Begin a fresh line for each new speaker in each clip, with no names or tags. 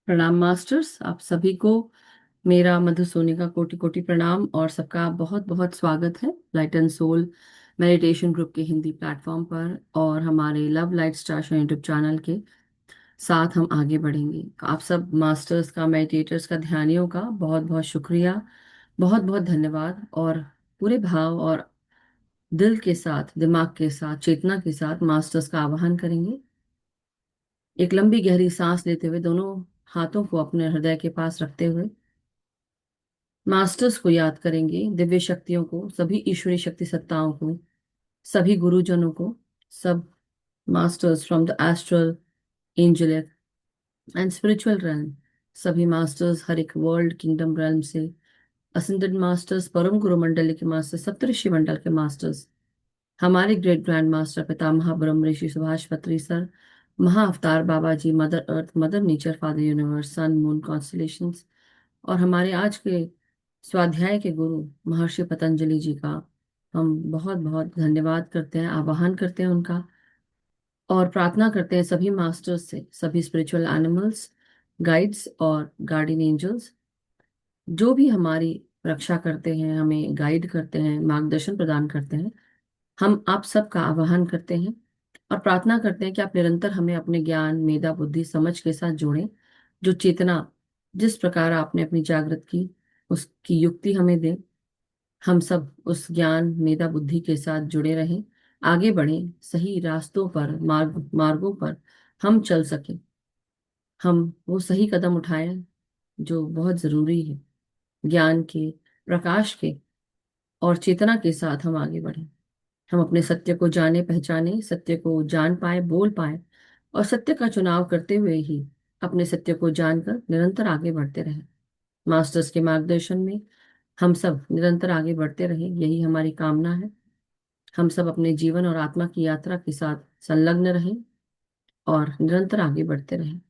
प्रणाम मास्टर्स, आप सभी को मेरा मधुसोनी का कोटि कोटि प्रणाम और सबका बहुत बहुत स्वागत है light and soul meditation group के हिंदी प्लेटफॉर्म पर और हमारे love light star show YouTube channel के साथ हम आगे बढ़ेंगे। आप सब मास्टर्स का, मेडिटेटर्स का, ध्यानियों का बहुत बहुत शुक्रिया, बहुत बहुत धन्यवाद। और पूरे भाव और दिल के साथ, दिमाग के साथ, चेतना के साथ मास्टर्स का आवाहन करेंगे। एक लंबी गहरी सांस लेते हुए दोनों हाथों को अपने हृदय के पास रखते हुए मास्टर्स को याद करेंगे, दिव्य शक्तियों को, सभी ईश्वरी शक्ति सत्ताओं को, सभी गुरुजनों को, सब masters from the astral, angelic and spiritual realm, सभी मास्टर्स हर एक वर्ल्ड किंगडम realm से, असेंडेड मास्टर्स, परम गुरु मंडली के मास्टर्स, सप्तऋषि मंडल के मास्टर्स, हमारे ग्रेट ग्रैंड मास्टर पितामह ब्रह्म ऋषि Subhash Patri sir, Mahavatar Baba ji, mother earth, mother nature, father universe, sun moon constellations, और हमारे आज के स्वाध्याय के गुरु महर्षि पतंजलि जी का हम बहुत बहुत धन्यवाद करते हैं, आवाहन करते हैं उनका, और प्रार्थना करते हैं सभी मास्टर्स से, सभी स्पिरिचुअल एनिमल्स, गाइड्स और गार्डियन एंजल्स जो भी हमारी रक्षा करते हैं, हमें गाइड करते हैं, मार्गदर्शन प्रदान करते हैं। हम आप सबका आवाहन करते हैं और प्रार्थना करते हैं कि आप निरंतर हमें अपने ज्ञान, मेधा, बुद्धि, समझ के साथ जोड़ें। जो चेतना जिस प्रकार आपने अपनी जागृत की, उसकी युक्ति हमें दें। हम सब उस ज्ञान, मेधा, बुद्धि के साथ जुड़े रहें, आगे बढ़ें, सही रास्तों पर, मार्गों पर हम चल सकें। हम वो सही कदम उठाएं जो बहुत जरूरी है, ज्ञान के, प्रकाश के और चेतना के साथ हम आगे बढ़ें। हम अपने सत्य को जाने, पहचाने, सत्य को जान पाए, बोल पाए, और सत्य का चुनाव करते हुए ही अपने सत्य को जानकर निरंतर आगे बढ़ते रहें। मास्टर्स के मार्गदर्शन में हम सब निरंतर आगे बढ़ते रहें, यही हमारी कामना है। हम सब अपने जीवन और आत्मा की यात्रा के साथ संलग्न रहें और निरंतर आगे बढ़ते रहें।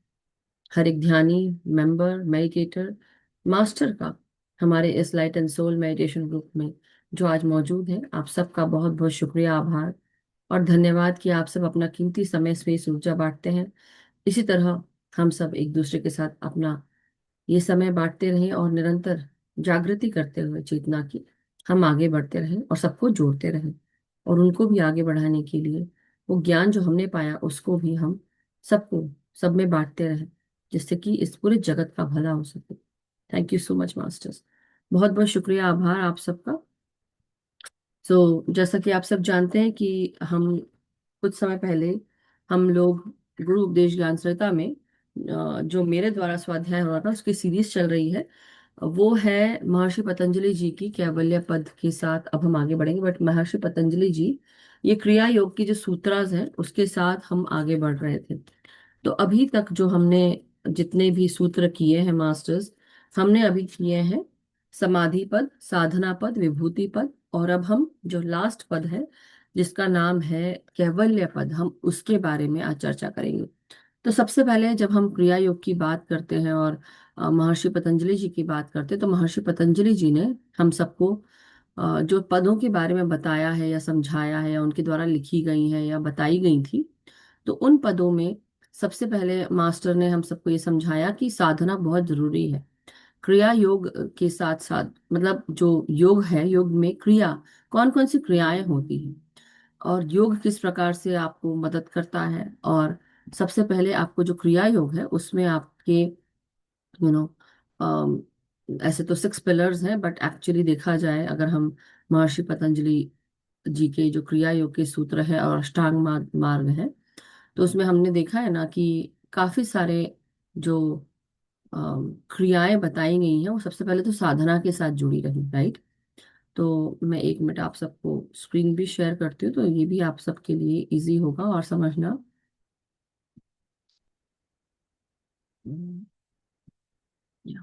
हर एक ध्यानी, मेंबर, मेडिटेटर, मास्टर का हमारे इस light and soul meditation group में जो आज मौजूद है, आप सबका बहुत बहुत शुक्रिया, आभार और धन्यवाद कि आप सब अपना कीमती समय, स्पेस, ऊर्जा बांटते हैं। इसी तरह हम सब एक दूसरे के साथ अपना ये समय बांटते रहें और निरंतर जागृति करते हुए चेतना की हम आगे बढ़ते रहें और सबको जोड़ते रहें, और उनको भी आगे बढ़ाने के लिए वो ज्ञान जो हमने पाया उसको भी हम सबको, सब में बांटते रहें, जिससे कि इस पूरे जगत का भला हो सके। Thank you so much masters, बहुत बहुत शुक्रिया, आभार आप सबका। जैसा कि आप सब जानते हैं कि हम कुछ समय पहले हम लोग गुरु उपदेश ज्ञान सरिता में जो मेरे द्वारा स्वाध्याय हो रहा था उसकी सीरीज चल रही है, वो है महर्षि पतंजलि जी की कैवल्य पद के साथ। अब हम आगे बढ़ेंगे, बट महर्षि पतंजलि जी, ये क्रिया योग की जो सूत्रास हैं उसके साथ हम आगे बढ़ रहे थे। तो अभी तक जो हमने जितने भी सूत्र किए हैं मास्टर्स, हमने अभी किए हैं समाधि पद, साधना पद, विभूति पद, और अब हम जो लास्ट पद है जिसका नाम है कैवल्य पद, हम उसके बारे में आज चर्चा करेंगे। तो सबसे पहले जब हम क्रिया योग की बात करते हैं और महर्षि पतंजलि जी की बात करते हैं, तो महर्षि पतंजलि जी ने हम सबको जो पदों के बारे में बताया है या समझाया है या उनके द्वारा लिखी गई है या बताई गई थी, तो उन पदों में सबसे पहले मास्टर ने हम सबको ये समझाया कि साधना बहुत जरूरी है। क्रिया योग के साथ साथ, मतलब जो योग है, योग में क्रिया, कौन कौन सी क्रियाएं होती हैं और योग किस प्रकार से आपको मदद करता है। और सबसे पहले आपको जो क्रिया योग है उसमें आपके यू नो ऐसे तो 6 पिलर्स हैं, बट एक्चुअली देखा जाए, अगर हम महर्षि पतंजलि जी के जो क्रिया योग के सूत्र है और अष्टांग मार्ग है, तो उसमें हमने देखा है ना कि काफी सारे जो क्रियाएं बताई गई हैं वो सबसे पहले तो साधना के साथ जुड़ी रही, राइट। तो मैं 1 मिनट आप सबको स्क्रीन भी शेयर करती हूँ, तो ये भी आप सबके लिए इजी होगा और समझना। हम्म, या।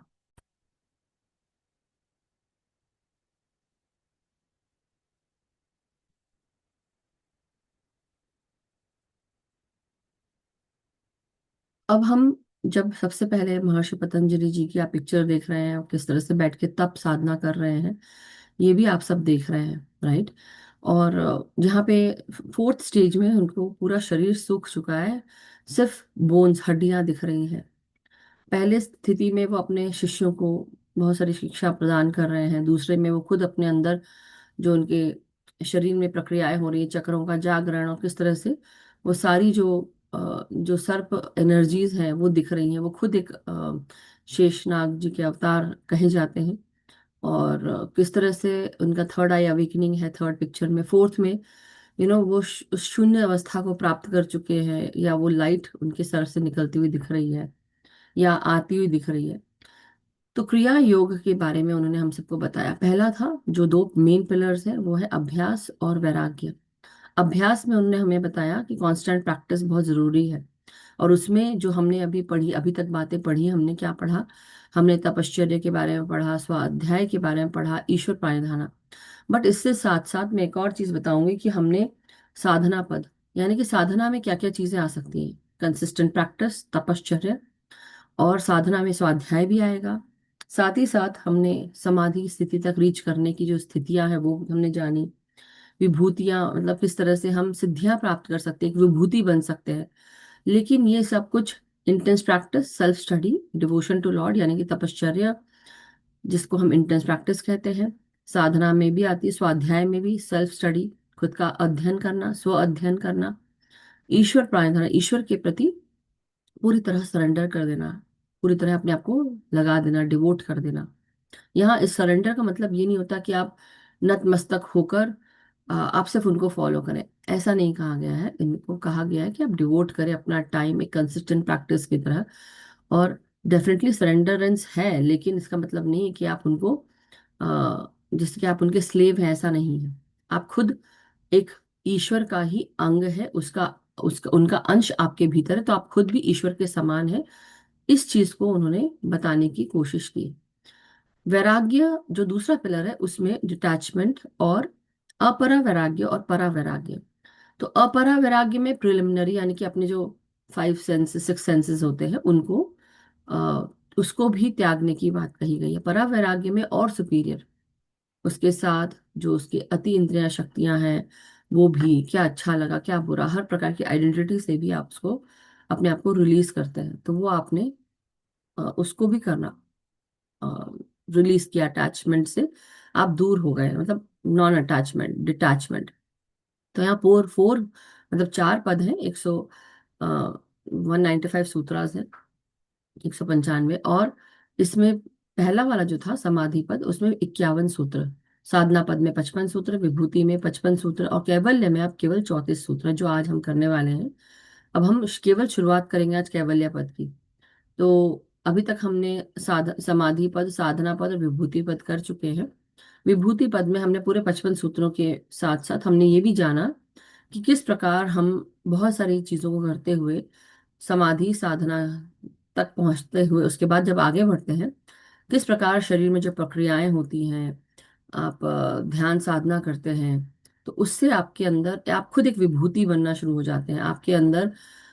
अब हम जब सबसे पहले महर्षि पतंजलि जी की आप पिक्चर देख रहे हैं और किस तरह से बैठ के तप साधना कर रहे हैं, ये भी आप सब देख रहे हैं, राइट। और जहाँ पे 4th स्टेज में उनको पूरा शरीर सूख चुका है, सिर्फ बोन्स, हड्डियां दिख रही हैं। पहले स्थिति में वो अपने शिष्यों को बहुत सारी शिक्षा प्रदान कर रहे हैं, दूसरे में वो खुद अपने अंदर जो उनके शरीर में प्रक्रियाएं हो रही है, चक्रों का जागरण, और किस तरह से वो सारी जो सर्प एनर्जीज हैं वो दिख रही हैं। वो खुद एक शेषनाग जी के अवतार कहे जाते हैं। और किस तरह से उनका थर्ड आई अवेकनिंग है थर्ड पिक्चर में। फोर्थ में वो उस शून्य अवस्था को प्राप्त कर चुके हैं, या वो लाइट उनके सर से निकलती हुई दिख रही है या आती हुई दिख रही है। तो क्रिया योग के बारे में उन्होंने हम सबको बताया। पहला था, जो दो मेन पिलर्स हैं, वो है अभ्यास और वैराग्य। अभ्यास में उन्होंने हमें बताया कि कांस्टेंट प्रैक्टिस बहुत जरूरी है। और उसमें जो हमने अभी पढ़ी, अभी तक बातें पढ़ी, हमने क्या पढ़ा? हमने तपश्चर्य के बारे में पढ़ा, स्वाध्याय के बारे में पढ़ा, ईश्वर प्राणिधान। बट इससे साथ साथ मैं एक और चीज बताऊंगी कि हमने साधना पद, यानी कि साधना में क्या क्या चीजें आ सकती हैं। कंसिस्टेंट प्रैक्टिस, तपश्चर्य, और साधना में स्वाध्याय भी आएगा। साथ ही साथ हमने समाधि स्थिति तक रीच करने की जो स्थितियां हैं वो भी हमने जानी। विभूतियां, मतलब किस तरह से हम सिद्धियां प्राप्त कर सकते हैं, एक विभूति बन सकते हैं। लेकिन ये सब कुछ intense practice, self study, devotion to lord, यानी कि तपश्चर्या, जिसको हम इंटेंस प्रैक्टिस कहते हैं, साधना में भी आती है, स्वाध्याय में भी सेल्फ स्टडी, खुद का अध्ययन करना, स्व अध्ययन करना, ईश्वर प्रार्थना, ईश्वर के प्रति पूरी तरह सरेंडर कर देना, पूरी तरह अपने आप को लगा देना, डिवोट कर देना। यहाँ इस सरेंडर का मतलब ये नहीं होता कि आप नतमस्तक होकर आप सिर्फ उनको फॉलो करें। ऐसा नहीं कहा गया है। इनको कहा गया है कि आप डिवोट करें अपना टाइम एक कंसिस्टेंट प्रैक्टिस की तरह। और डेफिनेटली सरेंडरेंस है, लेकिन इसका मतलब नहीं है कि आप उनको जैसे कि आप उनके स्लेव हैं, ऐसा नहीं है। आप खुद एक ईश्वर का ही अंग है, उसका उसका उनका अंश आपके भीतर है, तो आप खुद भी ईश्वर के समान है। इस चीज को उन्होंने बताने की कोशिश की। वैराग्य जो दूसरा पिलर है, उसमें डिटैचमेंट और अपरा वैराग्य और परा वैराग्य। तो अपरा वैराग्य में प्रिलिमिनरी, यानी कि अपने जो फाइव सेंसेस, सिक्स सेंसेस होते हैं उनको, आ, उसको भी त्यागने की बात कही गई है। परा वैराग्य में और सुपीरियर, उसके साथ जो उसकी अति इंद्रिय शक्तियां हैं, वो भी, क्या अच्छा लगा क्या बुरा, हर प्रकार की आइडेंटिटी से भी आप उसको अपने आप को रिलीज करते हैं। तो वो आपने उसको भी करना, रिलीज किया, अटैचमेंट से आप दूर हो गए, मतलब नॉन अटैचमेंट, डिटैचमेंट। तो यहाँ फोर फोर मतलब चार पद हैं, 195 सूत्रास हैं, 195। और इसमें पहला वाला जो था समाधि पद, उसमें 51 सूत्र, साधना पद में 55 सूत्र, विभूति में 55 सूत्र, और कैवल्य में अब केवल 34 सूत्र, जो आज हम करने वाले हैं। अब हम केवल शुरुआत करेंगे आज कैवल्य पद की। तो अभी तक हमने समाधि पद, साधना पद और विभूति पद कर चुके हैं। विभूति पद में हमने पूरे 55 सूत्रों के साथ साथ हमने ये भी जाना कि किस प्रकार हम बहुत सारी चीजों को करते हुए समाधि साधना तक पहुंचते हुए, उसके बाद जब आगे बढ़ते हैं, किस प्रकार शरीर में जो प्रक्रियाएं होती हैं, आप ध्यान साधना करते हैं, तो उससे आपके अंदर आप खुद एक विभूति बनना शुरू हो जाते हैं। आपके अंदर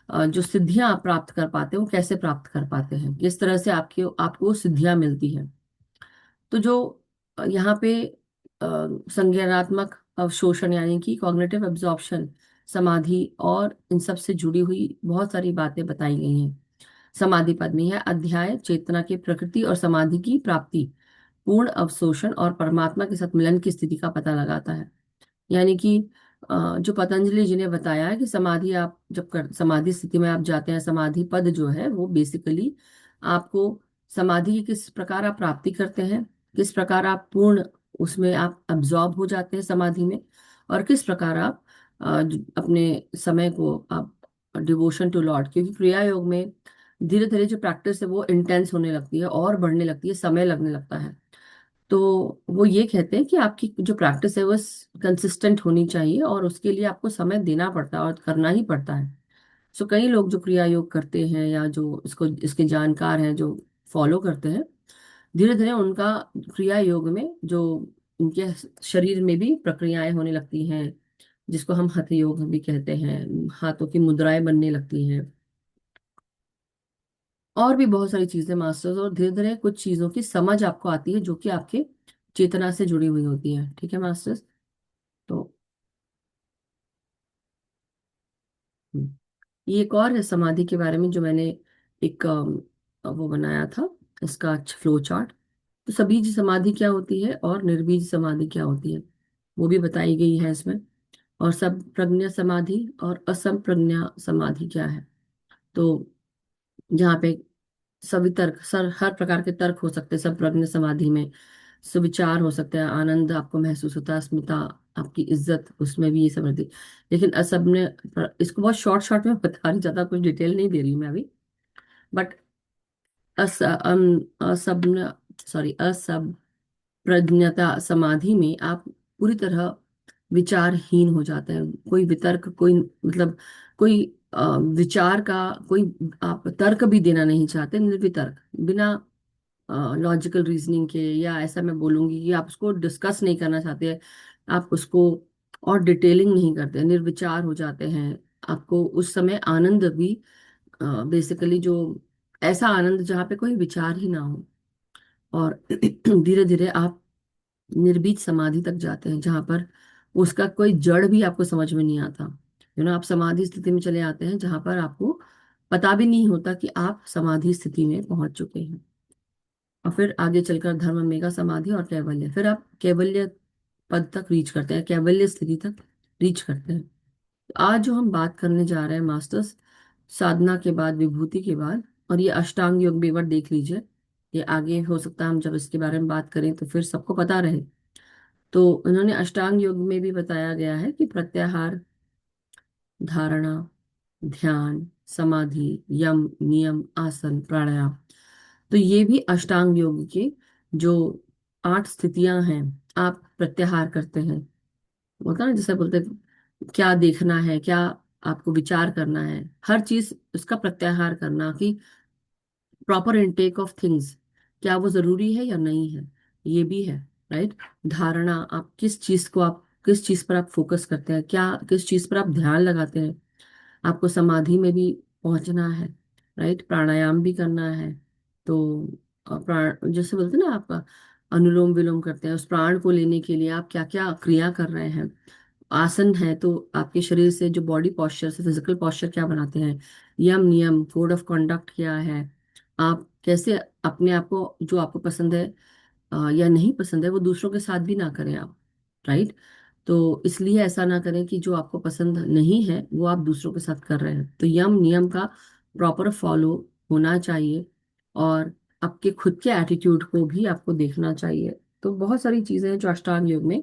जो सिद्धियां आप प्राप्त कर पाते हो, वो कैसे प्राप्त कर पाते हैं, किस तरह से आपको सिद्धियां मिलती हैं। तो जो यहाँ पे संज्ञानात्मक अवशोषण, यानी कि कॉग्निटिव एब्जॉर्प्शन, समाधि और इन सब से जुड़ी हुई बहुत सारी बातें बताई गई हैं। समाधि पद में है अध्याय चेतना की प्रकृति और समाधि की प्राप्ति, पूर्ण अवशोषण और परमात्मा के साथ मिलन की स्थिति का पता लगाता है। यानी कि जो पतंजलि जी ने बताया है कि समाधि, आप जब कर समाधि स्थिति में आप जाते हैं, समाधि पद जो है वो बेसिकली आपको समाधि की किस प्रकार आप प्राप्ति करते हैं, किस प्रकार आप पूर्ण उसमें आप अब्जॉर्ब हो जाते हैं समाधि में, और किस प्रकार आप अपने समय को आप डिवोशन टू लॉर्ड, क्योंकि क्रिया योग में धीरे धीरे जो प्रैक्टिस है वो इंटेंस होने लगती है और बढ़ने लगती है, समय लगने लगता है। तो वो ये कहते हैं कि आपकी जो प्रैक्टिस है वो कंसिस्टेंट होनी चाहिए, और उसके लिए आपको समय देना पड़ता है और करना ही पड़ता है। सो कई लोग जो क्रिया योग करते हैं या जो इसको इसके जानकार हैं, जो फॉलो करते हैं, धीरे धीरे उनका क्रिया योग में जो उनके शरीर में भी प्रक्रियाएं होने लगती हैं, जिसको हम हठ योग भी कहते हैं, हाथों की मुद्राएं बनने लगती हैं, और भी बहुत सारी चीजें मास्टर्स। और धीरे धीरे कुछ चीजों की समझ आपको आती है जो कि आपके चेतना से जुड़ी हुई होती है। ठीक है मास्टर्स। तो ये एक और है समाधि के बारे में जो मैंने एक वो बनाया था इसका फ्लो चार्ट। तो सबीज समाधि क्या होती है और निर्बीज समाधि क्या होती है वो भी बताई गई है इसमें। और सब प्रज्ञा समाधि और असंप्रज्ञा समाधि क्या है। तो जहाँ पे सभी तर्क सर हर प्रकार के तर्क हो सकते हैं सब प्रज्ञा समाधि में। सुविचार हो सकता है, आनंद आपको महसूस होता है, अस्मिता, आपकी इज्जत, उसमें भी ये सब रहती है। लेकिन असब ने इसको बहुत शॉर्ट शॉर्ट में बता रही, ज्यादा कुछ डिटेल नहीं दे रही हूँ मैं अभी। बट असब सॉरी असब प्रज्ञता समाधि में आप पूरी तरह विचारहीन हो जाते हैं। कोई वितर्क, कोई मतलब कोई विचार का कोई आप तर्क भी देना नहीं चाहते, निर्वितर्क, बिना लॉजिकल रीजनिंग के, या ऐसा मैं बोलूंगी कि आप उसको डिस्कस नहीं करना चाहते, आप उसको और डिटेलिंग नहीं करते, निर्विचार हो जाते हैं। आपको उस समय आनंद भी बेसिकली जो ऐसा आनंद जहाँ पे कोई विचार ही ना हो। और धीरे धीरे आप निर्बीज समाधि तक जाते हैं जहां पर उसका कोई जड़ भी आपको समझ में नहीं आता। आप समाधि स्थिति में चले आते हैं जहां पर आपको पता भी नहीं होता कि आप समाधि स्थिति में पहुंच चुके हैं। और फिर आगे चलकर धर्म, मेगा समाधि और कैवल्य, फिर आप कैवल्य पद तक रीच करते हैं, कैवल्य स्थिति तक रीच करते हैं। तो आज जो हम बात करने जा रहे हैं मास्टर्स, साधना के बाद, विभूति के बाद, और ये अष्टांग योग भी एक बार देख लीजिए। ये आगे हो सकता है हम जब इसके बारे में बात करें तो फिर सबको पता रहे। तो उन्होंने अष्टांग योग में भी बताया गया है कि प्रत्याहार, धारणा, ध्यान, समाधि, यम, नियम, आसन, प्राणायाम, तो ये भी अष्टांग योग के जो 8 स्थितियां हैं। आप प्रत्याहार करते हैं, होता है ना, जैसे बोलते हैं, क्या देखना है, क्या आपको विचार करना है, हर चीज उसका प्रत्याहार करना कि प्रॉपर इनटेक ऑफ थिंग्स, क्या वो जरूरी है या नहीं है, ये भी है। राइट। धारणा, आप किस चीज को, आप किस चीज पर आप फोकस करते हैं, क्या किस चीज पर आप ध्यान लगाते हैं। आपको समाधि में भी पहुंचना है। राइट। प्राणायाम भी करना है। तो प्राण जैसे बोलते हैं ना, आपका अनुलोम विलोम करते हैं, उस प्राण को लेने के लिए आप क्या क्या क्रिया कर रहे हैं। आसन है तो आपके शरीर से जो बॉडी पॉस्चर से फिजिकल पॉस्चर क्या बनाते हैं। यम, नियम, कोड ऑफ कंडक्ट क्या है। आप कैसे अपने आप को, जो आपको पसंद है या नहीं पसंद है, वो दूसरों के साथ भी ना करें आप। राइट। तो इसलिए ऐसा ना करें कि जो आपको पसंद नहीं है वो आप दूसरों के साथ कर रहे हैं। तो यम नियम का प्रॉपर फॉलो होना चाहिए। और आपके खुद के एटीट्यूड को भी आपको देखना चाहिए। तो बहुत सारी चीजें हैं जो अष्टांग योग में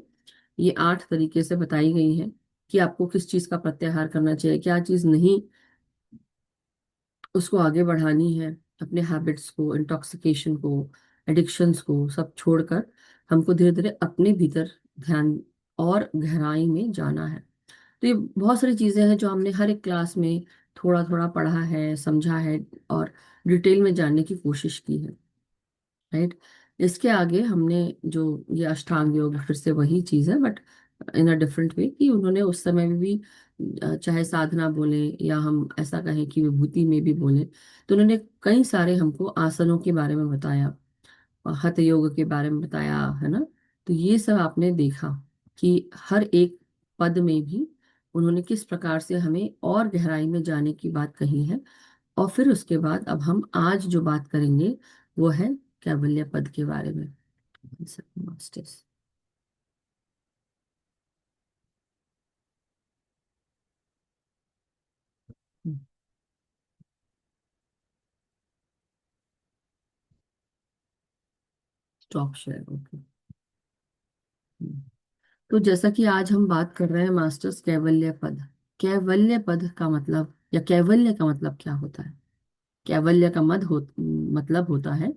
ये 8 तरीके से बताई गई हैं कि आपको किस चीज का प्रत्याहार करना चाहिए, क्या चीज नहीं उसको आगे बढ़ानी है। अपने हैबिट्स को, इंटॉक्सिकेशन को, एडिक्शंस को सब छोड़कर हमको धीरे धीरे अपने भीतर ध्यान और गहराई में जाना है। तो ये बहुत सारी चीजें हैं जो हमने हर एक क्लास में थोड़ा थोड़ा पढ़ा है, समझा है, और डिटेल में जानने की कोशिश की है। राइट। इसके आगे हमने जो ये अष्टांग योग फिर से वही चीज है, but in a different way, कि उन्होंने उस समय में भी चाहे साधना बोले या हम ऐसा कहें कि विभूति में भी बोले, तो उन्होंने कई सारे हमको आसनों के बारे में बताया, हठ योग के बारे में बताया, है ना। तो ये सब आपने देखा कि हर एक पद में भी उन्होंने किस प्रकार से हमें और गहराई में जाने की बात कही है। और फिर उसके बाद अब हम आज जो बात करेंगे वो है कैवल्य पद के बारे में। मास्टर्स। Stop share, okay. तो जैसा कि आज हम बात कर रहे हैं मास्टर्स, कैवल्य पद। कैवल्य पद का मतलब या कैवल्य का मतलब क्या होता है। कैवल्य का मतलब होता है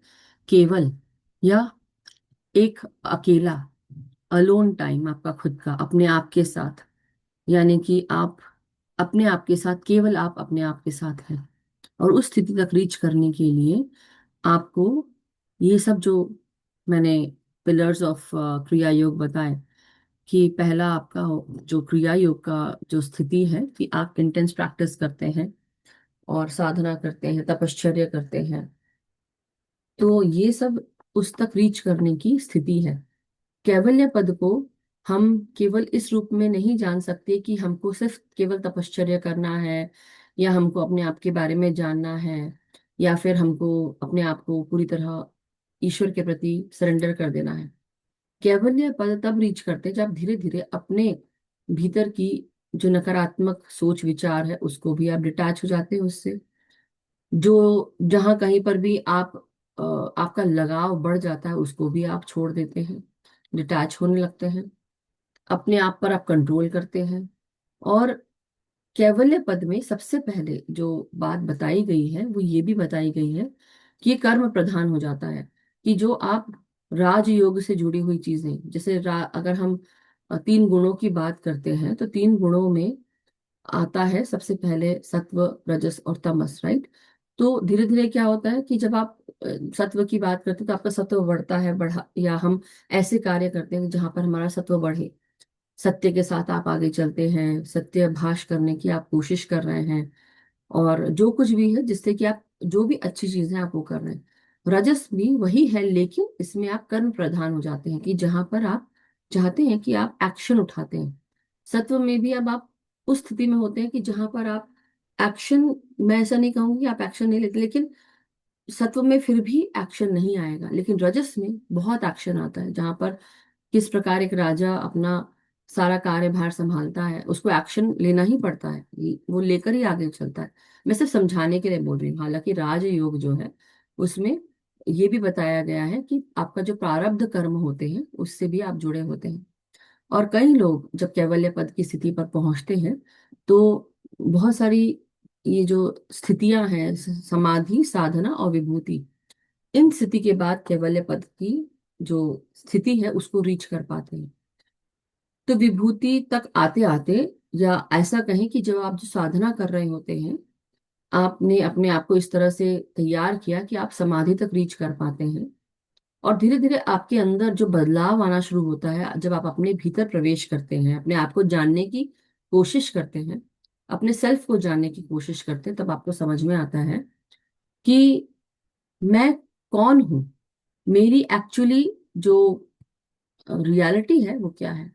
केवल, या एक अकेला, अलोन टाइम, आपका खुद का, अपने आप के साथ। यानी कि आप अपने आप के साथ, केवल आप अपने आप के साथ हैं। और उस स्थिति तक रीच करने के लिए आपको ये सब जो मैंने पिलर्स ऑफ क्रिया योग बताए, कि पहला आपका जो क्रिया योग का जो स्थिति है कि आप इंटेंस प्रैक्टिस करते हैं और साधना करते हैं, तपश्चर्या करते हैं। तो ये सब उस तक रीच करने की स्थिति है। कैवल्य पद को हम केवल इस रूप में नहीं जान सकते कि हमको सिर्फ केवल तपश्चर्या करना है या हमको अपने आप के बारे में जानना है या फिर हमको अपने आप को पूरी तरह ईश्वर के प्रति सरेंडर कर देना है। कैवल्य पद तब रीच करते हैं जब धीरे धीरे अपने भीतर की जो नकारात्मक सोच विचार है उसको भी आप डिटैच हो जाते हैं उससे। जो जहां कहीं पर भी आप आपका लगाव बढ़ जाता है उसको भी आप छोड़ देते हैं, डिटैच होने लगते हैं। अपने आप पर आप कंट्रोल करते हैं। और कैवल्य पद में सबसे पहले जो बात बताई गई है वो ये भी बताई गई है कि ये कर्म प्रधान हो जाता है। कि जो आप राजयोग से जुड़ी हुई चीजें, जैसे अगर हम तीन गुणों की बात करते हैं तो तीन गुणों में आता है सबसे पहले सत्व, रजस और तमस, राइट। तो धीरे धीरे क्या होता है कि जब आप सत्व की बात करते हैं तो आपका सत्व बढ़ता है, बढ़ा, या हम ऐसे कार्य करते हैं जहां पर हमारा सत्व बढ़े। सत्य के साथ आप आगे चलते हैं, सत्य भाष करने की आप कोशिश कर रहे हैं, और जो कुछ भी है जिससे कि आप जो भी अच्छी चीजें आप वो कर रहे हैं। रजस भी वही है, लेकिन इसमें आप कर्म प्रधान हो जाते हैं कि जहां पर आप चाहते हैं कि आप एक्शन उठाते हैं। सत्व में भी अब आप उस स्थिति में होते हैं कि जहां पर आप एक्शन, मैं ऐसा नहीं कहूंगी कि आप एक्शन नहीं लेते, लेकिन सत्व में फिर भी एक्शन नहीं आएगा, लेकिन रजस में बहुत एक्शन आता है। जहां पर किस प्रकार एक राजा अपना सारा कार्यभार संभालता है, उसको एक्शन लेना ही पड़ता है, वो लेकर ही आगे चलता है। मैं सिर्फ समझाने के लिए बोल रही हूँ। हालांकि राजयोग जो है उसमें ये भी बताया गया है कि आपका जो प्रारब्ध कर्म होते हैं उससे भी आप जुड़े होते हैं। और कई लोग जब कैवल्य पद की स्थिति पर पहुंचते हैं तो बहुत सारी ये जो स्थितियां हैं, समाधि, साधना और विभूति, इन स्थिति के बाद कैवल्य पद की जो स्थिति है उसको रीच कर पाते हैं। तो विभूति तक आते आते, या ऐसा कहें कि जब आप जो साधना कर रहे होते हैं, आपने अपने आप को इस तरह से तैयार किया कि आप समाधि तक रीच कर पाते हैं। और धीरे धीरे आपके अंदर जो बदलाव आना शुरू होता है, जब आप अपने भीतर प्रवेश करते हैं, अपने आप को जानने की कोशिश करते हैं, अपने सेल्फ को जानने की कोशिश करते हैं, तब आपको समझ में आता है कि मैं कौन हूं, मेरी एक्चुअली जो रियलिटी है वो क्या है।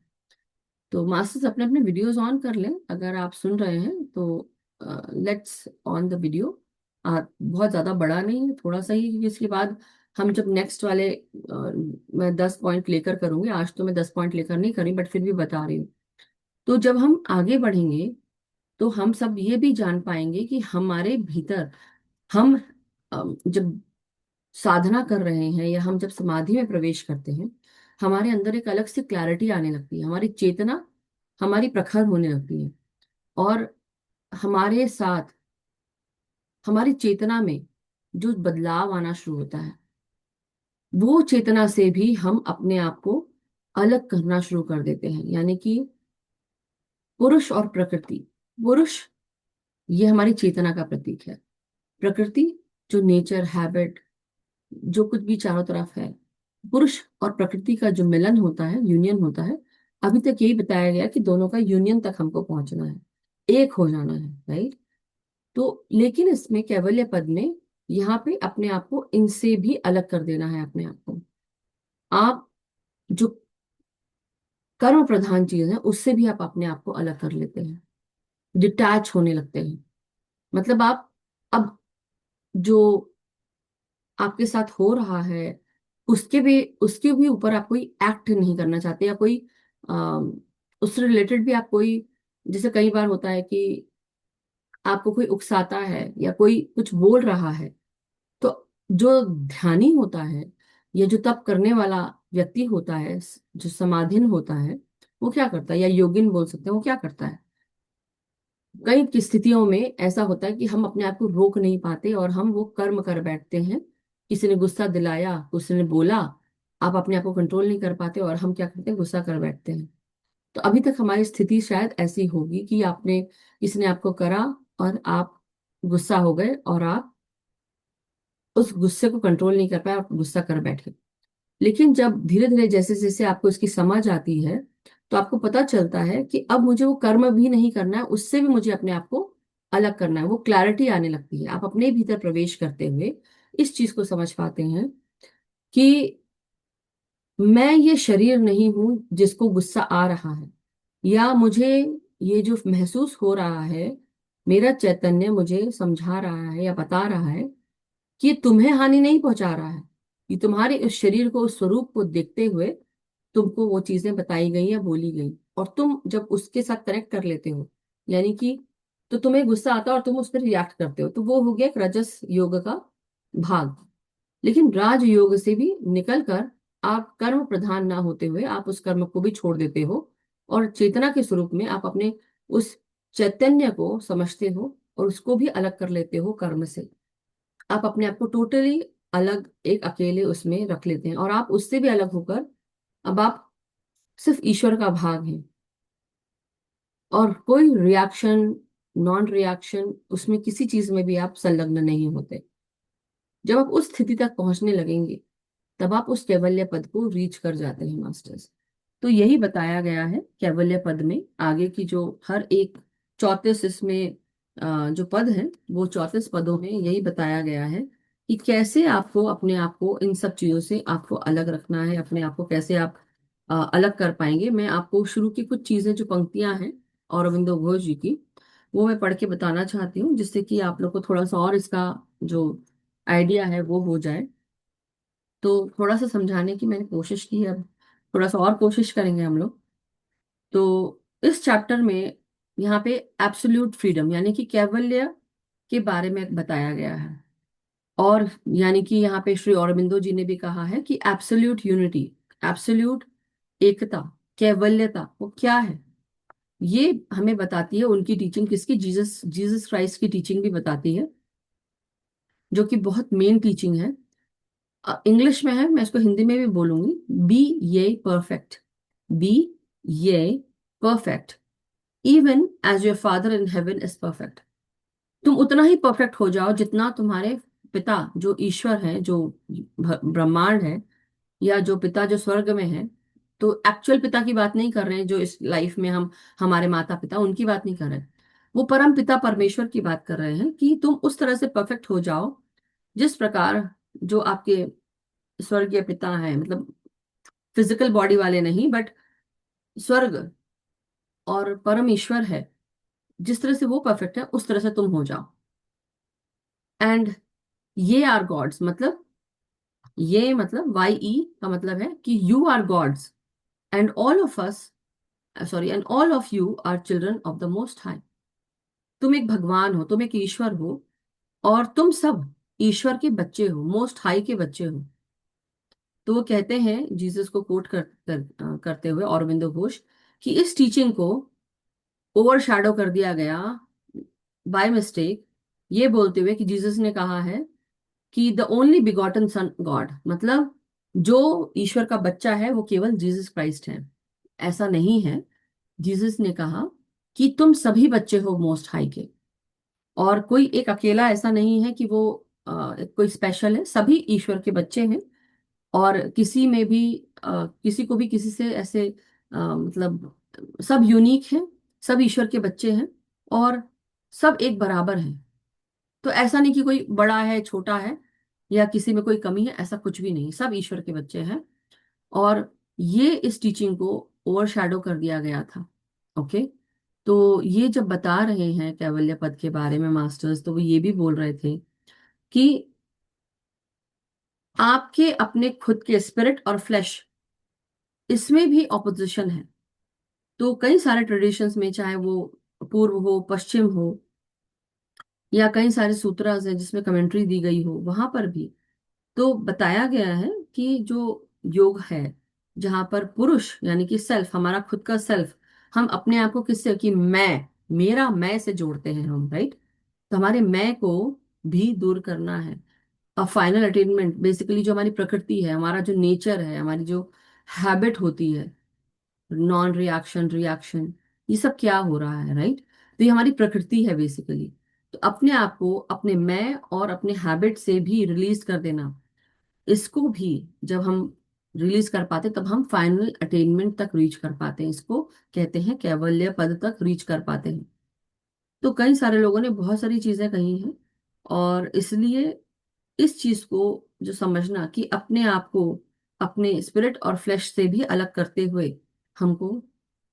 तो मास्टर्स अपने अपने वीडियोस ऑन कर लें अगर आप सुन रहे हैं तो। Let's on the video. बहुत ज्यादा बड़ा नहीं है, थोड़ा सा ही, क्योंकि इसके बाद हम जब नेक्स्ट वाले मैं 10 पॉइंट लेकर करूंगी। आज तो मैं 10 पॉइंट लेकर नहीं करी, बट फिर भी बता रही हूँ। तो जब हम आगे बढ़ेंगे तो हम सब ये भी जान पाएंगे कि हमारे भीतर हम जब साधना कर रहे हैं या हम जब समाधि में प्रवेश करते हैं, हमारे अंदर एक अलग सी क्लैरिटी आने लगती है, हमारी चेतना हमारी प्रखर होने लगती है। और हमारे साथ हमारी चेतना में जो बदलाव आना शुरू होता है, वो चेतना से भी हम अपने आप को अलग करना शुरू कर देते हैं। यानी कि पुरुष और प्रकृति, पुरुष ये हमारी चेतना का प्रतीक है। प्रकृति जो नेचर, हैबिट, जो कुछ भी चारों तरफ है, पुरुष और प्रकृति का जो मिलन होता है, यूनियन होता है। अभी तक यही बताया गया कि दोनों का यूनियन तक हमको पहुंचना है, एक हो जाना है, राइट। तो लेकिन इसमें कैवल्य पद में यहाँ पे अपने आप को इनसे भी अलग कर देना है। अपने आप को आप जो कर्म प्रधान चीज है उससे भी आप अपने आप को अलग कर लेते हैं, डिटैच होने लगते हैं। मतलब आप अब जो आपके साथ हो रहा है उसके भी ऊपर आप कोई एक्ट नहीं करना चाहते, या कोई उससे रिलेटेड भी आप कोई, जैसे कई बार होता है कि आपको कोई उकसाता है या कोई कुछ बोल रहा है, तो जो ध्यानी होता है या जो तप करने वाला व्यक्ति होता है, जो समाधीन होता है, वो क्या करता है, या योगिन बोल सकते हैं, वो क्या करता है। कई की स्थितियों में ऐसा होता है कि हम अपने आप को रोक नहीं पाते और हम वो कर्म कर बैठते हैं। किसी ने गुस्सा दिलाया, किसी ने बोला, आप अपने आप को कंट्रोल नहीं कर पाते और हम क्या करते हैं, गुस्सा कर बैठते हैं। तो अभी तक हमारी स्थिति शायद ऐसी होगी कि आपने, किसी ने आपको करा और आप गुस्सा हो गए और आप उस गुस्से को कंट्रोल नहीं कर पाए और गुस्सा कर बैठे। लेकिन जब धीरे धीरे जैसे जैसे आपको इसकी समझ आती है तो आपको पता चलता है कि अब मुझे वो कर्म भी नहीं करना है, उससे भी मुझे अपने आप को अलग करना है। वो क्लैरिटी आने लगती है, आप अपने भीतर प्रवेश करते हुए इस चीज को समझ पाते हैं कि मैं ये शरीर नहीं हूं जिसको गुस्सा आ रहा है, या मुझे ये जो महसूस हो रहा है, मेरा चैतन्य मुझे समझा रहा है या बता रहा है कि ये तुम्हें हानि नहीं पहुंचा रहा है, ये तुम्हारे इस शरीर को, उस स्वरूप को देखते हुए तुमको वो चीजें बताई गई या बोली गई, और तुम जब उसके साथ कनेक्ट कर लेते हो, यानी कि, तो तुम्हें गुस्सा आता है और तुम उस पर रिएक्ट करते हो, तो वो हो गया एक रजस योग का भाग। लेकिन राजयोग से भी निकलकर आप कर्म प्रधान ना होते हुए आप उस कर्म को भी छोड़ देते हो, और चेतना के स्वरूप में आप अपने उस चैतन्य को समझते हो और उसको भी अलग कर लेते हो कर्म से। आप अपने आप को टोटली अलग, एक अकेले उसमें रख लेते हैं, और आप उससे भी अलग होकर अब आप सिर्फ ईश्वर का भाग हैं, और कोई रिएक्शन, नॉन रिएक्शन, उसमें किसी चीज में भी आप संलग्न नहीं होते। जब आप उस स्थिति तक पहुंचने लगेंगे तब आप उस कैवल्य पद को रीच कर जाते हैं मास्टर्स। तो यही बताया गया है कैवल्य पद में, आगे की जो हर एक 34 इसमें जो पद है, वो 34 पदों में यही बताया गया है कि कैसे आपको अपने आप को इन सब चीजों से आपको अलग रखना है, अपने आप को कैसे आप अलग कर पाएंगे। मैं आपको शुरू की कुछ चीजें, जो पंक्तियां हैं औरबिंदो घोष जी की, वो मैं पढ़ के बताना चाहती हूँ, जिससे कि आप लोग को थोड़ा सा और इसका जो आइडिया है वो हो जाए। तो थोड़ा सा समझाने की मैंने कोशिश की है, अब थोड़ा सा और कोशिश करेंगे हम लोग। तो इस चैप्टर में यहाँ पे एब्सोल्यूट फ्रीडम यानी कि कैवल्य के बारे में बताया गया है, और यानी कि यहाँ पे श्री अरबिंदो जी ने भी कहा है कि एब्सोल्यूट यूनिटी, एब्सोल्यूट एकता, कैवल्यता वो क्या है, ये हमें बताती है उनकी टीचिंग। किसकी? जीसस, जीसस क्राइस्ट की टीचिंग भी बताती है, जो कि बहुत मेन टीचिंग है। इंग्लिश में है, मैं इसको हिंदी में भी बोलूंगी। Be ye perfect, be ye perfect, even as your father in heaven is perfect. तुम उतना ही परफेक्ट हो जाओ जितना तुम्हारे पिता जो ईश्वर है, जो ब्रह्मांड है, या जो पिता जो स्वर्ग में है। तो एक्चुअल पिता की बात नहीं कर रहे हैं, जो इस लाइफ में हम, हमारे माता पिता, उनकी बात नहीं कर रहे हैं। वो परम पिता परमेश्वर की बात कर रहे हैं कि तुम उस तरह से परफेक्ट हो जाओ जिस प्रकार जो आपके स्वर्गीय पिता है, मतलब फिजिकल बॉडी वाले नहीं, बट स्वर्ग और परम ईश्वर है, जिस तरह से वो परफेक्ट है उस तरह से तुम हो जाओ। एंड ये आर गॉड्स, मतलब ये मतलब वाई ई का मतलब है कि you are gods, and all of us, sorry, and all of you are children of the most high. तुम एक भगवान हो, तुम एक ईश्वर हो, और तुम सब ईश्वर के बच्चे हो, मोस्ट हाई के बच्चे हो। तो वो कहते हैं, जीसस को कोट करते हुए औरबिंदो घोष, कि इस टीचिंग को ओवर शैडो कर दिया गया बाय मिस्टेक, ये बोलते हुए कि जीसस ने कहा है कि the only begotten son god, मतलब जो ईश्वर का बच्चा है वो केवल जीसस क्राइस्ट है। ऐसा नहीं है। जीसस ने कहा कि तुम सभी बच्चे हो मोस्ट हाई के, और कोई एक अकेला ऐसा नहीं है कि वो कोई स्पेशल है, सभी ईश्वर के बच्चे हैं। और किसी में भी किसी को भी किसी से ऐसे मतलब सब यूनिक हैं, सब ईश्वर के बच्चे हैं, और सब एक बराबर हैं। तो ऐसा नहीं कि कोई बड़ा है छोटा है या किसी में कोई कमी है, ऐसा कुछ भी नहीं, सब ईश्वर के बच्चे हैं। और ये इस टीचिंग को ओवरशैडो कर दिया गया था। ओके। तो ये जब बता रहे हैं कैवल्य पद के बारे में मास्टर्स, तो वो ये भी बोल रहे थे कि आपके अपने खुद के स्पिरिट और फ्लैश, इसमें भी ऑपोजिशन है। तो कई सारे ट्रेडिशंस में, चाहे वो पूर्व हो, पश्चिम हो, या कई सारे सूत्रास हैं जिसमें कमेंट्री दी गई हो, वहां पर भी तो बताया गया है कि जो योग है, जहां पर पुरुष यानी कि सेल्फ, हमारा खुद का सेल्फ, हम अपने आप को किससे, कि मैं, मेरा मैं से जोड़ते हैं हम, राइट। तो हमारे मैं को भी दूर करना है। और फाइनल अटेनमेंट बेसिकली जो हमारी प्रकृति है, हमारा जो नेचर है, हमारी जो हैबिट होती है, नॉन रिएक्शन, रिएक्शन, ये सब क्या हो रहा है, राइट। तो ये हमारी प्रकृति है बेसिकली। तो अपने आप को अपने मैं और अपने हैबिट से भी रिलीज कर देना, इसको भी जब हम रिलीज कर पाते तब हम फाइनल अटेनमेंट तक रीच कर पाते हैं, इसको कहते हैं कैवल्य पद तक रीच कर पाते हैं। तो कई सारे लोगों ने बहुत सारी चीजें कही हैं, और इसलिए इस चीज को जो समझना कि अपने आप को अपने स्पिरिट और फ्लैश से भी अलग करते हुए हमको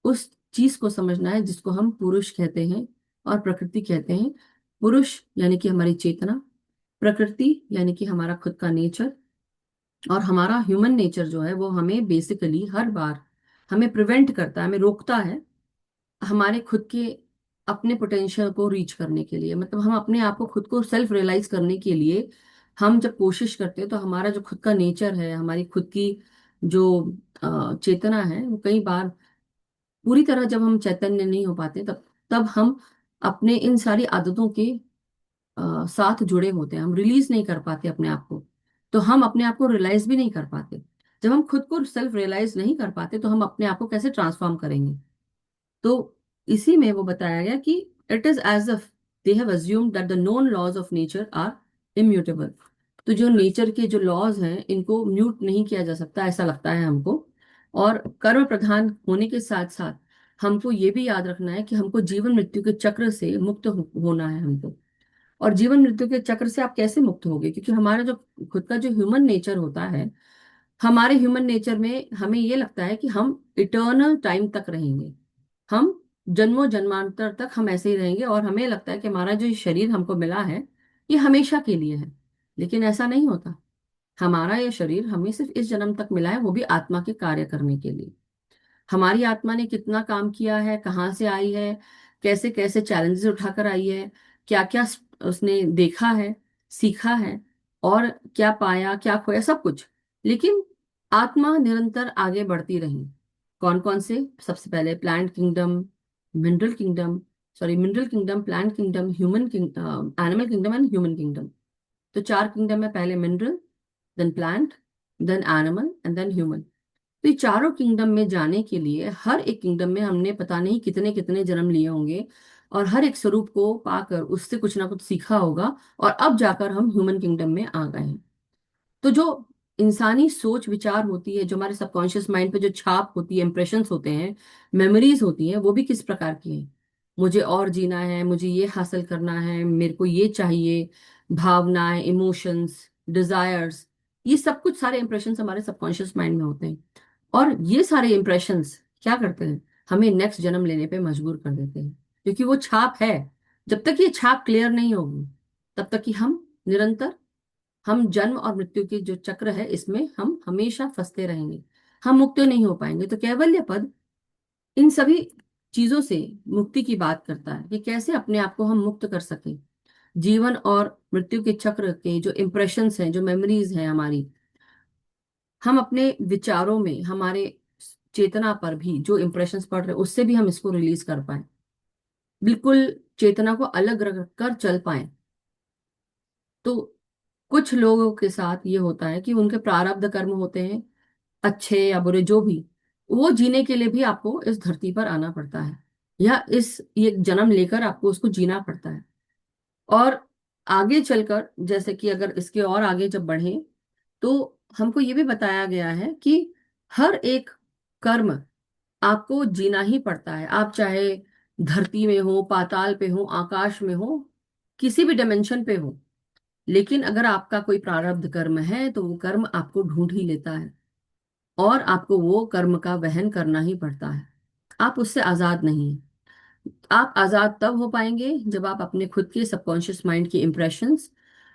उस चीज को समझना है जिसको हम पुरुष कहते हैं और प्रकृति कहते हैं। पुरुष यानी कि हमारी चेतना, प्रकृति यानी कि हमारा खुद का नेचर, और हमारा ह्यूमन नेचर जो है वो हमें बेसिकली हर बार हमें प्रिवेंट करता है, हमें रोकता है हमारे खुद के अपने पोटेंशियल को रीच करने के लिए। मतलब हम अपने आप को, खुद को सेल्फ रियलाइज करने के लिए हम जब कोशिश करते हैं तो हमारा जो खुद का नेचर है, हमारी खुद की जो चेतना है, वो कई बार पूरी तरह जब हम चैतन्य नहीं हो पाते, तब तब हम अपने इन सारी आदतों के साथ जुड़े होते हैं, हम रिलीज नहीं कर पाते अपने आप को। तो हम अपने आप को रियलाइज भी नहीं कर पाते। जब हम खुद को सेल्फ रियलाइज नहीं कर पाते तो हम अपने आप को कैसे ट्रांसफॉर्म करेंगे? तो इसी में वो बताया गया कि it is as if they have assumed that the known laws of nature are immutable. तो जो नेचर के जो लॉज हैं इनको म्यूट नहीं किया जा सकता, ऐसा लगता है हमको। और कर्म प्रधान होने के साथ साथ हमको ये भी याद रखना है कि हमको जीवन मृत्यु के चक्र से मुक्त होना है हमको। और जीवन मृत्यु के चक्र से आप कैसे मुक्त होगे? क्योंकि हमारा जो खुद का जो ह्यूमन नेचर होता है, हमारे ह्यूमन नेचर में हमें ये लगता है कि हम इटर्नल टाइम तक रहेंगे, हम जन्मों जन्मांतर तक हम ऐसे ही रहेंगे, और हमें लगता है कि हमारा जो ये शरीर हमको मिला है ये हमेशा के लिए है। लेकिन ऐसा नहीं होता। हमारा ये शरीर हमें सिर्फ इस जन्म तक मिला है, वो भी आत्मा के कार्य करने के लिए। हमारी आत्मा ने कितना काम किया है, कहाँ से आई है, कैसे कैसे चैलेंजेस उठाकर आई है, क्या क्या उसने देखा है, सीखा है, और क्या पाया क्या खोया, सब कुछ। लेकिन आत्मा निरंतर आगे बढ़ती रही। कौन कौन से? सबसे पहले plant kingdom, mineral kingdom, sorry mineral kingdom, plant kingdom, human kingdom, animal kingdom and human kingdom. तो चार किंगडम है, पहले mineral, then plant, then animal and then human. तो ये चारों किंगडम में जाने के लिए हर एक किंगडम में हमने पता नहीं कितने कितने जन्म लिए होंगे, और हर एक स्वरूप को पाकर उससे कुछ ना कुछ सीखा होगा, और अब जाकर हम ह्यूमन किंगडम में आ गए हैं। तो जो इंसानी सोच विचार होती है, जो हमारे सबकॉन्शियस माइंड पे जो छाप होती है, इंप्रेशंस होते हैं, मेमोरीज होती हैं, वो भी किस प्रकार की हैं? मुझे और जीना है, मुझे ये हासिल करना है, मेरे को ये चाहिए, भावनाएं, इमोशंस, डिजायर्स, ये सब कुछ सारे इंप्रेशंस हमारे सबकॉन्शियस माइंड में होते हैं। और ये सारे इंप्रेशंस क्या करते हैं? हमें नेक्स्ट जन्म लेने पे मजबूर कर देते हैं, क्योंकि वो छाप है। जब तक ये छाप क्लियर नहीं होगी, तब तक कि हम निरंतर, हम जन्म और मृत्यु के जो चक्र है इसमें हम हमेशा फंसते रहेंगे, हम मुक्त नहीं हो पाएंगे। तो कैवल्य पद इन सभी चीजों से मुक्ति की बात करता है कि कैसे अपने आप को हम मुक्त कर सके। जीवन और मृत्यु के चक्र के जो इम्प्रेशंस हैं, जो मेमोरीज हैं हमारी, हम अपने विचारों में, हमारे चेतना पर भी जो इम्प्रेशंस पड़ रहे हैं उससे भी हम इसको रिलीज कर पाए, बिल्कुल चेतना को अलग रख कर चल पाए। तो कुछ लोगों के साथ ये होता है कि उनके प्रारब्ध कर्म होते हैं, अच्छे या बुरे जो भी, वो जीने के लिए भी आपको इस धरती पर आना पड़ता है, या इस ये जन्म लेकर आपको उसको जीना पड़ता है। और आगे चलकर, जैसे कि अगर इसके और आगे जब बढ़े, तो हमको ये भी बताया गया है कि हर एक कर्म आपको जीना ही पड़ता है। आप चाहे धरती में हो, पाताल पे हो, आकाश में हो, किसी भी डायमेंशन पे हो, लेकिन अगर आपका कोई प्रारब्ध कर्म है तो वो कर्म आपको ढूंढ ही लेता है, और आपको वो कर्म का वहन करना ही पड़ता है। आप उससे आजाद नहीं हैं। आप आजाद तब हो पाएंगे जब आप अपने खुद के सबकॉन्शियस माइंड की इंप्रेशंस,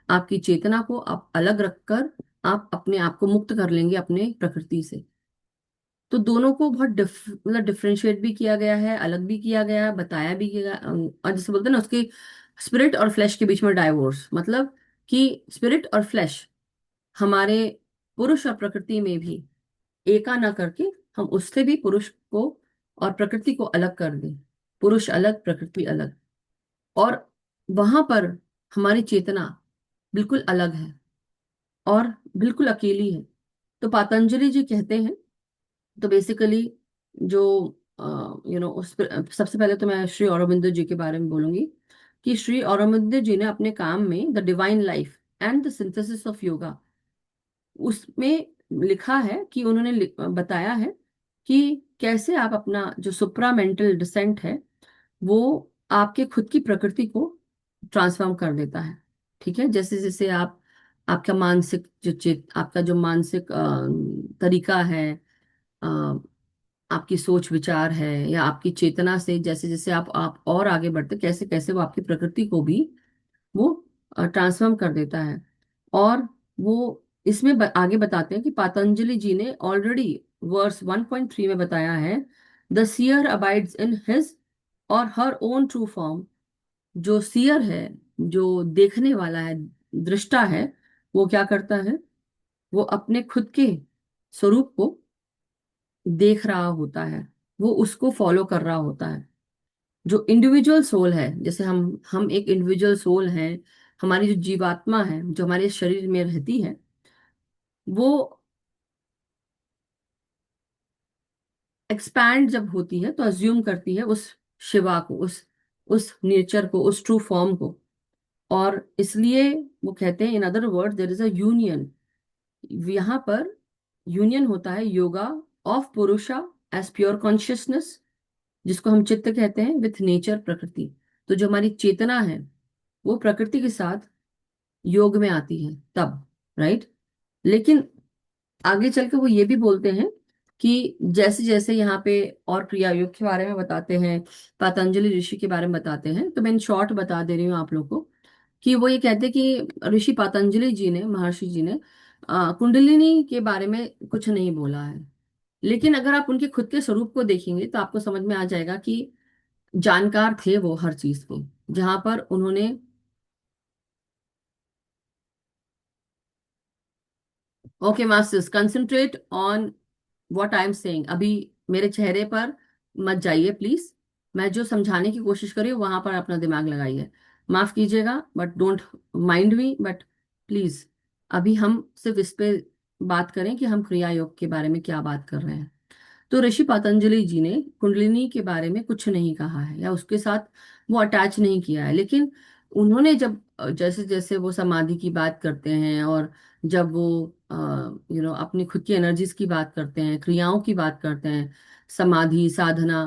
आपकी चेतना को आप अलग रखकर आप अपने आप को मुक्त कर लेंगे अपने प्रकृति से। तो दोनों को बहुत मतलब डिफ्रेंशिएट भी किया गया है, अलग भी किया गया है, बताया भी गया। और जैसे बोलते हैं ना, उसके स्पिरिट और फ्लैश के बीच में डाइवोर्स, मतलब कि स्पिरिट और फ्लैश हमारे पुरुष और प्रकृति में भी एका ना करके हम उससे भी पुरुष को और प्रकृति को अलग कर दें। पुरुष अलग, प्रकृति अलग, और वहां पर हमारी चेतना बिल्कुल अलग है और बिल्कुल अकेली है। तो पतंजलि जी कहते हैं, तो बेसिकली जो उस सबसे पहले तो मैं श्री अरविंदो जी के बारे में बोलूंगी कि श्री अरविंदो जी ने अपने काम में the divine life and the synthesis of yoga, उसमें लिखा है कि उन्होंने बताया है कि कैसे आप अपना जो सुप्रामेंटल डिसेंट है वो आपके खुद की प्रकृति को ट्रांसफॉर्म कर देता है। ठीक है, जैसे जैसे आप, आपका मानसिक जो आपका जो मानसिक तरीका है, अ, आपकी सोच विचार है, या आपकी चेतना से जैसे जैसे आप और आगे बढ़ते, कैसे कैसे वो आपकी प्रकृति को भी वो ट्रांसफॉर्म कर देता है। और वो इसमें आगे बताते हैं कि पतंजलि जी ने ऑलरेडी वर्स 1.3 में बताया है, the seer abides in his or her own true form. जो सीयर है, जो देखने वाला है, दृष्टा है, वो क्या करता है? वो अपने खुद के स्वरूप को देख रहा होता है, वो उसको फॉलो कर रहा होता है। जो इंडिविजुअल सोल है, जैसे हम एक इंडिविजुअल सोल हैं, हमारी जो जीवात्मा है जो हमारे शरीर में रहती है, वो एक्सपैंड जब होती है तो अज्यूम करती है उस शिवा को, उस नेचर को, उस ट्रू फॉर्म को। और इसलिए वो कहते हैं, in other word, there is a union. यहाँ पर यूनियन होता है yoga of purusha as pure consciousness, जिसको हम चित्त कहते हैं, विथ नेचर, प्रकृति। तो जो हमारी चेतना है वो प्रकृति के साथ योग में आती है तब, राइट। लेकिन आगे चल के वो ये भी बोलते हैं कि जैसे जैसे यहाँ पे और क्रिया योग के बारे में बताते हैं, पतंजलि ऋषि के बारे में बताते हैं, तो मैं इन शॉर्ट बता दे रही हूँ आप लोग को कि वो ये कहते हैं कि ऋषि पतंजलि जी ने, महर्षि जी ने कुंडलिनी के बारे में कुछ नहीं बोला है। लेकिन अगर आप उनके खुद के स्वरूप को देखेंगे तो आपको समझ में आ जाएगा कि जानकार थे वो हर चीज के। जहां पर उन्होंने, okay masters, concentrate on what I am saying. अभी मेरे चेहरे पर मत जाइए प्लीज। मैं जो समझाने की कोशिश कर रही हूँ वहां पर अपना दिमाग लगाइए। माफ कीजिएगा, but don't mind me, but please अभी हम सिर्फ इस पे बात करें कि हम क्रिया योग के बारे में क्या बात कर रहे हैं। तो ऋषि पतंजलि जी ने कुंडलिनी के बारे में कुछ नहीं कहा है या उसके साथ वो अटैच नहीं किया है। लेकिन उन्होंने जब जैसे जैसे वो समाधि की बात करते हैं, और जब वो अपनी खुद की एनर्जीज की बात करते हैं, क्रियाओं की बात करते हैं, समाधि, साधना,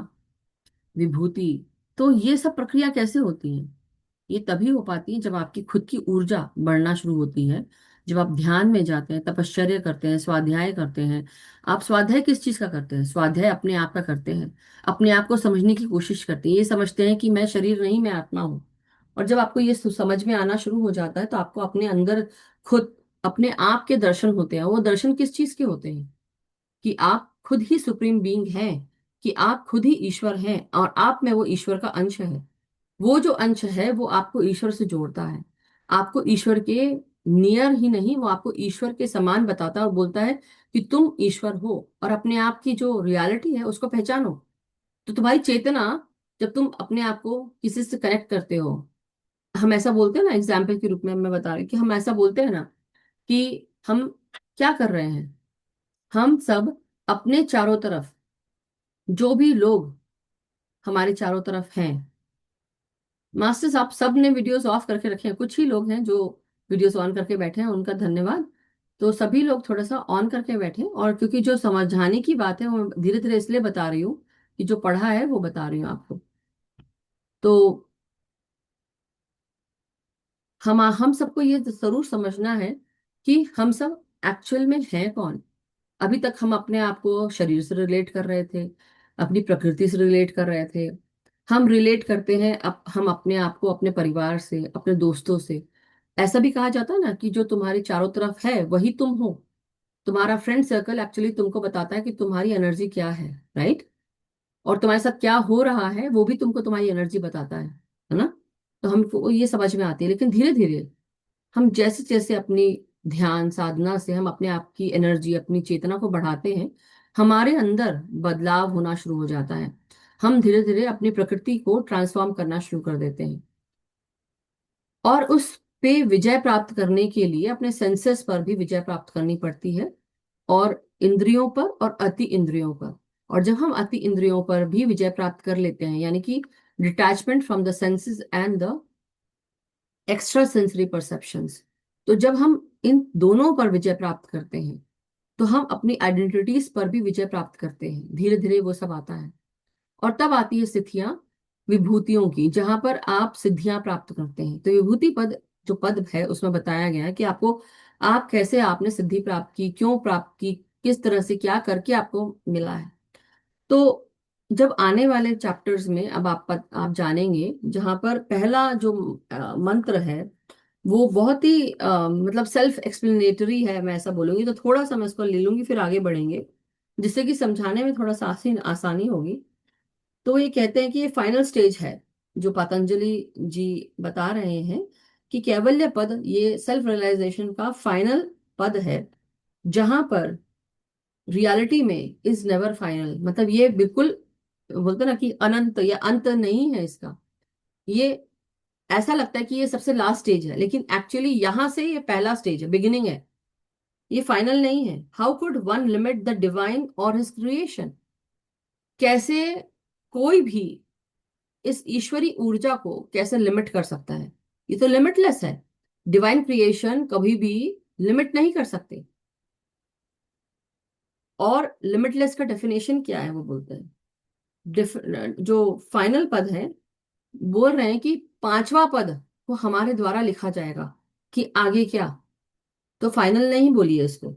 विभूति, तो ये सब प्रक्रिया कैसे होती है? ये तभी हो पाती है जब आपकी खुद की ऊर्जा बढ़ना शुरू होती है। जब आप ध्यान में जाते हैं, तपश्चर्या करते हैं, स्वाध्याय करते हैं। आप स्वाध्याय किस चीज का करते हैं? स्वाध्याय अपने आप का करते हैं, अपने आप को समझने की कोशिश करते हैं। ये समझते हैं कि मैं शरीर नहीं, मैं आत्मा हूँ। और जब आपको ये समझ में आना शुरू हो जाता है तो आपको अपने अंदर खुद अपने आप के दर्शन होते हैं। वो दर्शन किस चीज के होते हैं? कि आप खुद ही सुप्रीम बीइंग हैं, कि आप खुद ही ईश्वर हैं, और आप में वो ईश्वर का अंश है। वो जो अंश है वो आपको ईश्वर से जोड़ता है। आपको ईश्वर के नियर ही नहीं, वो आपको ईश्वर के समान बताता है और बोलता है कि तुम ईश्वर हो, और अपने आप की जो रियलिटी है उसको पहचानो। तो तुम्हारी चेतना, जब तुम अपने आप को किसी से कनेक्ट करते हो, हम ऐसा बोलते हैं ना, एग्जाम्पल के रूप में मैं बता रही हूँ कि हम ऐसा बोलते हैं ना कि हम क्या कर रहे हैं? हम सब अपने चारों तरफ, जो भी लोग हमारे चारों तरफ हैं, मास्टर्स आप सब ने वीडियोस ऑफ करके रखे हैं, कुछ ही लोग हैं जो वीडियोस ऑन करके बैठे हैं, उनका धन्यवाद। तो सभी लोग थोड़ा सा ऑन करके बैठे, और क्योंकि जो समझाने की बात है वो धीरे धीरे इसलिए बता रही हूँ कि जो पढ़ा है वो बता रही हूँ आपको। तो हम सबको ये जरूर समझना है कि हम सब एक्चुअल में हैं कौन। अभी तक हम अपने आप को शरीर से रिलेट कर रहे थे, अपनी प्रकृति से रिलेट कर रहे थे। हम रिलेट करते हैं अब हम अपने आप को अपने परिवार से, अपने दोस्तों से। ऐसा भी कहा जाता है ना कि जो तुम्हारे चारों तरफ है वही तुम हो। तुम्हारा फ्रेंड सर्कल एक्चुअली तुमको बताता है कि तुम्हारी एनर्जी क्या है, राइट। और तुम्हारे साथ क्या हो रहा है वो भी तुमको तुम्हारी एनर्जी बताता है ना। तो हमको ये समझ में आती है। लेकिन धीरे धीरे हम जैसे जैसे अपनी ध्यान साधना से हम अपने आप की एनर्जी, अपनी चेतना को बढ़ाते हैं, हमारे अंदर बदलाव होना शुरू हो जाता है। हम धीरे धीरे अपनी प्रकृति को ट्रांसफॉर्म करना शुरू कर देते हैं। और उस पे विजय प्राप्त करने के लिए अपने सेंसेस पर भी विजय प्राप्त करनी पड़ती है, और इंद्रियों पर और अति इंद्रियों पर। और जब हम अति इंद्रियों पर भी विजय प्राप्त कर लेते हैं, यानी कि detachment from the senses and the extra sensory perceptions, तो जब हम इन दोनों पर विजय प्राप्त करते हैं तो हम अपनी आइडेंटिटीज पर भी विजय प्राप्त करते हैं। धीरे धीरे वो सब आता है। और तब आती है स्थितियां विभूतियों की, जहां पर आप सिद्धियां प्राप्त करते हैं। तो विभूति पद, जो पद है, उसमें बताया गया है कि आपको, आप कैसे, आपने सिद्धि प्राप्त की, क्यों प्राप्त की, किस तरह से, क्या करके आपको मिला है। तो जब आने वाले चैप्टर्स में अब आप जानेंगे, जहां पर पहला जो मंत्र है वो बहुत ही मतलब सेल्फ एक्सप्लेनेटरी है, मैं ऐसा बोलूंगी। तो थोड़ा सा मैं इसको ले लूंगी, फिर आगे बढ़ेंगे, जिससे कि समझाने में थोड़ा सा आसानी होगी। तो ये कहते हैं कि ये फाइनल स्टेज है, जो पतंजलि जी बता रहे हैं, कि कैवल्य पद ये सेल्फ रियलाइजेशन का फाइनल पद है, जहां पर रियलिटी में इज नेवर फाइनल, मतलब ये बिल्कुल बोलते हैं ना कि अनंत या अंत नहीं है इसका। ये ऐसा लगता है कि ये सबसे लास्ट स्टेज है, लेकिन एक्चुअली यहां से ये पहला स्टेज है, बिगिनिंग है, ये फाइनल नहीं है। How could one limit the divine और हिज क्रिएशन? कैसे कोई भी इस ईश्वरी ऊर्जा को कैसे लिमिट कर सकता है? ये तो लिमिटलेस है। डिवाइन क्रिएशन कभी भी लिमिट नहीं कर सकते। और लिमिटलेस का डेफिनेशन क्या है, वो बोलते हैं जो फाइनल पद है, बोल रहे हैं कि पांचवा पद वो हमारे द्वारा लिखा जाएगा, कि आगे क्या। तो फाइनल नहीं बोलिए इसको।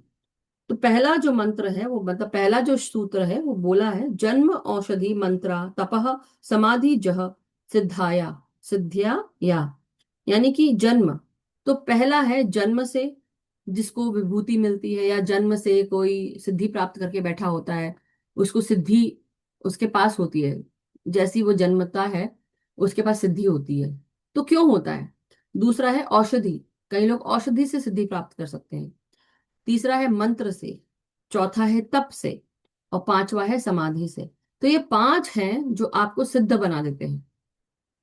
तो पहला जो मंत्र है, वो मतलब पहला जो सूत्र है, वो बोला है, जन्म औषधि मंत्रा तपह समाधि जह सिद्धाया सिद्ध्या या। यानी कि जन्म, तो पहला है जन्म से जिसको विभूति मिलती है, या जन्म से कोई सिद्धि प्राप्त करके बैठा होता है, उसको सिद्धि उसके पास होती है, जैसी वो जन्मता है उसके पास सिद्धि होती है। तो क्यों होता है? दूसरा है औषधि, कई लोग औषधि से सिद्धि प्राप्त कर सकते हैं। तीसरा है मंत्र से। चौथा है तप से। और पांचवा है समाधि से। तो ये पांच हैं जो आपको सिद्ध बना देते हैं।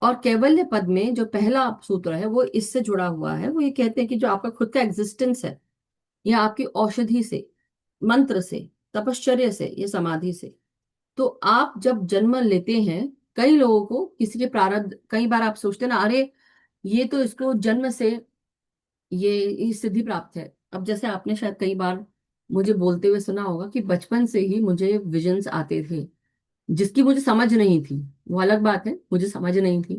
और कैवल्य पद में जो पहला सूत्र है वो इससे जुड़ा हुआ है। वो ये कहते हैं कि जो आपका खुद का एग्जिस्टेंस है, या आपकी औषधि से, मंत्र से, तपश्चर्य से, या समाधि से। तो आप जब जन्म लेते हैं, कई लोगों को किसी के प्रारब्ध, कई बार आप सोचते हैं ना, अरे ये तो इसको जन्म से ये सिद्धि प्राप्त है। अब जैसे आपने शायद कई बार मुझे बोलते हुए सुना होगा कि बचपन से ही मुझे विजन्स आते थे, जिसकी मुझे समझ नहीं थी। वो अलग बात है, मुझे समझ नहीं थी।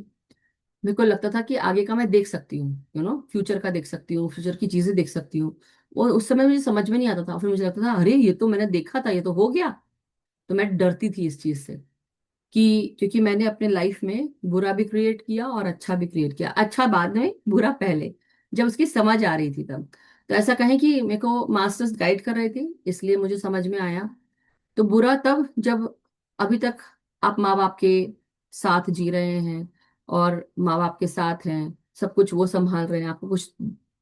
मेरे को लगता था कि आगे का मैं देख सकती हूँ, फ्यूचर का देख सकती हूँ, फ्यूचर की चीजें देख सकती हूँ। और उस समय मुझे समझ में नहीं आता था, फिर मुझे लगता था अरे ये तो मैंने देखा था, ये तो हो गया। तो मैं डरती थी इस चीज से, कि क्योंकि मैंने अपने लाइफ में बुरा भी क्रिएट किया और अच्छा भी क्रिएट किया, अच्छा बाद में, बुरा पहले, जब उसकी समझ आ रही थी तब। तो ऐसा कहें कि मेरे को मास्टर्स गाइड कर रहे थे, इसलिए मुझे समझ में आया। तो बुरा तब जब अभी तक आप माँ बाप के साथ जी रहे हैं, और माँ बाप के साथ हैं, सब कुछ वो संभाल रहे हैं, आपको कुछ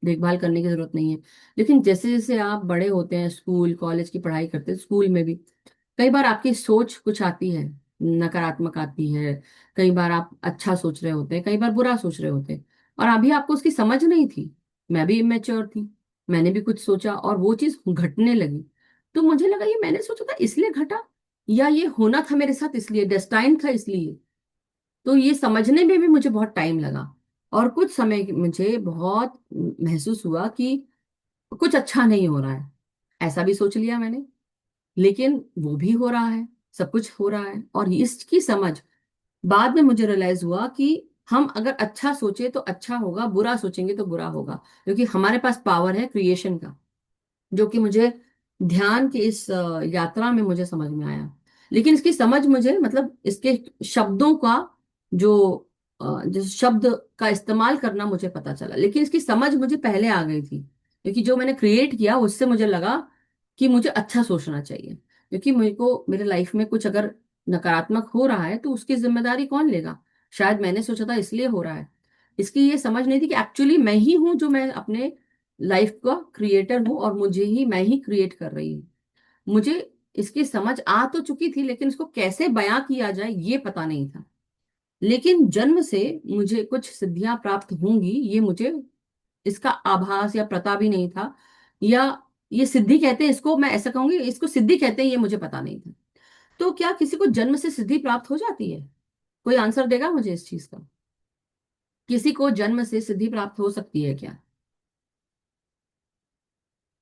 देखभाल करने की जरूरत नहीं है। लेकिन जैसे जैसे आप बड़े होते हैं, स्कूल कॉलेज की पढ़ाई करते हैं, स्कूल में भी कई बार आपकी सोच कुछ आती है, नकारात्मक आती है। कई बार आप अच्छा सोच रहे होते हैं, कई बार बुरा सोच रहे होते हैं। और अभी आपको उसकी समझ नहीं थी। मैं भी इमेच्योर थी, मैंने भी कुछ सोचा और वो चीज घटने लगी। तो मुझे लगा ये मैंने सोचा था इसलिए घटा, या ये होना था मेरे साथ इसलिए, डेस्टाइन था इसलिए। तो ये समझने में भी मुझे बहुत टाइम लगा। और कुछ समय मुझे बहुत महसूस हुआ कि कुछ अच्छा नहीं हो रहा है। ऐसा भी सोच लिया मैंने, लेकिन वो भी हो रहा है, सब कुछ हो रहा है। और इसकी समझ बाद में मुझे रियलाइज हुआ कि हम अगर अच्छा सोचे तो अच्छा होगा, बुरा सोचेंगे तो बुरा होगा, क्योंकि हमारे पास पावर है क्रिएशन का, जो कि मुझे ध्यान की इस यात्रा में मुझे समझ में आया। लेकिन इसकी समझ मुझे, मतलब इसके शब्दों का जो जो शब्द का इस्तेमाल करना मुझे पता चला, लेकिन इसकी समझ मुझे पहले आ गई थी, क्योंकि जो मैंने क्रिएट किया उससे मुझे लगा कि मुझे अच्छा सोचना चाहिए। क्योंकि मेरे को मेरे लाइफ में कुछ अगर नकारात्मक हो रहा है तो उसकी जिम्मेदारी कौन लेगा? शायद मैंने सोचा था इसलिए हो रहा है। इसकी ये समझ नहीं थी कि एक्चुअली मैं ही हूं जो मैं अपने लाइफ का क्रिएटर हूँ, और मुझे ही, मैं ही क्रिएट कर रही हूँ। मुझे इसकी समझ आ तो चुकी थी, लेकिन इसको कैसे बयां किया जाए ये पता नहीं था। लेकिन जन्म से मुझे कुछ सिद्धियां प्राप्त होंगी, ये मुझे इसका आभास या पता भी नहीं था। या ये सिद्धि कहते हैं इसको, मैं ऐसा कहूंगी इसको सिद्धि कहते हैं, ये मुझे पता नहीं था। तो क्या किसी को जन्म से सिद्धि प्राप्त हो जाती है? कोई आंसर देगा मुझे इस चीज का? किसी को जन्म से सिद्धि प्राप्त हो सकती है क्या?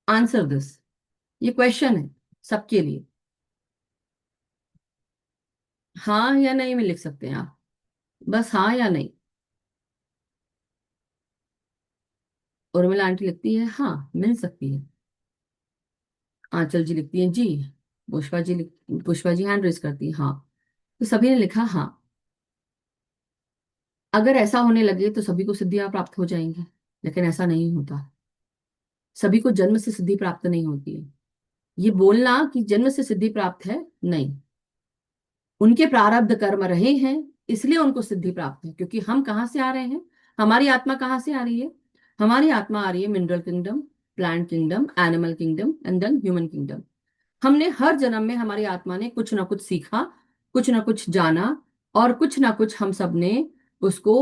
Answer this. ये क्वेश्चन है सबके लिए। हाँ या नहीं में लिख सकते हैं आप, बस हाँ या नहीं। उर्मिला आंटी लिखती है हाँ, मिल सकती है। आंचल जी लिखती है जी। पुष्पा जी हैंड रेज करती है हाँ। तो सभी ने लिखा हाँ। अगर ऐसा होने लगे तो सभी को सिद्धियां प्राप्त हो जाएंगी। लेकिन ऐसा नहीं होता। सभी को जन्म से सिद्धि प्राप्त नहीं होती है। ये बोलना कि जन्म से सिद्धि प्राप्त है, नहीं। उनके प्रारब्ध कर्म रहे हैं, इसलिए उनको सिद्धि प्राप्त है। क्योंकि हम कहाँ से आ रहे हैं, हमारी आत्मा कहाँ से आ रही है? हमारी आत्मा आ रही है mineral kingdom, plant kingdom, animal kingdom and then human kingdom. हमने हर जन्म में, हमारी आत्मा ने कुछ ना कुछ सीखा, कुछ ना कुछ जाना, और कुछ ना कुछ हम सब ने उसको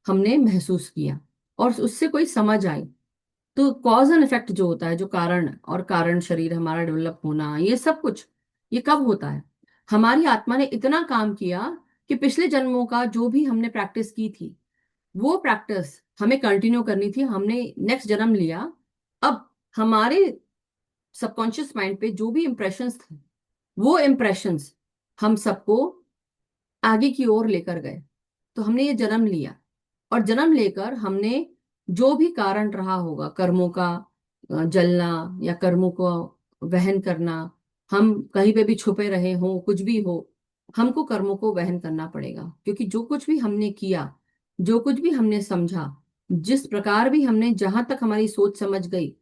हमने महसूस किया, और उससे कोई समझ आई। तो कॉज एंड इफेक्ट जो होता है, जो कारण और कारण शरीर हमारा डेवलप होना, ये सब कुछ ये कब होता है? हमारी आत्मा ने इतना काम किया कि पिछले जन्मों का जो भी हमने प्रैक्टिस की थी, वो प्रैक्टिस हमें कंटिन्यू करनी थी। हमने नेक्स्ट जन्म लिया। अब हमारे सबकॉन्शियस माइंड पे जो भी इम्प्रेशंस थे, वो इम्प्रेशंस हम सबको आगे की ओर लेकर गए। तो हमने ये जन्म लिया, और जन्म लेकर हमने जो भी कारण रहा होगा कर्मों का, जलना या कर्मों को वहन करना, हम कहीं पे भी छुपे रहे हो, कुछ भी हो, हमको कर्मों को वहन करना पड़ेगा। क्योंकि जो कुछ भी हमने किया, जो कुछ भी हमने समझा, जिस प्रकार भी हमने, जहां तक हमारी सोच समझ गई,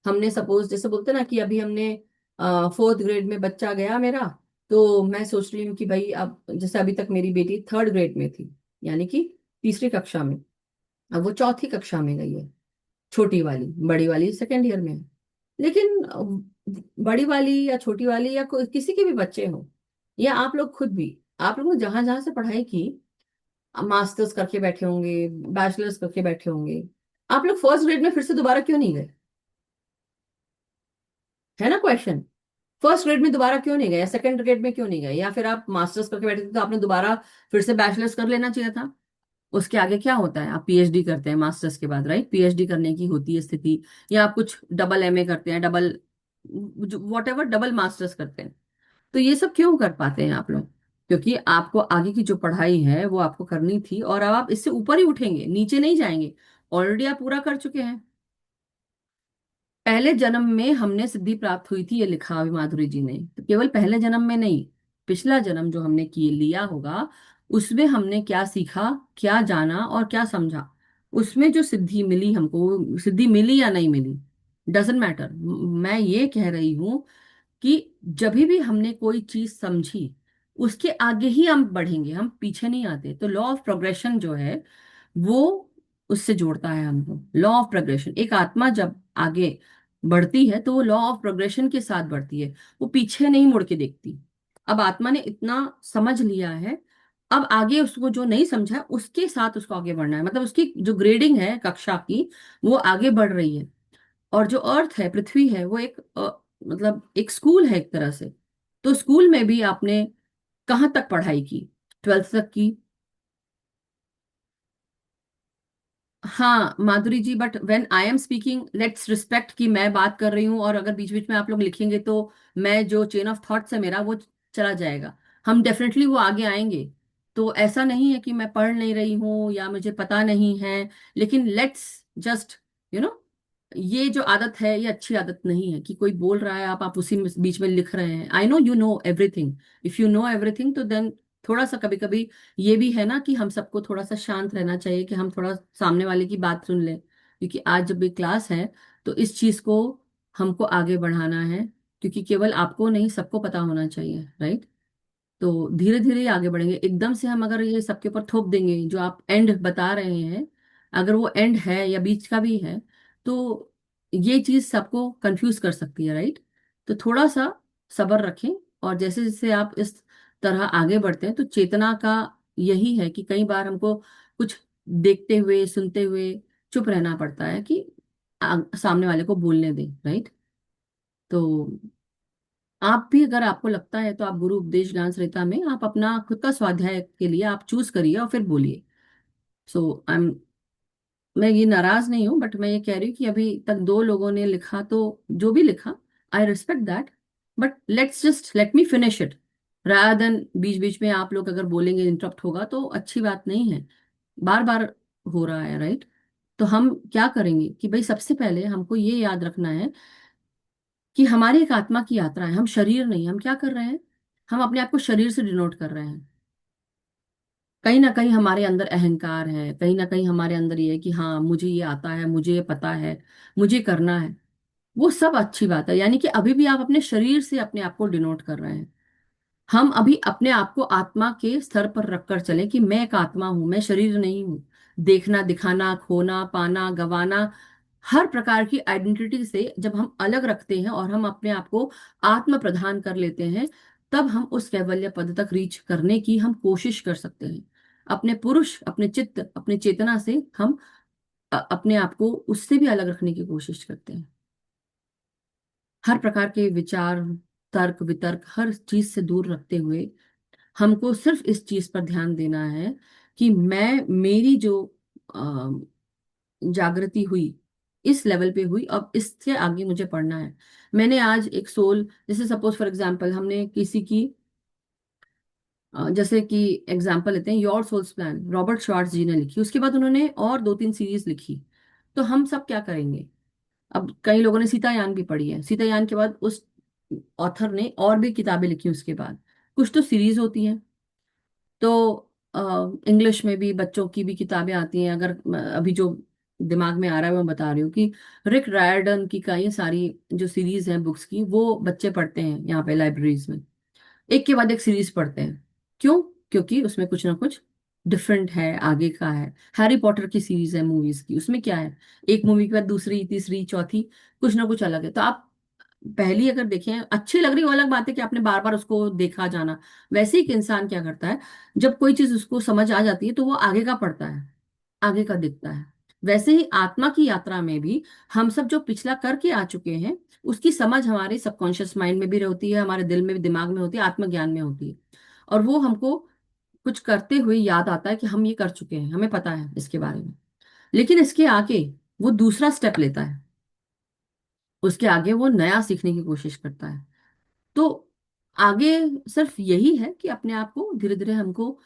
हमने सपोज जैसे बोलते ना कि अभी हमने 4th ग्रेड में बच्चा गया मेरा, तो मैं सोच रही हूँ कि भाई अब जैसे अभी तक मेरी बेटी 3rd ग्रेड में थी, यानी कि तीसरी कक्षा में, अब वो चौथी कक्षा में गई है, छोटी वाली। बड़ी वाली 2nd ईयर में है। लेकिन बड़ी वाली या छोटी वाली या किसी के भी बच्चे हो, या आप लोग खुद भी, आप लोगों ने जहां जहां से पढ़ाई की, मास्टर्स करके बैठे होंगे, बैचलर्स करके बैठे होंगे, आप लोग 1st ग्रेड में फिर से दोबारा क्यों नहीं गए? है ना क्वेश्चन। 1st ग्रेड में दोबारा क्यों नहीं गए, या 2nd ग्रेड में क्यों नहीं गए? या फिर आप मास्टर्स करके बैठे थे तो आपने दोबारा फिर से बैचलर्स कर लेना चाहिए था। उसके आगे क्या होता है, आप पीएचडी करते हैं मास्टर्स के बाद, राइट? पीएचडी करने की होती है स्थिति। या आप कुछ डबल एमए करते हैं, double what ever, double masters करते हैं। तो ये सब क्यों कर पाते हैं आप लोग? क्योंकि आपको आगे की जो पढ़ाई है वो आपको करनी थी, और अब आप इससे ऊपर ही उठेंगे, नीचे नहीं जाएंगे। ऑलरेडी आप पूरा कर चुके हैं। पहले जन्म में हमने सिद्धि प्राप्त हुई थी, ये लिखा अभी माधुरी जी ने। तो केवल पहले जन्म में नहीं, पिछला जन्म जो हमने किए लिया होगा, उसमें हमने क्या सीखा, क्या जाना और क्या समझा, उसमें जो सिद्धि मिली हमको, सिद्धि मिली या नहीं मिली, डजेंट मैटर। मैं ये कह रही हूं कि जब भी हमने कोई चीज समझी, उसके आगे ही हम बढ़ेंगे, हम पीछे नहीं आते। तो लॉ ऑफ प्रोग्रेशन जो है, वो उससे जोड़ता है हमको। लॉ ऑफ प्रोग्रेशन, एक आत्मा जब आगे बढ़ती है तो वो लॉ ऑफ प्रोग्रेशन के साथ बढ़ती है, वो पीछे नहीं मुड़ के देखती। अब आत्मा ने इतना समझ लिया है, अब आगे उसको जो नहीं समझा है, उसके साथ उसको आगे बढ़ना है। मतलब उसकी जो ग्रेडिंग है कक्षा की, वो आगे बढ़ रही है। और जो अर्थ है, पृथ्वी है, वो एक मतलब एक स्कूल है एक तरह से। तो स्कूल में भी आपने कहाँ तक पढ़ाई की? 12th तक की। हाँ Madhuri ji, but when I am speaking, let's respect कि मैं बात कर रही हूँ, और अगर बीच बीच में आप लोग लिखेंगे तो मैं जो चेन ऑफ थॉट्स है मेरा, वो चला जाएगा। हम डेफिनेटली वो आगे आएंगे। तो ऐसा नहीं है कि मैं पढ़ नहीं रही हूँ या मुझे पता नहीं है, लेकिन लेट्स जस्ट यू नो ये जो आदत है, ये अच्छी आदत नहीं है कि कोई बोल रहा है, आप उसी बीच में लिख रहे हैं। I know you know everything. If you know everything, तो देन थोड़ा सा कभी कभी ये भी है ना कि हम सबको थोड़ा सा शांत रहना चाहिए, कि हम थोड़ा सामने वाले की बात सुन लें। क्योंकि आज जब भी क्लास है, तो इस चीज को हमको आगे बढ़ाना है। क्योंकि केवल आपको नहीं, सबको पता होना चाहिए, राइट? तो धीरे धीरे ही आगे बढ़ेंगे। एकदम से हम अगर ये सबके ऊपर थोप देंगे, जो आप एंड बता रहे हैं, अगर वो एंड है या बीच का भी है, तो ये चीज सबको कंफ्यूज कर सकती है, राइट? तो थोड़ा सा सब्र रखें। और जैसे जैसे आप इस तरह आगे बढ़ते हैं, तो चेतना का यही है कि कई बार हमको कुछ देखते हुए, सुनते हुए चुप रहना पड़ता है, कि सामने वाले को बोलने दें, राइट? तो आप भी, अगर आपको लगता है, तो आप गुरु उपदेश ज्ञान सरिता में आप अपना खुद का स्वाध्याय के लिए आप चूज करिए और फिर बोलिए। सो आई एम, मैं ये नाराज नहीं हूं, बट मैं ये कह रही हूँ कि अभी तक 2 लोगों ने लिखा, तो जो भी लिखा, I respect that. But let's just let me finish it, rather than बीच बीच में आप लोग अगर बोलेंगे, इंटरप्ट होगा, तो अच्छी बात नहीं है। बार बार हो रहा है, राइट? तो हम क्या करेंगे कि भाई सबसे पहले हमको ये याद रखना है कि हमारी एक आत्मा की यात्रा है, हम शरीर नहीं। हम क्या कर रहे हैं, हम अपने आप को शरीर से डिनोट कर रहे हैं। कहीं ना कहीं हमारे अंदर अहंकार है, कहीं ना कहीं हमारे अंदर ये है कि हाँ मुझे ये आता है, मुझे ये पता है, मुझे करना है। वो सब अच्छी बात है, यानी कि अभी भी आप अपने शरीर से अपने आप को डिनोट कर रहे हैं। हम अभी अपने आप को आत्मा के स्तर पर रखकर चले कि मैं एक आत्मा हूं, मैं शरीर नहीं हूं। देखना, दिखाना, खोना, पाना, गंवाना, हर प्रकार की आइडेंटिटी से जब हम अलग रखते हैं और हम अपने आप को आत्म प्रदान कर लेते हैं, तब हम उस कैवल्य पद तक रीच करने की हम कोशिश कर सकते हैं। अपने पुरुष, अपने चित्त, अपने चेतना से हम अपने आप को उससे भी अलग रखने की कोशिश करते हैं। हर प्रकार के विचार, तर्क वितर्क, हर चीज से दूर रखते हुए हमको सिर्फ इस चीज पर ध्यान देना है कि मैं, मेरी जो जागृति हुई इस लेवल पे हुई, अब इससे आगे मुझे पढ़ना है। मैंने आज एक सोल, जैसे सपोज फॉर एग्जांपल हमने किसी की जैसे कि एग्जांपल लेते हैं, your soul's plan Robert Schwartz ji ने लिखी, उसके बाद उन्होंने और दो तीन सीरीज लिखी। तो हम सब क्या करेंगे? अब कई लोगों ने सीतायान भी पढ़ी है, सीतायान के बाद उस ऑथर ने और भी किताबें लिखी उसके बाद। कुछ तो सीरीज होती हैं। तो इंग्लिश में भी बच्चों की भी किताबें आती हैं। अगर अभी जो दिमाग में आ रहा है मैं बता रही हूँ कि रिक रायर्डन की कई सारी जो सीरीज हैं बुक्स की, वो बच्चे पढ़ते हैं यहाँ पे लाइब्रेरीज में। एक के बाद एक सीरीज पढ़ते हैं। क्यों? क्योंकि उसमें कुछ ना कुछ डिफरेंट है, आगे का है। हैरी पॉटर की सीरीज है मूवीज की, उसमें क्या है, एक मूवी के बाद दूसरी, तीसरी, चौथी, कुछ ना कुछ अलग है। तो आप पहली अगर देखें, अच्छी लग रही, वो अलग बात है कि आपने बार बार उसको देखा जाना। वैसे ही एक इंसान क्या करता है, जब कोई चीज उसको समझ आ जाती है तो वो आगे का पढ़ता है, आगे का दिखता है। वैसे ही आत्मा की यात्रा में भी हम सब जो पिछला करके आ चुके हैं, उसकी समझ हमारे सबकॉन्शियस माइंड में भी होती है, हमारे दिल में भी, दिमाग में होती है, आत्मज्ञान में होती है। और वो हमको कुछ करते हुए याद आता है कि हम ये कर चुके हैं, हमें पता है इसके बारे में। लेकिन इसके आगे वो दूसरा स्टेप लेता है, उसके आगे वो नया सीखने की कोशिश करता है। तो आगे सिर्फ यही है कि अपने आप को धीरे धीरे हमको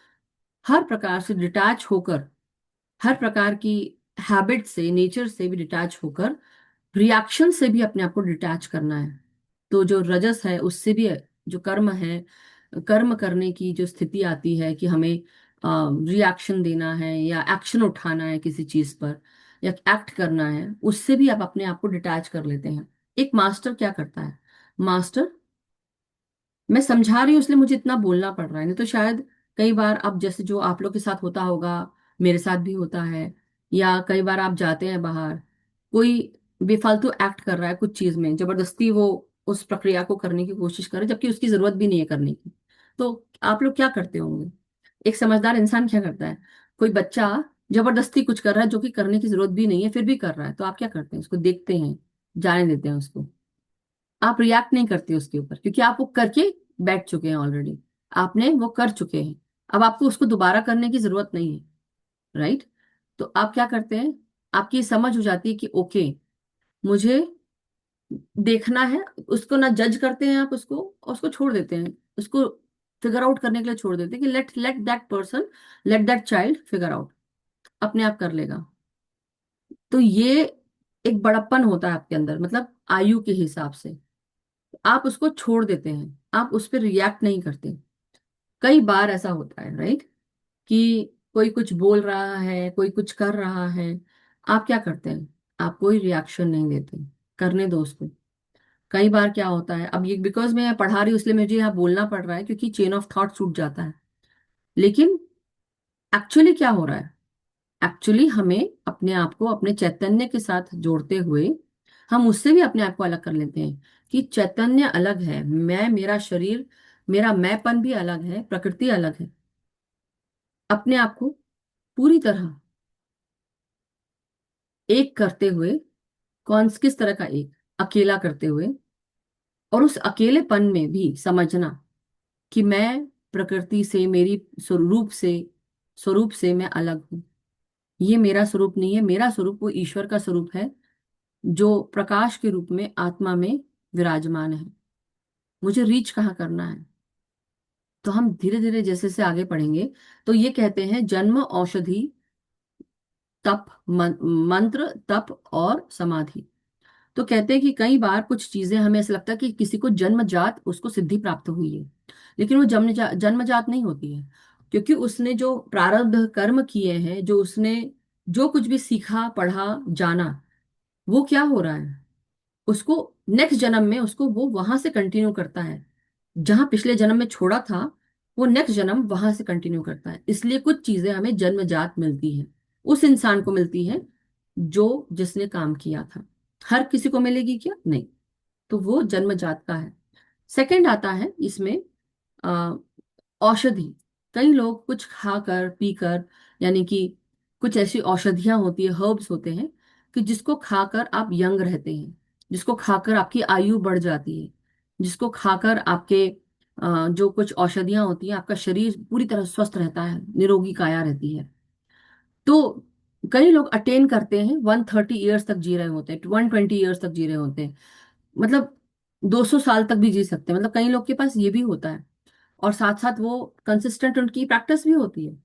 हर प्रकार से डिटैच होकर, हर प्रकार की हैबिट से, नेचर से भी डिटैच होकर, रिएक्शन से भी अपने आप को डिटैच करना है। तो जो रजस है उससे भी, जो कर्म है, कर्म करने की जो स्थिति आती है कि हमें रिएक्शन देना है या एक्शन उठाना है किसी चीज पर, या एक्ट करना है, उससे भी आप अपने आप को डिटैच कर लेते हैं। एक मास्टर क्या करता है? मास्टर, मैं समझा रही हूँ इसलिए मुझे इतना बोलना पड़ रहा है, नहीं तो शायद कई बार अब जैसे जो आप लोग के साथ होता होगा, मेरे साथ भी होता है, या कई बार आप जाते हैं बाहर, कोई बेफालतू एक्ट कर रहा है कुछ चीज में, जबरदस्ती वो उस प्रक्रिया को करने की कोशिश करे जबकि उसकी जरूरत भी नहीं है करने की। तो आप लोग क्या करते होंगे? एक समझदार इंसान क्या करता है? कोई बच्चा जबरदस्ती कुछ कर रहा है जो कि करने की जरूरत भी नहीं है, फिर भी कर रहा है, तो आप क्या करते हैं? उसको देखते हैं, जाने देते हैं उसको। आप रिएक्ट नहीं करते उसके ऊपर, क्योंकि आप वो करके बैठ चुके हैं ऑलरेडी। आपने वो कर चुके हैं, अब आपको उसको दोबारा करने की जरूरत नहीं है। राइट? तो आप क्या करते हैं? आपकी ये समझ हो जाती है कि ओके, मुझे देखना है। उसको ना जज करते हैं आप उसको, और उसको छोड़ देते हैं, उसको फिगर आउट करने के लिए छोड़ देते हैं कि let let that person, let that child figure out, अपने आप कर लेगा। तो ये एक बड़प्पन होता है आपके अंदर, मतलब आयु के हिसाब से आप उसको छोड़ देते हैं, आप उस पर रिएक्ट नहीं करते। कई बार ऐसा होता है, राइट, कि कोई कुछ बोल रहा है, कोई कुछ कर रहा है, आप क्या करते हैं? आप कोई रिएक्शन नहीं देते, करने दो उसको। कई बार क्या होता है, अब ये बिकॉज मैं पढ़ा रही हूँ इसलिए मुझे यहाँ बोलना पड़ रहा है, क्योंकि चेन ऑफ थॉट छूट जाता है। लेकिन एक्चुअली क्या हो रहा है? एक्चुअली हमें अपने आप को अपने चैतन्य के साथ जोड़ते हुए हम उससे भी अपने आप को अलग कर लेते हैं कि चैतन्य अलग है, मैं, मेरा शरीर, मेरा मैंपन भी अलग है, प्रकृति अलग है। अपने आप को पूरी तरह एक करते हुए, कौन किस तरह का एक? अकेला करते हुए, और उस अकेलेपन में भी समझना कि मैं प्रकृति से, मेरी स्वरूप से मैं अलग हूं। ये मेरा स्वरूप नहीं है, मेरा स्वरूप वो ईश्वर का स्वरूप है जो प्रकाश के रूप में आत्मा में विराजमान है। मुझे रीच कहाँ करना है? तो हम धीरे धीरे जैसे से आगे पढ़ेंगे, तो ये कहते हैं जन्म, औषधि, तप, मंत्र, तप और समाधि। तो कहते हैं कि कई बार कुछ चीजें हमें ऐसा लगता है कि किसी को जन्मजात उसको सिद्धि प्राप्त हुई है, लेकिन वो जन्मजात नहीं होती है। क्योंकि उसने जो प्रारब्ध कर्म किए हैं, जो उसने जो कुछ भी सीखा पढ़ा जाना, वो क्या हो रहा है, उसको नेक्स्ट जन्म में उसको वो वहां से कंटिन्यू करता है। जहां पिछले जन्म में छोड़ा था, वो नेक्स्ट जन्म वहां से कंटिन्यू करता है। इसलिए कुछ चीजें हमें जन्मजात मिलती हैं, उस इंसान को मिलती है जो जिसने काम किया था। हर किसी को मिलेगी क्या? नहीं। तो वो जन्मजात का है। सेकंड आता है इसमें अ, औषधि। कई लोग कुछ खाकर पीकर, यानी कि कुछ ऐसी औषधियां होती है, हर्ब्स होते हैं, कि जिसको खाकर आप यंग रहते हैं, जिसको खाकर आपकी आयु बढ़ जाती है, जिसको खाकर आपके जो कुछ औषधियां होती हैं, आपका शरीर पूरी तरह स्वस्थ रहता है, निरोगी काया रहती है। तो कई लोग अटेन करते हैं, 130 ईयर्स तक जी रहे होते हैं, 120 ईयर्स तक जी रहे होते हैं, मतलब 200 साल तक भी जी सकते हैं, मतलब कई लोग के पास ये भी होता है। और साथ साथ वो कंसिस्टेंट उनकी प्रैक्टिस भी होती है।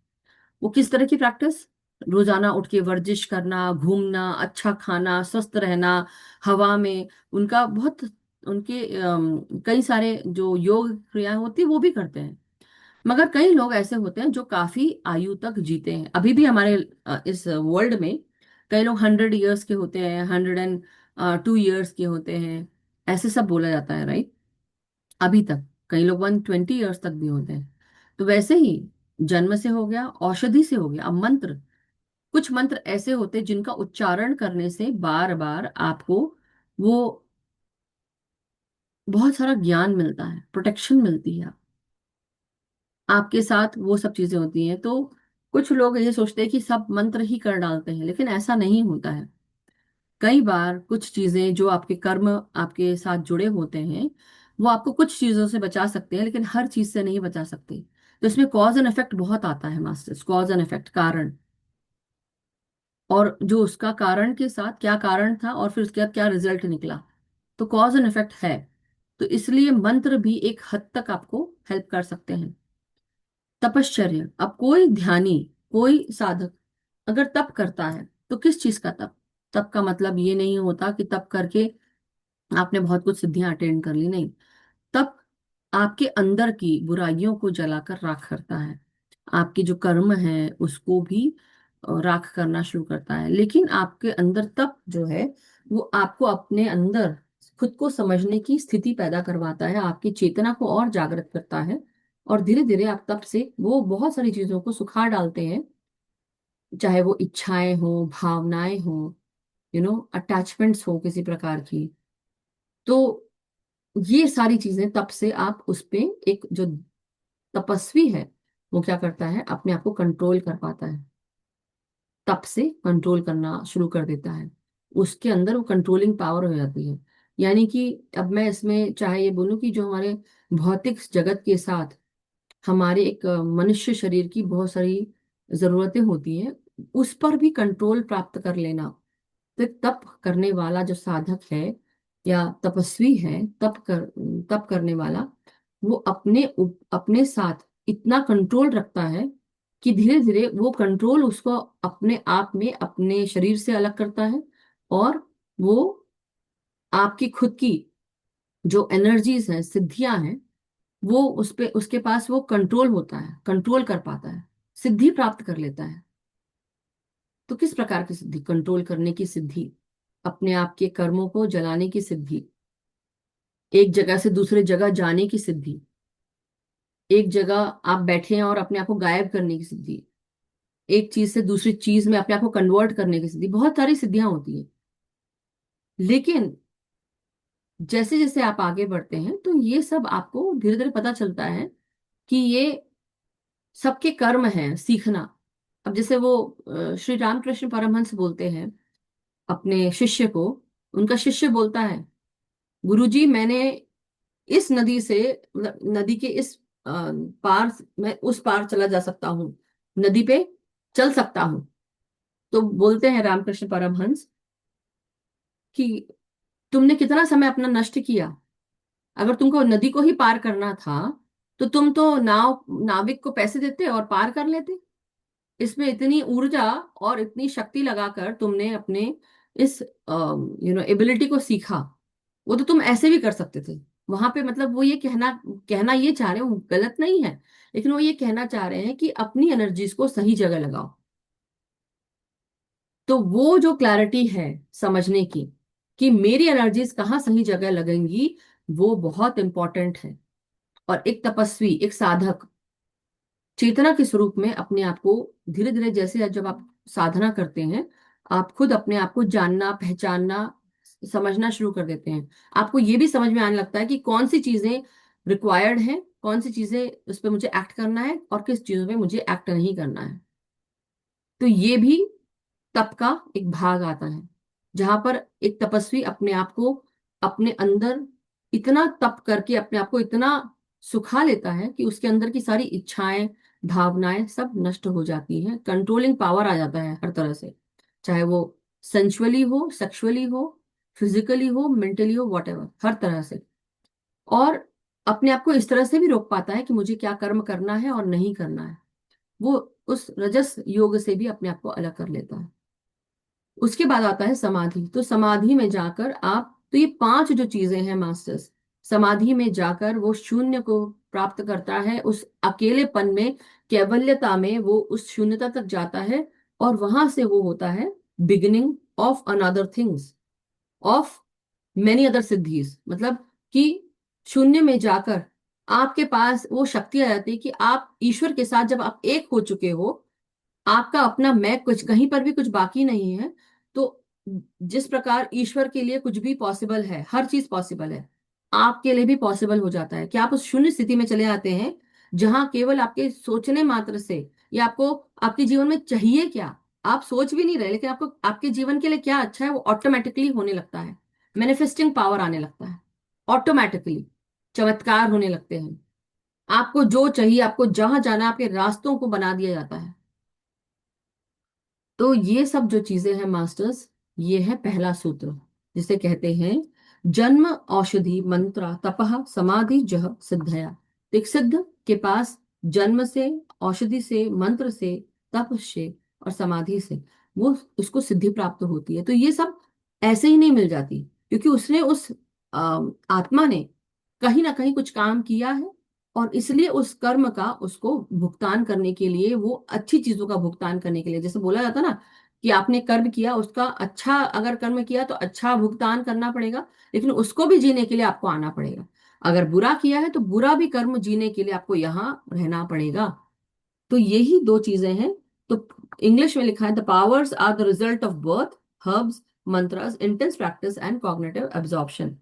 वो किस तरह की प्रैक्टिस? रोजाना उठ के वर्जिश करना, घूमना, अच्छा खाना, स्वस्थ रहना, हवा में उनका बहुत, उनके कई सारे जो योग क्रियाएं होती है वो भी करते हैं। मगर कई लोग ऐसे होते हैं जो काफी आयु तक जीते हैं। अभी भी हमारे इस वर्ल्ड में कई लोग 100 ईयर्स के होते हैं, 102 ईयर्स के होते हैं, ऐसे सब बोला जाता है, राइट? अभी तक कई लोग 120 ईयर्स तक भी होते हैं। तो वैसे ही जन्म से हो गया, औषधि से हो गया। अब मंत्र, कुछ मंत्र ऐसे होते हैं जिनका उच्चारण करने से बार बार आपको वो बहुत सारा ज्ञान मिलता है, प्रोटेक्शन मिलती है, आपके साथ वो सब चीजें होती हैं। तो कुछ लोग ये सोचते हैं कि सब मंत्र ही कर डालते हैं, लेकिन ऐसा नहीं होता है। कई बार कुछ चीजें जो आपके कर्म आपके साथ जुड़े होते हैं, वो आपको कुछ चीजों से बचा सकते हैं, लेकिन हर चीज से नहीं बचा सकते। तो इसमें कॉज एंड इफेक्ट बहुत आता है मास्टर्स, कॉज एंड इफेक्ट, कारण, और जो उसका कारण के साथ क्या कारण था और फिर उसके बाद क्या रिजल्ट निकला। तो कॉज एंड इफेक्ट है। तो इसलिए मंत्र भी एक हद तक आपको हेल्प कर सकते हैं। तपश्चर्या, अब कोई ध्यानी, कोई साधक अगर तप करता है, तो किस चीज का तप? तप का मतलब ये नहीं होता कि तप करके आपने बहुत कुछ सिद्धियां अटेंड कर ली, नहीं। तप आपके अंदर की बुराइयों को जलाकर राख करता है, आपके जो कर्म है उसको भी राख करना शुरू करता है। लेकिन आपके अंदर तप जो है, वो आपको अपने अंदर खुद को समझने की स्थिति पैदा करवाता है, आपकी चेतना को और जागृत करता है। और धीरे धीरे आप तप से वो बहुत सारी चीजों को सुखा डालते हैं, चाहे वो इच्छाएं हो, भावनाएं हो, अटैचमेंट्स हो किसी प्रकार की। तो ये सारी चीजें तप से आप उस पे, एक जो तपस्वी है वो क्या करता है, अपने आप को कंट्रोल कर पाता है, तप से कंट्रोल करना शुरू कर देता है, उसके अंदर वो कंट्रोलिंग पावर हो जाती है। यानी कि अब मैं इसमें चाहे ये बोलूं कि जो हमारे भौतिक जगत के साथ हमारे एक मनुष्य शरीर की बहुत सारी जरूरतें होती हैं, उस पर भी कंट्रोल प्राप्त कर लेना। तो एक तप करने वाला जो साधक है या तपस्वी है, तप करने वाला, वो अपने साथ इतना कंट्रोल रखता है कि धीरे धीरे वो कंट्रोल उसको अपने आप में अपने शरीर से अलग करता है। और वो आपकी खुद की जो एनर्जीज हैं, सिद्धियां हैं, वो उस पे उसके पास वो कंट्रोल होता है, कंट्रोल कर पाता है, सिद्धि प्राप्त कर लेता है। तो किस प्रकार की सिद्धि? कंट्रोल करने की सिद्धि, अपने आप के कर्मों को जलाने की सिद्धि, एक जगह से दूसरे जगह जाने की सिद्धि, एक जगह आप बैठे हैं और अपने आप को गायब करने की सिद्धि, एक चीज से दूसरी चीज में अपने आप को कन्वर्ट करने की सिद्धि, बहुत सारी सिद्धियां होती हैं। लेकिन जैसे जैसे आप आगे बढ़ते हैं, तो ये सब आपको धीरे धीरे पता चलता है कि ये सबके कर्म हैं, सीखना। अब जैसे वो श्री रामकृष्ण परमहंस बोलते हैं अपने शिष्य को, उनका शिष्य बोलता है, गुरुजी मैंने इस नदी से, मतलब नदी के इस पार, मैं उस पार चला जा सकता हूँ, नदी पे चल सकता हूँ। तो बोलते हैं रामकृष्ण परमहंस कि तुमने कितना समय अपना नष्ट किया, अगर तुमको नदी को ही पार करना था तो तुम तो नाविक को पैसे देते और पार कर लेते। इसमें इतनी ऊर्जा और इतनी शक्ति लगाकर तुमने अपने इस एबिलिटी को सीखा, वो तो तुम ऐसे भी कर सकते थे। वहां पे मतलब वो ये कहना कहना ये चाह रहे हैं, वो गलत नहीं है, लेकिन वो ये कहना चाह रहे हैं कि अपनी एनर्जीज को सही जगह लगाओ। तो वो जो क्लैरिटी है समझने की कि मेरी एनर्जीज कहाँ सही जगह लगेंगी, वो बहुत इंपॉर्टेंट है। और एक तपस्वी, एक साधक चेतना के स्वरूप में अपने आप को धीरे धीरे, जैसे जब आप साधना करते हैं, आप खुद अपने आप को जानना, पहचानना, समझना शुरू कर देते हैं। आपको ये भी समझ में आने लगता है कि कौन सी चीजें रिक्वायर्ड हैं, कौन सी चीजें उस पर मुझे एक्ट करना है और किस चीजों पे मुझे एक्ट नहीं करना है। तो ये भी तप का एक भाग आता है, जहां पर एक तपस्वी अपने आप को अपने अंदर इतना तप करके अपने आप को इतना सुखा लेता है कि उसके अंदर की सारी इच्छाएं, भावनाएं सब नष्ट हो जाती हैं। कंट्रोलिंग पावर आ जाता है हर तरह से, चाहे वो सेंसुअली हो, सेक्सुअली हो, फिजिकली हो, मेंटली हो, वॉटेवर, हर तरह से। और अपने आप को इस तरह से भी रोक पाता है कि मुझे क्या कर्म करना है और नहीं करना है। वो उस रजस योग से भी अपने आप को अलग कर लेता है। उसके बाद आता है समाधि। तो समाधि में जाकर आप, तो ये पांच जो चीजें हैं मास्टर्स, समाधि में जाकर वो शून्य को प्राप्त करता है, उस अकेलेपन में, कैवल्यता में वो उस शून्यता तक जाता है। और वहां से वो होता है beginning of another things, of many other सिद्धीज। मतलब कि शून्य में जाकर आपके पास वो शक्ति आ जाती है कि आप ईश्वर के साथ जब आप एक हो चुके हो, आपका अपना मैं कुछ कहीं पर भी कुछ बाकी नहीं है। तो जिस प्रकार ईश्वर के लिए कुछ भी पॉसिबल है, हर चीज पॉसिबल है, आपके लिए भी पॉसिबल हो जाता है कि आप उस शून्य स्थिति में चले आते हैं, जहां केवल आपके सोचने मात्र से, या आपको आपके जीवन में चाहिए क्या, आप सोच भी नहीं रहे, लेकिन आपको आपके जीवन के लिए क्या अच्छा है वो ऑटोमेटिकली होने लगता है। मैनिफेस्टिंग पावर आने लगता है ऑटोमेटिकली, चमत्कार होने लगते हैं। आपको जो चाहिए, आपको जहां जाना है, आपके रास्तों को बना दिया जाता है। तो ये सब जो चीजें हैं मास्टर्स, ये है पहला सूत्र, जिसे कहते हैं जन्म औषधि मंत्रा तपह समाधि जह सिद्धया। तो एक सिद्ध के पास जन्म से, औषधि से, मंत्र से, तप से और समाधि से वो उसको सिद्धि प्राप्त होती है। तो ये सब ऐसे ही नहीं मिल जाती, क्योंकि उसने उस आत्मा ने कहीं ना कहीं कुछ काम किया है, और इसलिए उस कर्म का उसको भुगतान करने के लिए, वो अच्छी चीजों का भुगतान करने के लिए, जैसे बोला जाता ना कि आपने कर्म किया, उसका अच्छा अगर कर्म किया तो अच्छा भुगतान करना पड़ेगा, लेकिन उसको भी जीने के लिए आपको आना पड़ेगा। अगर बुरा किया है तो बुरा भी कर्म जीने के लिए आपको यहाँ रहना पड़ेगा। तो यही दो चीजें हैं। तो इंग्लिश में लिखा है the powers are the result of birth, herbs, mantras, intense practice and cognitive absorption.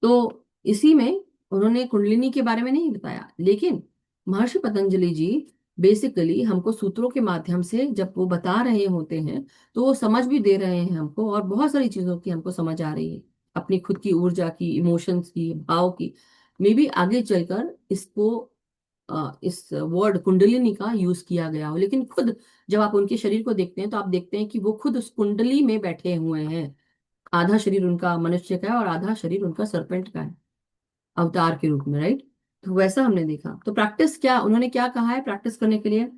तो इसी में उन्होंने कुंडलिनी के बारे में नहीं बताया, लेकिन महर्षि पतंजलि जी बेसिकली हमको सूत्रों के माध्यम से जब वो बता रहे होते हैं, तो वो समझ भी दे रहे हैं हमको, और बहुत सारी चीजों की हमको समझ आ रही है, अपनी खुद की ऊर्जा की, इमोशंस की, भाव की। मे बी आगे चलकर इसको इस वर्ड कुंडलिनी का यूज किया गया हो, लेकिन खुद जब आप उनके शरीर को देखते हैं तो आप देखते हैं कि वो खुद उस कुंडली में बैठे हुए हैं। आधा शरीर उनका मनुष्य का है और आधा शरीर उनका सरपेंट का है, अवतार के रूप में, राइट। तो वैसा हमने देखा। तो प्रैक्टिस क्या, उन्होंने क्या कहा है प्रैक्टिस करने के लिए?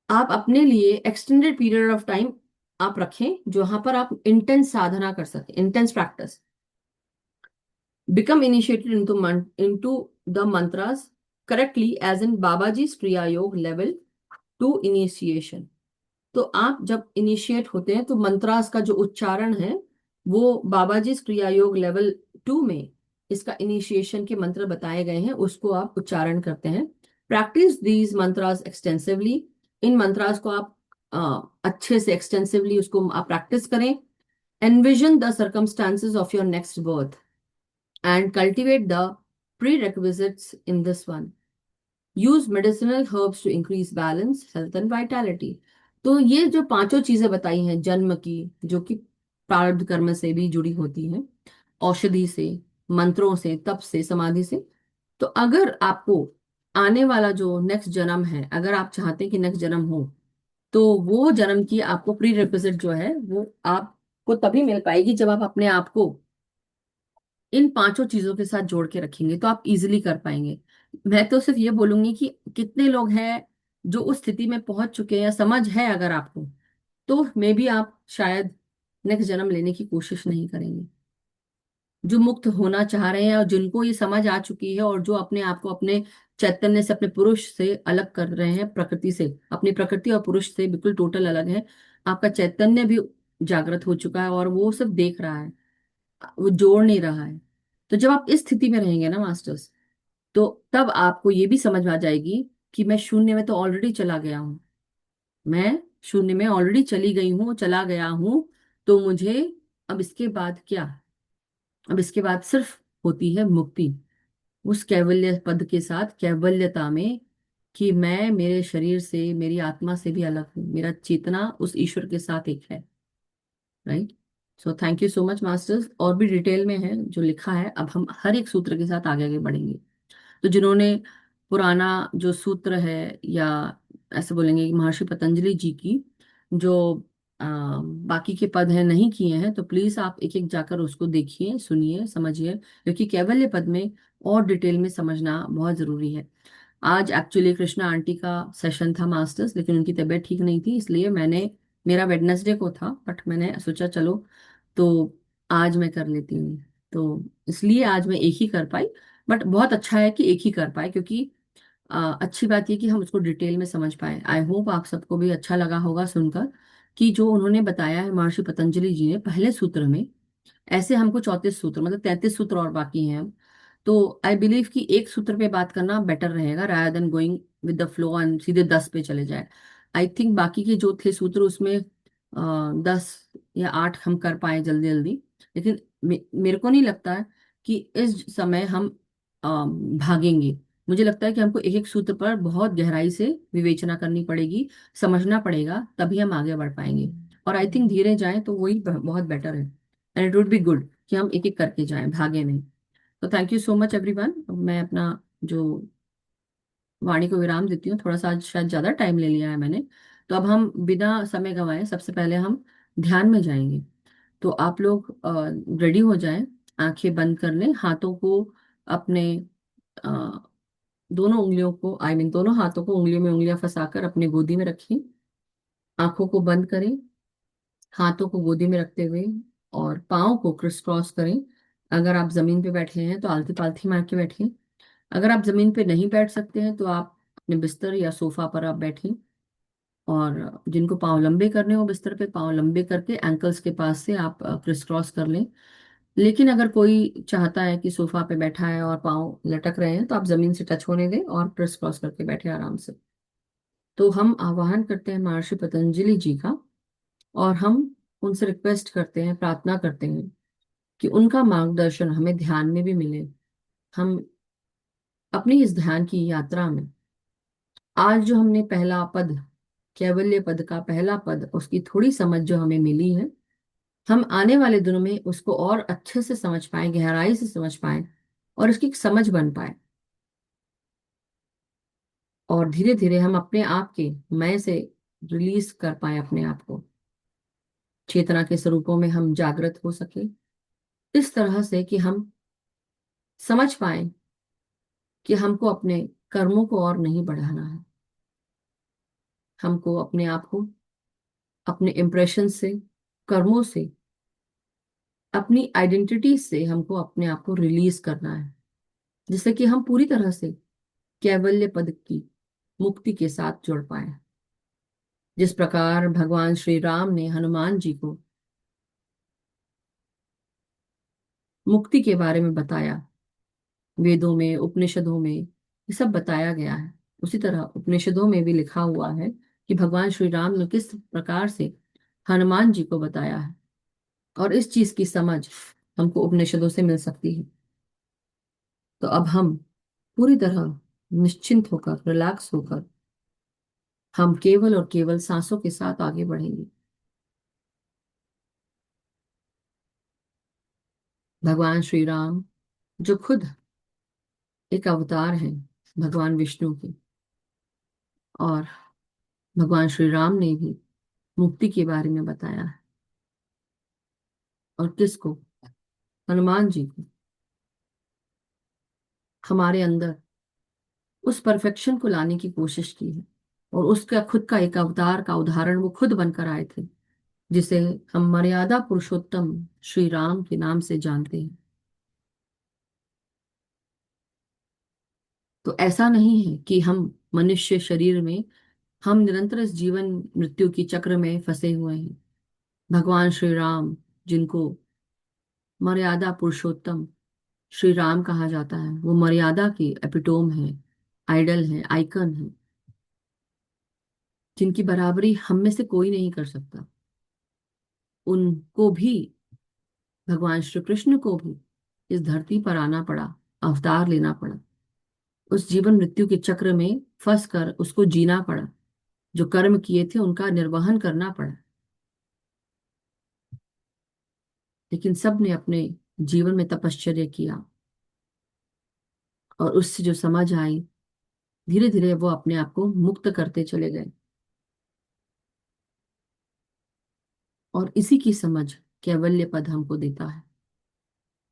आप अपने लिए एक्सटेंडेड पीरियड ऑफ टाइम आप रखें, जहां पर आप इंटेंस साधना कर सकें, intense practice. Become initiated into the mantras correctly as in Babaji Kriya योग लेवल टू इनिशिएशन। तो आप जब इनिशिएट होते हैं तो मंत्रास का जो उच्चारण है, वो बाबा जी क्रिया योग लेवल 2 में इसका इनिशिएशन के मंत्र बताए गए हैं, उसको आप उच्चारण करते हैं। Practice these mantras extensively. इन मंत्रास को आप अच्छे से एक्सटेंसिवली उसको आप प्रैक्टिस करें। Envision the circumstances of your next birth and cultivate the pre in this one. Use medicinal herbs to increase balance, health and vitality. तो ये जो पांचों चीजें बताई हैं जन्म की, जो कि प्रारब्ध कर्म से भी जुड़ी होती हैं, औषधि से, मंत्रों से, तप से, समाधि से। तो अगर आपको आने वाला जो नेक्स्ट जन्म है, अगर आप चाहते हैं कि नेक्स्ट जन्म हो, तो वो जन्म की आपको प्री रिक्विजिट जो है वो आपको तभी मिल पाएगी जब आप अपने आप को इन पांचों चीजों के साथ जोड़ के रखेंगे, तो आप इजिली कर पाएंगे। मैं तो सिर्फ ये बोलूंगी कि कितने लोग हैं जो उस स्थिति में पहुंच चुके हैं, या समझ है अगर आपको, तो मे बी आप शायद नेक्स्ट जन्म लेने की कोशिश नहीं करेंगे। जो मुक्त होना चाह रहे हैं और जिनको ये समझ आ चुकी है, और जो अपने आप को अपने चैतन्य से, अपने पुरुष से अलग कर रहे हैं, प्रकृति से, अपनी प्रकृति और पुरुष से बिल्कुल टोटल अलग है। आपका चैतन्य भी जागृत हो चुका है और वो सिर्फ देख रहा है, वो जोड़ नहीं रहा है। तो जब आप इस स्थिति में रहेंगे ना मास्टर्स, तो तब आपको ये भी समझ में आ जाएगी कि मैं शून्य में तो ऑलरेडी चला गया हूँ, मैं शून्य में ऑलरेडी चली गई हूँ, चला गया हूँ। तो मुझे अब इसके बाद क्या, अब इसके बाद सिर्फ होती है मुक्ति, उस कैवल्य पद के साथ, कैवल्यता में, कि मैं मेरे शरीर से, मेरी आत्मा से भी अलग हूँ, मेरा चेतना उस ईश्वर के साथ एक है। Right. So thank you so much masters. और भी डिटेल में है जो लिखा है, अब हम हर एक सूत्र के साथ आगे आगे बढ़ेंगे। तो जिन्होंने पुराना जो सूत्र है, या ऐसे बोलेंगे कि महर्षि पतंजलि जी की जो बाकी के पद हैं नहीं किए हैं, तो प्लीज आप एक एक जाकर उसको देखिए, सुनिए, समझिए, क्योंकि कैवल्य पद में और डिटेल में समझना बहुत जरूरी है। आज एक्चुअली कृष्णा आंटी का सेशन था मास्टर्स, लेकिन उनकी तबीयत ठीक नहीं थी, इसलिए मैंने, मेरा वेडनेसडे को था, बट मैंने सोचा चलो तो आज मैं कर लेती हूँ। तो इसलिए आज मैं एक ही कर पाई। बट बहुत अच्छा है कि एक ही कर पाए, क्योंकि अच्छी बात ये कि हम उसको डिटेल में समझ पाए। आई होप आप सबको भी अच्छा लगा होगा सुनकर, कि जो उन्होंने बताया है महर्षि पतंजलि जी ने पहले सूत्र में, ऐसे हमको 34 सूत्र, मतलब 33 सूत्र और बाकी हैं। तो आई बिलीव कि एक सूत्र पे बात करना बेटर रहेगा, rather than going with the flow and सीधे 10 पे चले जाए। आई थिंक बाकी के जो थे सूत्र, उसमें 10 या 8 हम कर पाए जल्दी जल्दी। लेकिन मेरे को नहीं लगता है कि इस समय हम भागेंगे। मुझे लगता है कि हमको एक एक सूत्र पर बहुत गहराई से विवेचना करनी पड़ेगी, समझना पड़ेगा, तभी हम आगे बढ़ पाएंगे। और आई थिंक धीरे जाएं तो वही बहुत बेटर है, and it would be good कि हम एक एक करके जाएं, भागे नहीं। तो thank you so much everyone. मैं अपना जो वाणी को विराम देती हूँ, थोड़ा सा आज शायद ज्यादा टाइम ले लिया है मैंने। तो अब हम बिना समय गंवाए सबसे पहले हम ध्यान में जाएंगे। तो आप लोग रेडी हो जाएं, आंखें बंद कर लें, हाथों को अपने अ, दोनों उंगलियों को, आई मीन दोनों हाथों को उंगलियों में उंगलियां फंसाकर अपने गोदी में रखें। आंखों को बंद करें, हाथों को गोदी में रखते हुए, और पाँव को क्रिस क्रॉस करें। अगर आप जमीन पे बैठे हैं तो आलती पालथी मार के बैठें। अगर आप जमीन पे नहीं बैठ सकते हैं तो आप अपने बिस्तर या सोफा पर आप बैठें। और जिनको पाँव लंबे करने हो, बिस्तर पे पाँव लंबे करके एंकल्स के पास से आप क्रिस क्रॉस कर लें। लेकिन अगर कोई चाहता है कि सोफा पे बैठा है और पाँव लटक रहे हैं, तो आप जमीन से टच होने दें और क्रिस क्रॉस करके बैठे आराम से। तो हम आह्वान करते हैं महर्षि पतंजलि जी का, और हम उनसे रिक्वेस्ट करते हैं, प्रार्थना करते हैं कि उनका मार्गदर्शन हमें ध्यान में भी मिले। हम अपनी इस ध्यान की यात्रा में आज जो हमने पहला पद, कैवल्य पद का पहला पद, उसकी थोड़ी समझ जो हमें मिली है, हम आने वाले दिनों में उसको और अच्छे से समझ पाए, गहराई से समझ पाए, और उसकी एक समझ बन पाए। और धीरे धीरे हम अपने आप के मैं से रिलीज कर पाए अपने आप को, चेतना के स्वरूपों में हम जागृत हो सके, इस तरह से कि हम समझ पाए कि हमको अपने कर्मों को और नहीं बढ़ाना है। हमको अपने आप को अपने इम्प्रेशन से, कर्मों से, अपनी आइडेंटिटी से हमको अपने आप को रिलीज करना है, जिससे कि हम पूरी तरह से कैवल्य पद की मुक्ति के साथ जुड़ पाए। जिस प्रकार भगवान श्री राम ने हनुमान जी को मुक्ति के बारे में बताया, वेदों में, उपनिषदों में ये सब बताया गया है, उसी तरह उपनिषदों में भी लिखा हुआ है कि भगवान श्री राम ने किस प्रकार से हनुमान जी को बताया है। और इस चीज की समझ हमको उपनिषदों से मिल सकती है। तो अब हम पूरी तरह निश्चिंत होकर, रिलैक्स होकर, हम केवल और केवल सांसों के साथ आगे बढ़ेंगे। भगवान श्री राम जो खुद एक अवतार हैं भगवान विष्णु के, और भगवान श्री राम ने भी मुक्ति के बारे में बताया है। और किसको? हनुमान जी को। हमारे अंदर उस परफेक्शन को लाने की कोशिश की है, और उसका खुद का एक अवतार का उदाहरण वो खुद बनकर आए थे, जिसे हम मर्यादा पुरुषोत्तम श्री राम के नाम से जानते हैं। तो ऐसा नहीं है कि हम मनुष्य शरीर में हम निरंतर इस जीवन मृत्यु की चक्र में फंसे हुए हैं। भगवान श्री राम, जिनको मर्यादा पुरुषोत्तम श्री राम कहा जाता है, वो मर्यादा के एपिटोम है, आइडल है, आइकन है, जिनकी बराबरी हम में से कोई नहीं कर सकता। उनको भी, भगवान श्री कृष्ण को भी इस धरती पर आना पड़ा, अवतार लेना पड़ा, उस जीवन मृत्यु के चक्र में फंस कर उसको जीना पड़ा, जो कर्म किए थे उनका निर्वहन करना पड़ा। लेकिन सब ने अपने जीवन में तपश्चर्या किया, और उससे जो समझ आई, धीरे धीरे वो अपने आप को मुक्त करते चले गए। और इसी की समझ कैवल्य पद हमको देता है।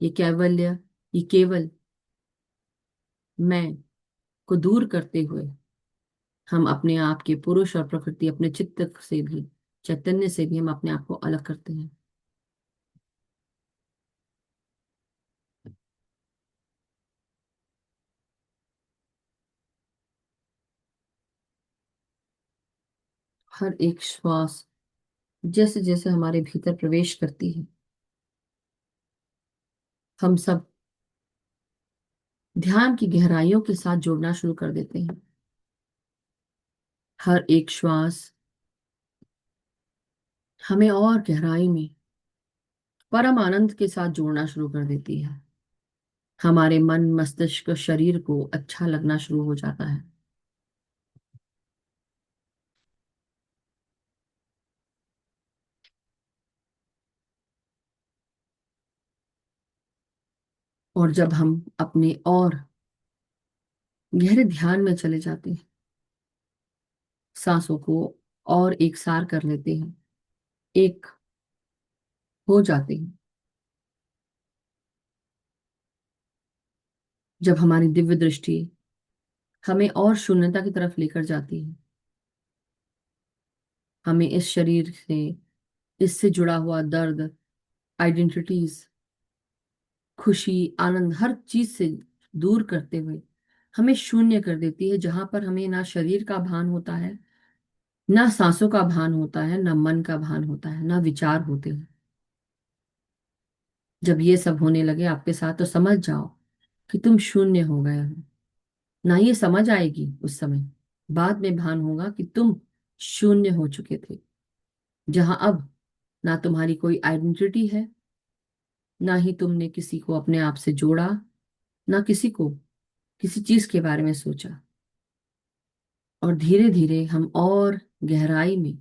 ये कैवल्य, ये केवल मैं को दूर करते हुए हम अपने आप के पुरुष और प्रकृति, अपने चित्त से भी, चैतन्य से भी हम अपने आप को अलग करते हैं। हर एक श्वास जैसे जैसे हमारे भीतर प्रवेश करती है, हम सब ध्यान की गहराइयों के साथ जुड़ना शुरू कर देते हैं। हर एक श्वास हमें और गहराई में परम आनंद के साथ जोड़ना शुरू कर देती है। हमारे मन, मस्तिष्क, शरीर को अच्छा लगना शुरू हो जाता है। और जब हम अपने और गहरे ध्यान में चले जाते हैं, सांसों को और एक सार कर लेते हैं, एक हो जाते हैं, जब हमारी दिव्य दृष्टि हमें और शून्यता की तरफ लेकर जाती है, हमें इस शरीर से, इससे जुड़ा हुआ दर्द, आइडेंटिटीज, खुशी, आनंद, हर चीज से दूर करते हुए हमें शून्य कर देती है, जहां पर हमें ना शरीर का भान होता है, ना सांसों का भान होता है, ना मन का भान होता है, ना विचार होते हैं। जब ये सब होने लगे आपके साथ, तो समझ जाओ कि तुम शून्य हो गए हो। ना ये समझ आएगी उस समय, बाद में भान होगा कि तुम शून्य हो चुके थे, जहां अब ना तुम्हारी कोई आइडेंटिटी है, ना ही तुमने किसी को अपने आप से जोड़ा, ना किसी को किसी चीज के बारे में सोचा। और धीरे धीरे हम और गहराई में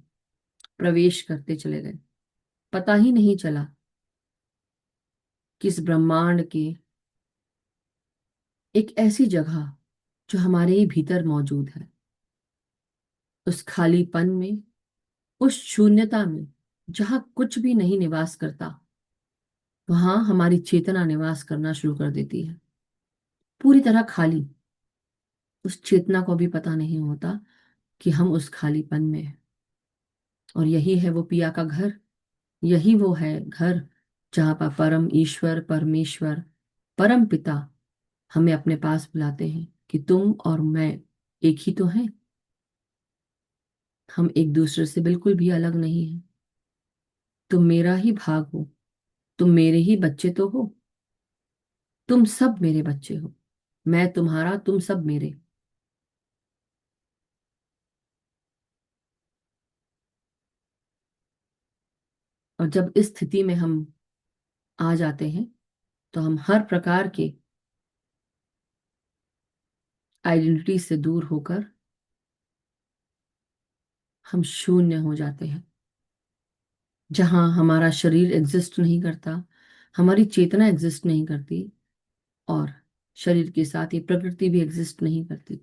प्रवेश करते चले गए। पता ही नहीं चला किस ब्रह्मांड के एक ऐसी जगह जो हमारे ही भीतर मौजूद है, उस खालीपन में, उस शून्यता में, जहां कुछ भी नहीं निवास करता, वहां हमारी चेतना निवास करना शुरू कर देती है। पूरी तरह खाली। उस चेतना को भी पता नहीं होता कि हम उस खालीपन में हैं। और यही है वो पिया का घर। यही वो है घर जहां पर परम ईश्वर, परमेश्वर, परम पिता हमें अपने पास बुलाते हैं कि तुम और मैं एक ही तो हैं। हम एक दूसरे से बिल्कुल भी अलग नहीं हैं। तुम मेरा ही भाग हो, तुम मेरे ही बच्चे तो हो, तुम सब मेरे बच्चे हो, मैं तुम्हारा, तुम सब मेरे। और जब इस स्थिति में हम आ जाते हैं, तो हम हर प्रकार के आइडेंटिटी से दूर होकर हम शून्य हो जाते हैं। जहां हमारा शरीर एग्जिस्ट नहीं करता, हमारी चेतना एग्जिस्ट नहीं करती, और शरीर के साथ ही प्रकृति भी एग्जिस्ट नहीं करती।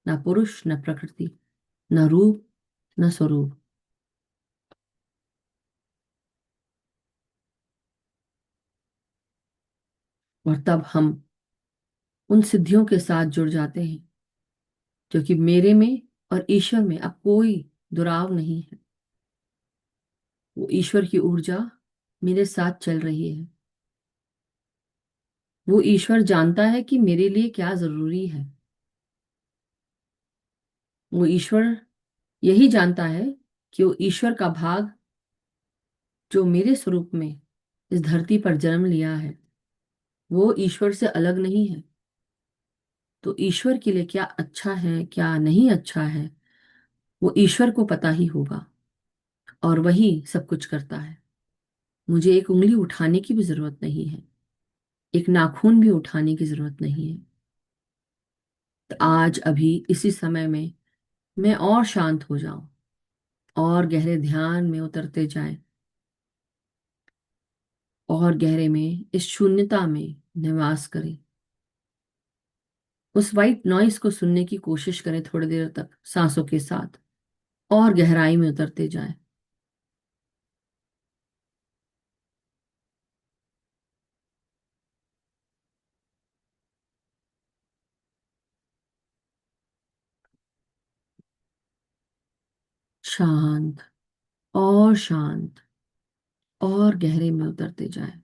ना पुरुष, ना प्रकृति, ना रूप, ना स्वरूप। और तब हम उन सिद्धियों के साथ जुड़ जाते हैं, क्योंकि मेरे में और ईश्वर में अब कोई दुराव नहीं है। वो ईश्वर की ऊर्जा मेरे साथ चल रही है। वो ईश्वर जानता है कि मेरे लिए क्या जरूरी है। वो ईश्वर यही जानता है कि वो ईश्वर का भाग जो मेरे स्वरूप में इस धरती पर जन्म लिया है वो ईश्वर से अलग नहीं है। तो ईश्वर के लिए क्या अच्छा है क्या नहीं अच्छा है वो ईश्वर को पता ही होगा, और वही सब कुछ करता है। मुझे एक उंगली उठाने की भी जरूरत नहीं है, एक नाखून भी उठाने की जरूरत नहीं है। तो आज अभी इसी समय में मैं और शांत हो जाऊं और गहरे ध्यान में उतरते जाएं और गहरे में इस शून्यता में निवास करें। उस वाइट नॉइस को सुनने की कोशिश करें थोड़ी देर तक सांसों के साथ, और गहराई में उतरते जाएं। शांत और शांत और गहरे में उतरते जाएं।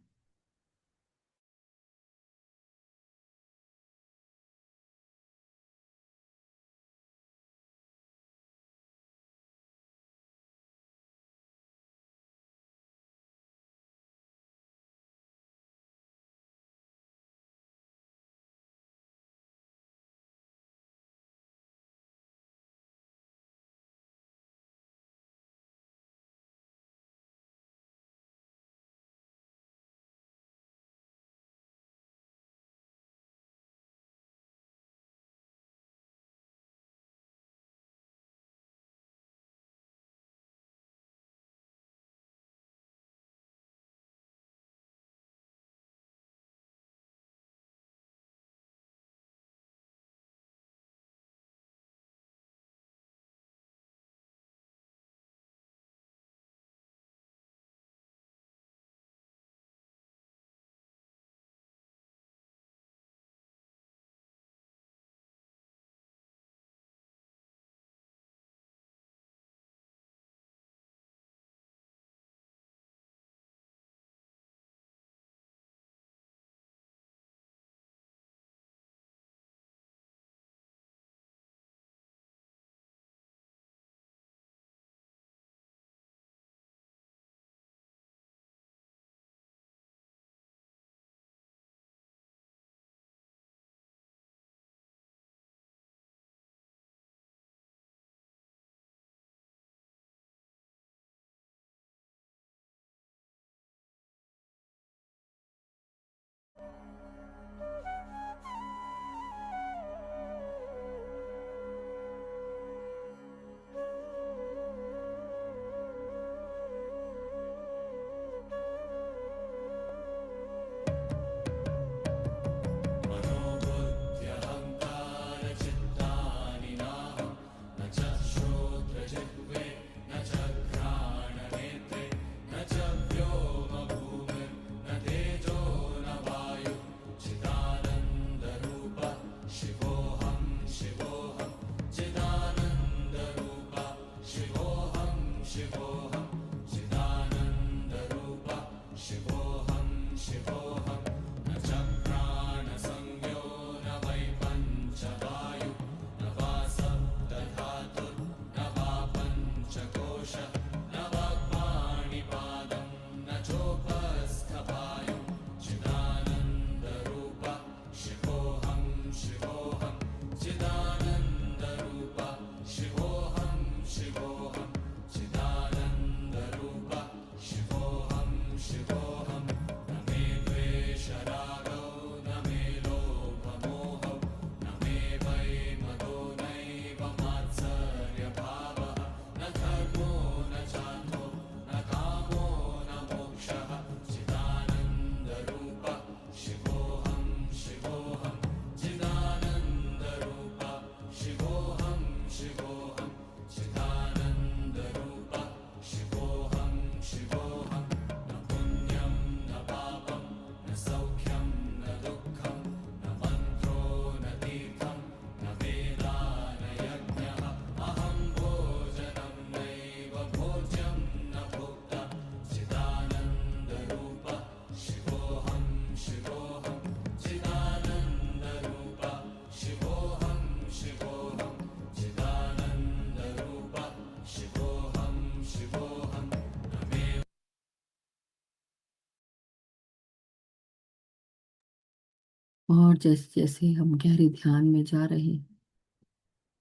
और जैसे जैसे हम गहरे ध्यान में जा रहे हैं,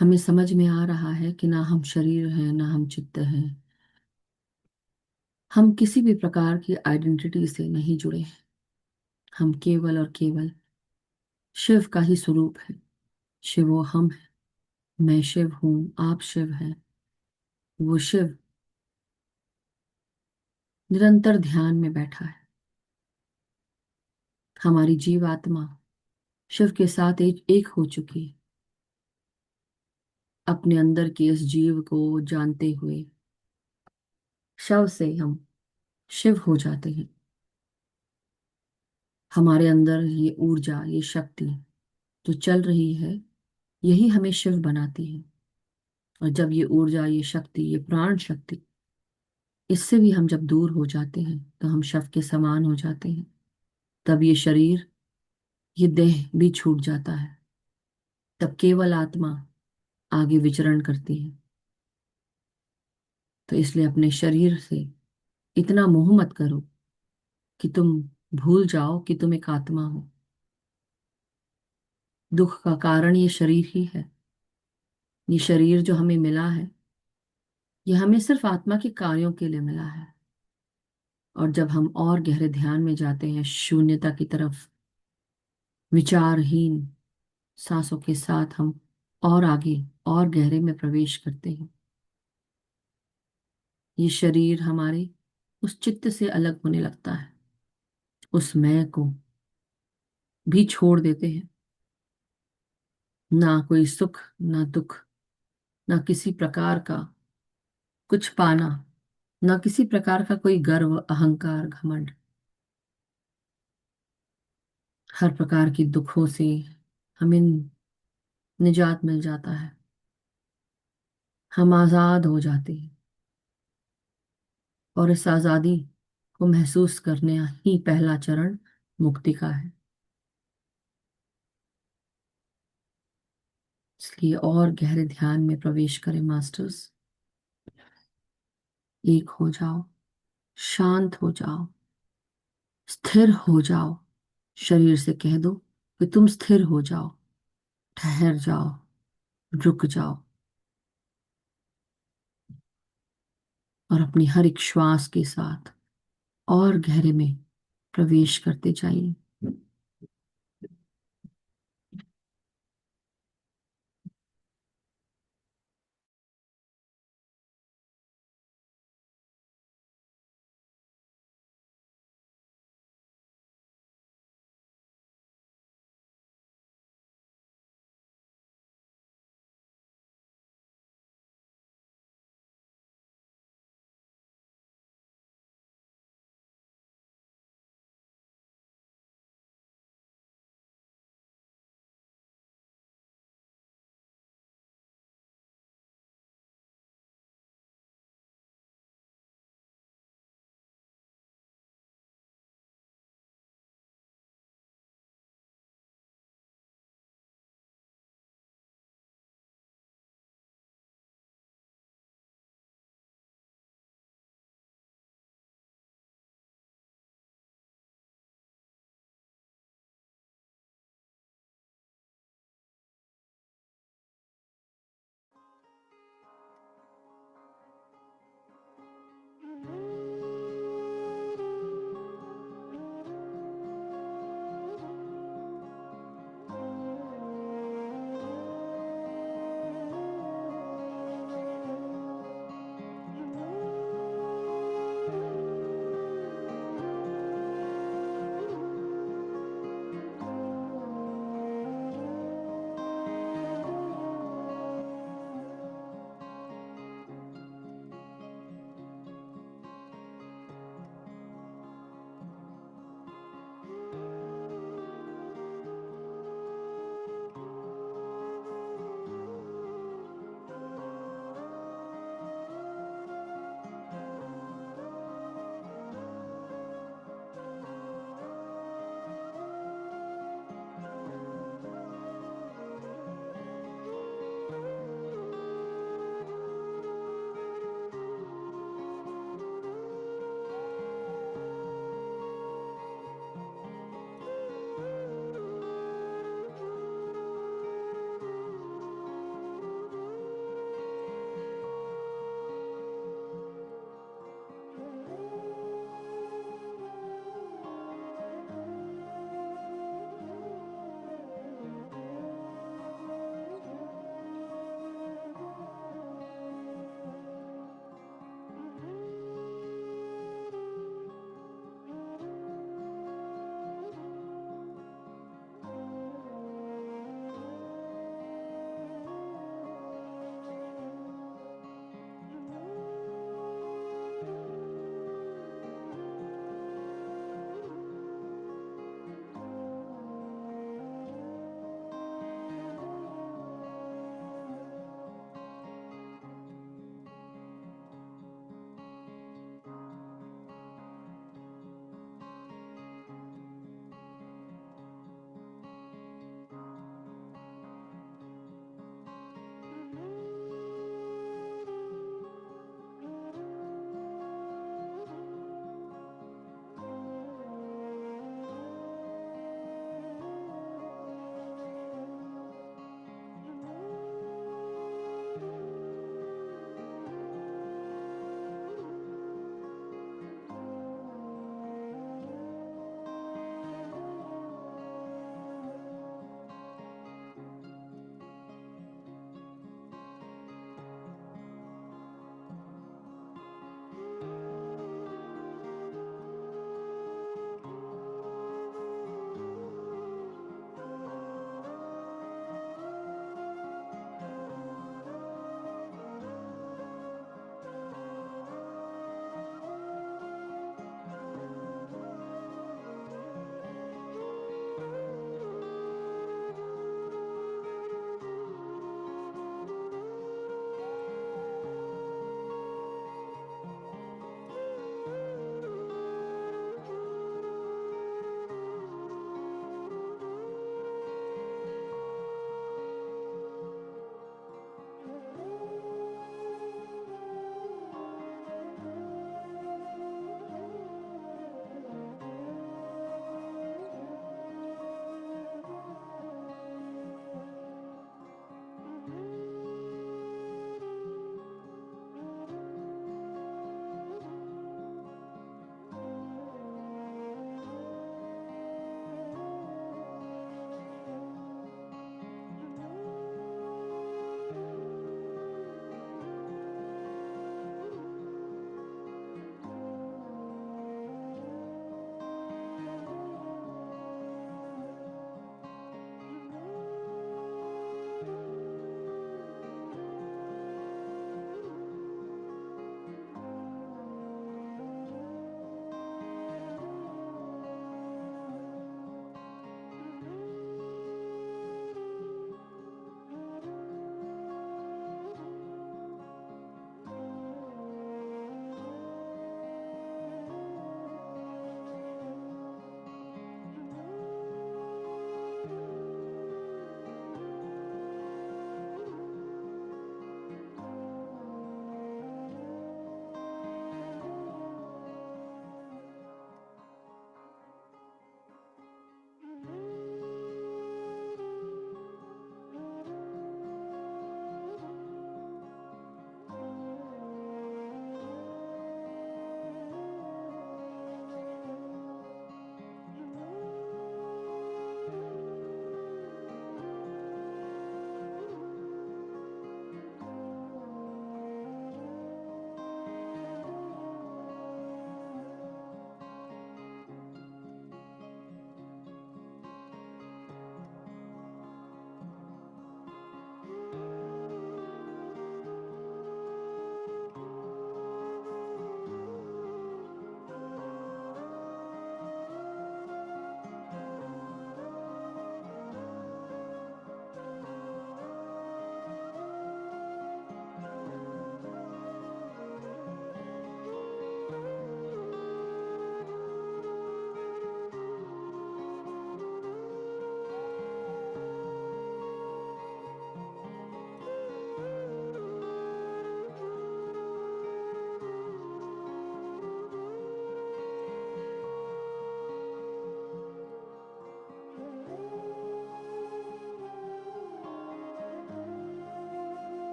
हमें समझ में आ रहा है कि ना हम शरीर हैं ना हम चित्त हैं। हम किसी भी प्रकार की आइडेंटिटी से नहीं जुड़े हैं। हम केवल और केवल शिव का ही स्वरूप है। शिव वो हम है। मैं शिव हूं, आप शिव हैं। वो शिव निरंतर ध्यान में बैठा है। हमारी जीवात्मा शिव के साथ एक हो चुकी है। अपने अंदर के इस जीव को जानते हुए शव से हम शिव हो जाते हैं। हमारे अंदर ये ऊर्जा, ये शक्ति जो चल रही है, यही हमें शिव बनाती है। और जब ये ऊर्जा, ये शक्ति, ये प्राण शक्ति, इससे भी हम जब दूर हो जाते हैं तो हम शव के समान हो जाते हैं। तब ये शरीर, ये देह भी छूट जाता है। तब केवल आत्मा आगे विचरण करती है। तो इसलिए अपने शरीर से इतना मोह मत करो कि तुम भूल जाओ कि तुम एक आत्मा हो। दुख का कारण ये शरीर ही है। ये शरीर जो हमें मिला है, ये हमें सिर्फ आत्मा के कार्यों के लिए मिला है। और जब हम और गहरे ध्यान में जाते हैं, शून्यता की तरफ, विचारहीन सांसों के साथ हम और आगे और गहरे में प्रवेश करते हैं, ये शरीर हमारे उस चित्त से अलग होने लगता है। उस मैं को भी छोड़ देते हैं। ना कोई सुख, ना दुख, ना किसी प्रकार का कुछ पाना, ना किसी प्रकार का कोई गर्व, अहंकार, घमंड। हर प्रकार की दुखों से हमें निजात मिल जाता है। हम आजाद हो जाते हैं। और इस आजादी को महसूस करने ही पहला चरण मुक्ति का है। इसलिए और गहरे ध्यान में प्रवेश करें मास्टर्स। एक हो जाओ, शांत हो जाओ, स्थिर हो जाओ। शरीर से कह दो कि तुम स्थिर हो जाओ, ठहर जाओ, रुक जाओ। और अपनी हर एक श्वास के साथ और गहरे में प्रवेश करते जाइए।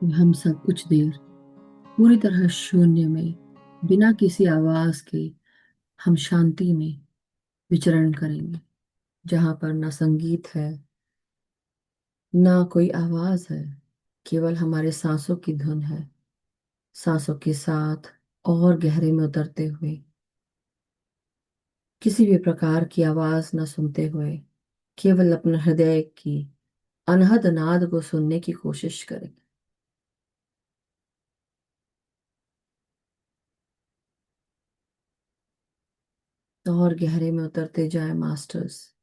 हम सब कुछ देर पूरी तरह शून्य में, बिना किसी आवाज के, हम शांति में विचरण करेंगे, जहां पर ना संगीत है, ना कोई आवाज है, केवल हमारे सांसों की धुन है। सांसों के साथ और गहरे में उतरते हुए, किसी भी प्रकार की आवाज न सुनते हुए, केवल अपने हृदय की अनहद नाद को सुनने की कोशिश करें। और गहरे में उतरते जाए मास्टर्स।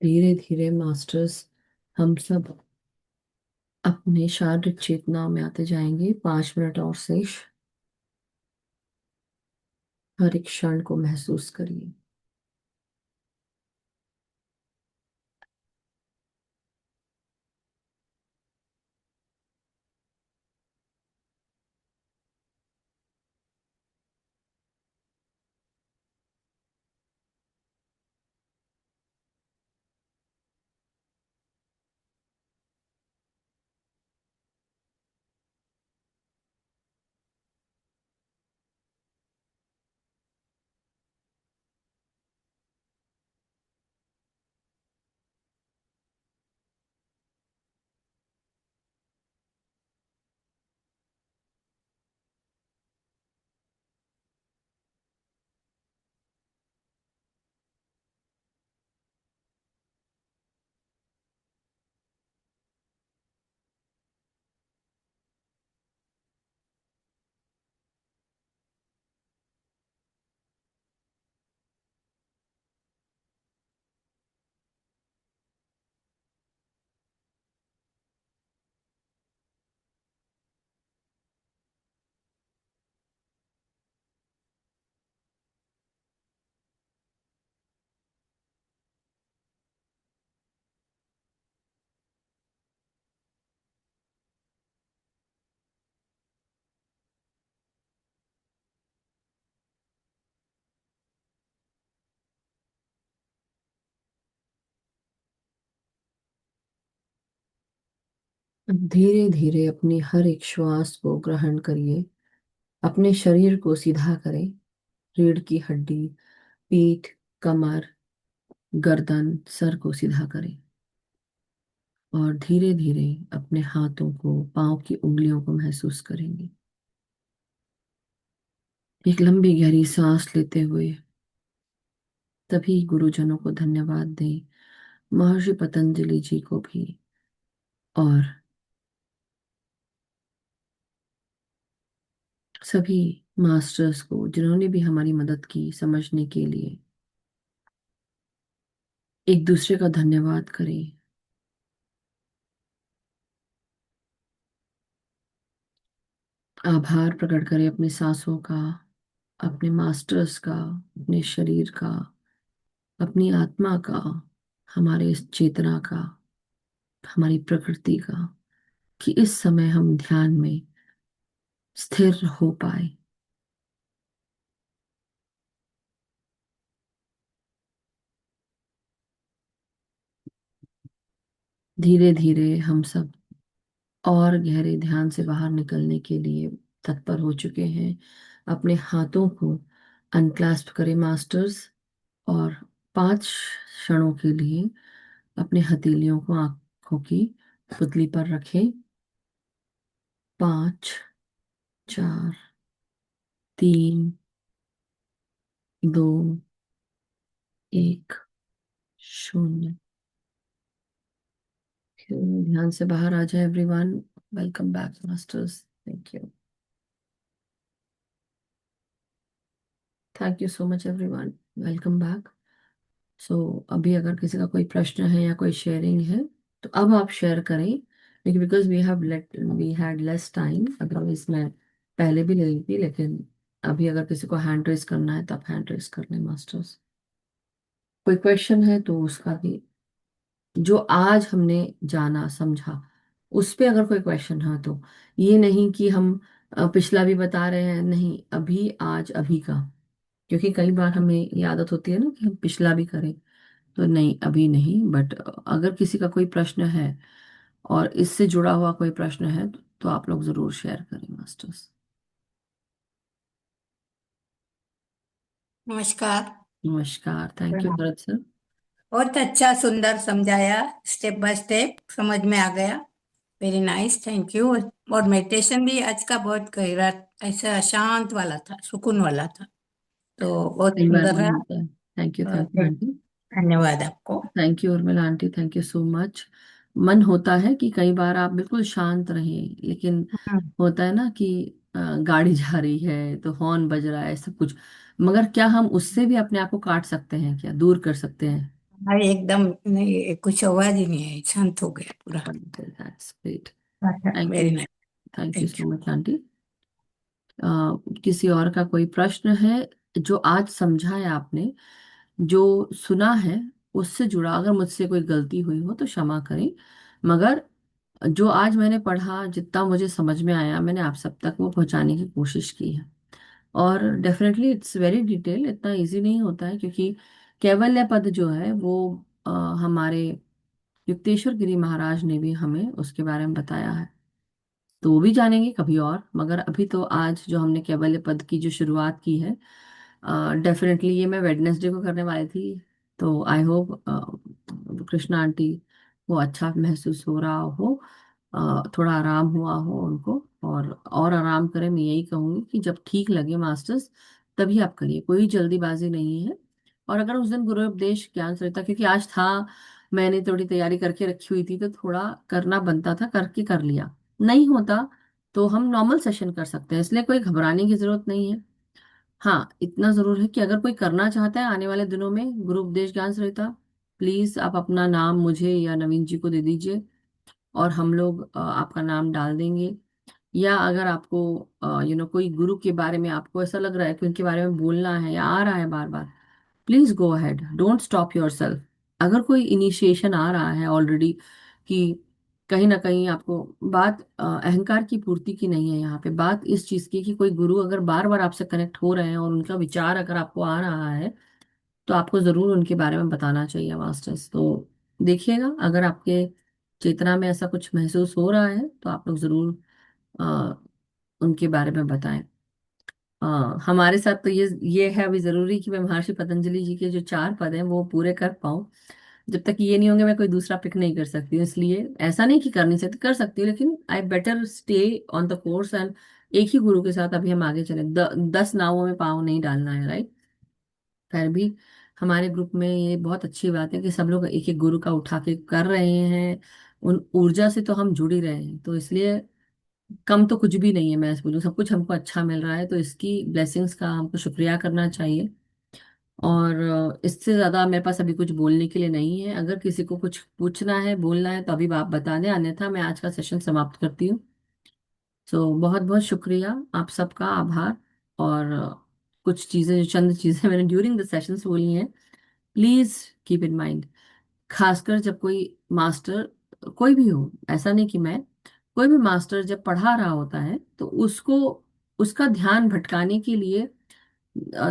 धीरे धीरे मास्टर्स हम सब अपने शारीरिक चेतना में आते जाएंगे। 5 मिनट और शेष। हर एक क्षण को महसूस करिए। धीरे धीरे अपनी हर एक श्वास को ग्रहण करिए। अपने शरीर को सीधा करें। रीढ़ की हड्डी, पीठ, कमर, गर्दन, सर को सीधा करें। और धीरे धीरे अपने हाथों को, पाँव की उंगलियों को महसूस करेंगे। एक लंबी गहरी सांस लेते हुए सभी गुरुजनों को धन्यवाद दें। महर्षि पतंजलि जी को भी, और सभी मास्टर्स को जिन्होंने भी हमारी मदद की समझने के लिए। एक दूसरे का धन्यवाद करें। आभार प्रकट करें अपनी सांसों का, अपने मास्टर्स का, अपने शरीर का, अपनी आत्मा का, हमारे इस चेतना का, हमारी प्रकृति का, कि इस समय हम ध्यान में स्थिर हो पाए। धीरे धीरे हम सब और गहरे ध्यान से बाहर निकलने के लिए तत्पर हो चुके हैं। अपने हाथों को अनक्लास्प करें मास्टर्स, और 5 क्षणों के लिए अपने हथेलियों को आंखों की पुतली पर रखें। 5, 4, 3, 2, 1, 0। ध्यान से बाहर आ जाए everyone. Welcome back masters. Thank you. Thank you so much everyone. Welcome back. So अभी अगर किसी का कोई प्रश्न है या कोई शेयरिंग है तो अब आप शेयर करें, लेकिन because we had less time. Otherwise मैं पहले भी ले ली थी, लेकिन अभी अगर किसी को हैंड रेस करना है तो आप हैंड रेस कर लें मास्टर्स। कोई क्वेश्चन है तो उसका भी, जो आज हमने जाना समझा उस पे अगर कोई क्वेश्चन है तो, ये नहीं कि हम पिछला भी बता रहे हैं, नहीं, अभी आज अभी का। क्योंकि कई बार हमें ये आदत होती है ना कि हम पिछला भी करें, तो नहीं, अभी नहीं। बट अगर किसी का कोई प्रश्न है और इससे जुड़ा हुआ कोई प्रश्न है तो आप लोग जरूर शेयर करें मास्टर्स।
नमस्कार।
नमस्कार। थैंक यू
प्रणाम।
भरत सर।
बहुत अच्छा, सुंदर समझाया। स्टेप बाय स्टेप समझ में आ गया। Very nice, thank you. और मेडिटेशन भी आज का बहुत गहरा, ऐसा शांत वाला था, सुकून वाला था। तो बहुत
कई बार
सुंदर
नहीं
रहा।
होता है। थैंक यू
और
आंटी।
धन्यवाद आपको।
Thank you Urmila aunty, thank you so much. मन होता है कि कई बार आप बिल्कुल शांत रहें, लेकिन
हम्म,
होता है ना कि गाड़ी जा रही है तो हॉर्न बज रहा है सब कुछ। मगर क्या हम उससे भी अपने आप को काट सकते हैं, क्या दूर कर सकते हैं?
हाँ, एकदम नहीं, कुछ आवाज ही नहीं है, शांत हो गया पूरा।
That's great. Thank
very
you.
Nice.
Thank you
thank
so much aunty. किसी और का कोई प्रश्न है जो आज समझा है आपने, जो सुना है, उससे जुड़ा? अगर मुझसे कोई गलती हुई हो तो क्षमा करें, मगर जो आज मैंने पढ़ा, जितना मुझे समझ में आया, मैंने आप सब तक वो पहुंचाने की कोशिश की है। और डेफिनेटली इट्स वेरी डिटेल, इतना इजी नहीं होता है, क्योंकि कैवल्य पद जो है वो हमारे युक्तेश्वर गिरी महाराज ने भी हमें उसके बारे में बताया है। तो वो भी जानेंगे कभी और, मगर अभी तो आज जो हमने कैवल्य पद की जो शुरुआत की है, डेफिनेटली ये मैं वेडनेसडे को करने वाली थी। तो आई होप कृष्णा आंटी को अच्छा महसूस हो रहा हो, थोड़ा आराम हुआ हो उनको, और आराम करें। मैं यही कहूँगी कि जब ठीक लगे मास्टर्स, तभी आप करिए, कोई जल्दीबाजी नहीं है। और अगर उस दिन गुरु उपदेश ज्ञान सरिता, क्योंकि आज था, मैंने थोड़ी तैयारी करके रखी हुई थी, तो थोड़ा करना बनता था, करके कर लिया। नहीं होता तो हम नॉर्मल सेशन कर सकते हैं, इसलिए कोई घबराने की जरूरत नहीं है। हाँ, इतना जरूर है कि अगर कोई करना चाहता है आने वाले दिनों में गुरु उपदेश ज्ञान सरिता, प्लीज आप अपना नाम मुझे या नवीन जी को दे दीजिए, और हम लोग आपका नाम डाल देंगे। या अगर आपको कोई गुरु के बारे में आपको ऐसा लग रहा है कि उनके बारे में बोलना है या आ रहा है बार बार, please go ahead, don't stop yourself. अगर कोई इनिशिएशन आ रहा है ऑलरेडी, कि कहीं ना कहीं आपको बात अहंकार की पूर्ति की नहीं है, यहाँ पे बात इस चीज की कि कोई गुरु अगर बार बार आपसे कनेक्ट हो रहे हैं और उनका विचार अगर आपको आ रहा है, तो आपको जरूर उनके बारे में बताना चाहिए मास्टर्स। तो देखिएगा, अगर आपके चेतना में ऐसा कुछ महसूस हो रहा है तो आप लोग जरूर अ, उनके बारे में बताएं। हमारे साथ तो ये है अभी जरूरी कि मैं महर्षि पतंजलि जी के जो 4 पद हैं वो पूरे कर पाऊं। जब तक ये नहीं होंगे मैं कोई दूसरा पिक नहीं कर सकती हूँ, इसलिए ऐसा नहीं कि कर नहीं सकती, कर सकती हूँ, लेकिन I better stay on the course, and एक ही गुरु के साथ अभी हम आगे चले। 10 नावों में पाँव नहीं डालना है, राइट? खैर भी, हमारे ग्रुप में ये बहुत अच्छी बात है कि सब लोग एक एक गुरु का उठा के कर रहे हैं। उन ऊर्जा से तो हम जुड़ ही रहे हैं, तो इसलिए कम तो कुछ भी नहीं है। मैं बोलूँ सब कुछ हमको अच्छा मिल रहा है, तो इसकी ब्लेसिंग्स का हमको शुक्रिया करना चाहिए। और इससे ज्यादा मेरे पास अभी कुछ बोलने के लिए नहीं है। अगर किसी को कुछ पूछना है, बोलना है, तो अभी आप बता दें, अन्यथा मैं आज का सेशन समाप्त करती हूँ। तो बहुत बहुत शुक्रिया, आप सबका आभार। और कुछ चीजें, जो चंद चीजें मैंने ड्यूरिंग द सेशंस बोली हैं, प्लीज कीप इन माइंड। खासकर जब कोई मास्टर, कोई भी हो, ऐसा नहीं कि मैं, कोई भी मास्टर जब पढ़ा रहा होता है तो उसको, उसका ध्यान भटकाने के लिए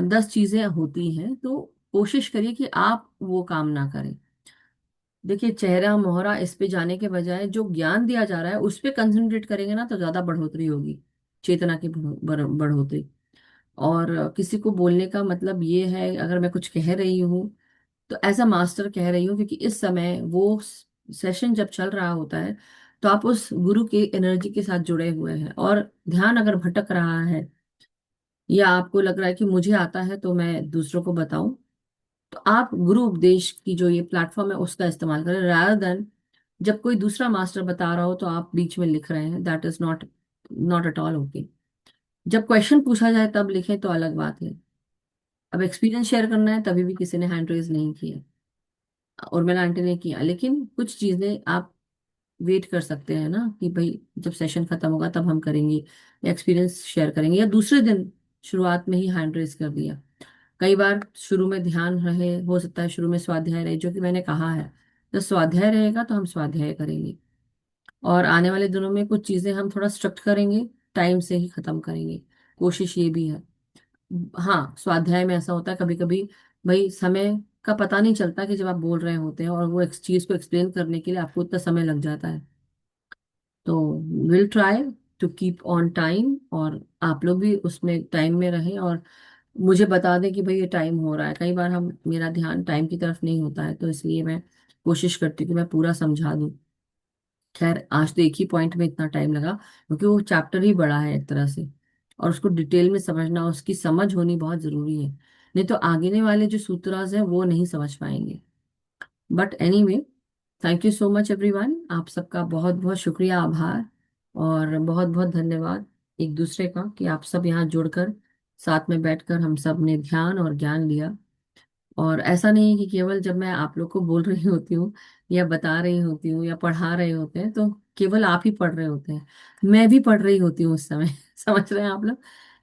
10 चीजें होती हैं, तो कोशिश करिए कि आप वो काम ना करें। देखिए, चेहरा मोहरा इस पे जाने के बजाय जो ज्ञान दिया जा रहा है उस पे कंसंट्रेट करेंगे ना, तो ज्यादा बढ़ोतरी होगी, चेतना की बढ़ोतरी। और किसी को बोलने का मतलब ये है, अगर मैं कुछ कह रही हूँ तो एज अ मास्टर कह रही हूँ, क्योंकि इस समय वो सेशन जब चल रहा होता है, तो आप उस गुरु की एनर्जी के साथ जुड़े हुए हैं, और ध्यान अगर भटक रहा है, या आपको लग रहा है कि मुझे आता है तो मैं दूसरों को बताऊं, तो आप गुरु उपदेश की जो ये प्लेटफॉर्म है उसका इस्तेमाल करें, rather देन जब कोई दूसरा मास्टर बता रहा हो तो आप बीच में लिख रहे हैं। That is not, not at all okay. जब क्वेश्चन पूछा जाए तब लिखें तो अलग बात है। अब एक्सपीरियंस शेयर करना है, तभी भी किसी ने हैंड रेज नहीं किया, और मैंने आंटी ने किया, लेकिन कुछ चीजें आप वेट कर सकते हैं ना, कि भाई जब सेशन खत्म होगा तब हम करेंगे, या एक्सपीरियंस शेयर करेंगे, या दूसरे दिन शुरुआत में ही हैंड रेज कर दिया। कई बार शुरू में ध्यान रहे, हो सकता है शुरू में स्वाध्याय रहे, जो कि मैंने कहा है, जब स्वाध्याय रहेगा तो हम स्वाध्याय करेंगे। और आने वाले दिनों में कुछ चीजें हम थोड़ा स्ट्रिक्ट करेंगे, टाइम से ही खत्म करेंगे, कोशिश ये भी है। हाँ, स्वाध्याय में ऐसा होता है कभी कभी, भाई समय का पता नहीं चलता कि जब आप बोल रहे होते हैं, और वो एक चीज को एक्सप्लेन करने के लिए आपको इतना समय लग जाता है। तो will try to keep on time, और आप लोग भी उसमें टाइम में रहें, और मुझे बता दें कि भाई ये टाइम हो रहा है। कई बार हम, मेरा ध्यान टाइम की तरफ नहीं होता है, तो इसलिए मैं कोशिश करती हूँ कि मैं पूरा समझा दूँ। खैर, आज तो एक ही पॉइंट में इतना टाइम लगा, क्योंकि वो चैप्टर ही बड़ा है एक तरह से, और उसको डिटेल में समझना, उसकी समझ होनी बहुत जरूरी है, नहीं तो आगे वाले जो सूत्रास हैं वो नहीं समझ पाएंगे। But anyway, thank you so much everyone, आप सबका बहुत बहुत शुक्रिया, आभार, और बहुत बहुत धन्यवाद एक दूसरे का, कि आप सब यहाँ जुड़कर साथ में बैठकर हम सब ने ध्यान और ज्ञान लिया। और ऐसा नहीं है कि केवल जब मैं आप लोग को बोल रही होती हूँ या बता रही होती हूँ या पढ़ा रहे होते हैं तो केवल आप ही पढ़ रहे होते हैं, मैं भी पढ़ रही होती हूँ उस समय। समझ रहे हैं आप लोग?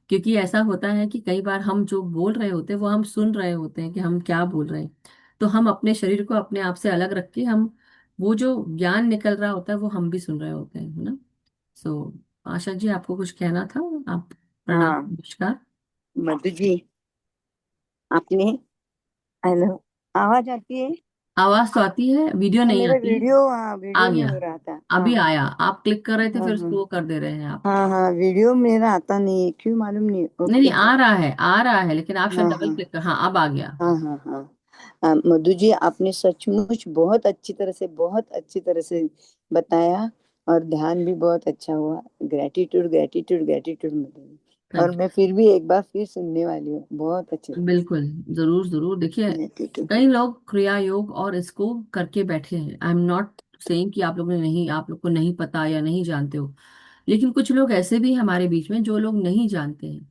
क्योंकि ऐसा होता है कि कई बार हम जो बोल रहे होते हैं वो हम सुन रहे होते हैं कि हम क्या बोल रहे हैं। तो हम अपने शरीर को अपने आप से अलग रख के हम वो जो ज्ञान निकल रहा होता है वो हम भी सुन रहे होते हैं, है ना? सो आशा जी, आपको कुछ कहना था? आप प्रणाम,
हाँ
नमस्कार।
मधु जी, आपने, हेलो, आवाज आती है?
आवाज तो आती है, वीडियो
हाँ,
नहीं
मेरा
आती।
वीडियो, हाँ
आ
वीडियो नहीं
गया,
हो रहा था।
अभी
हाँ
आया। आप क्लिक कर रहे थे
हाँ
फिर
हाँ
स्लो कर दे रहे हैं आप।
हाँ हाँ, वीडियो मेरा आता नहीं है, क्यों मालूम नहीं।
नहीं नहीं,
ओके।
आ रहा है, आ रहा है, लेकिन आप शायद
हाँ
डबल
हाँ
क्लिक कर, हाँ अब आ गया।
हाँ हाँ हाँ। मधु जी, आपने सचमुच बहुत अच्छी तरह से, बहुत अच्छी तरह से बताया, और ध्यान भी बहुत अच्छा हुआ। Gratitude gratitude gratitude Madhu ji. और
थैंक
मैं फिर भी एक बार फिर सुनने वाली हूँ, बहुत अच्छे
यू,
तरह से।
बिल्कुल। जरूर जरूर देखिए,
ग्रेटिट्यूड।
कई लोग क्रिया योग और इसको करके बैठे हैं। आई एम नॉट सेइंग कि आप लोगों ने नहीं, आप लोग को नहीं पता या नहीं जानते हो, लेकिन कुछ लोग ऐसे भी हैं हमारे बीच में जो लोग नहीं जानते हैं।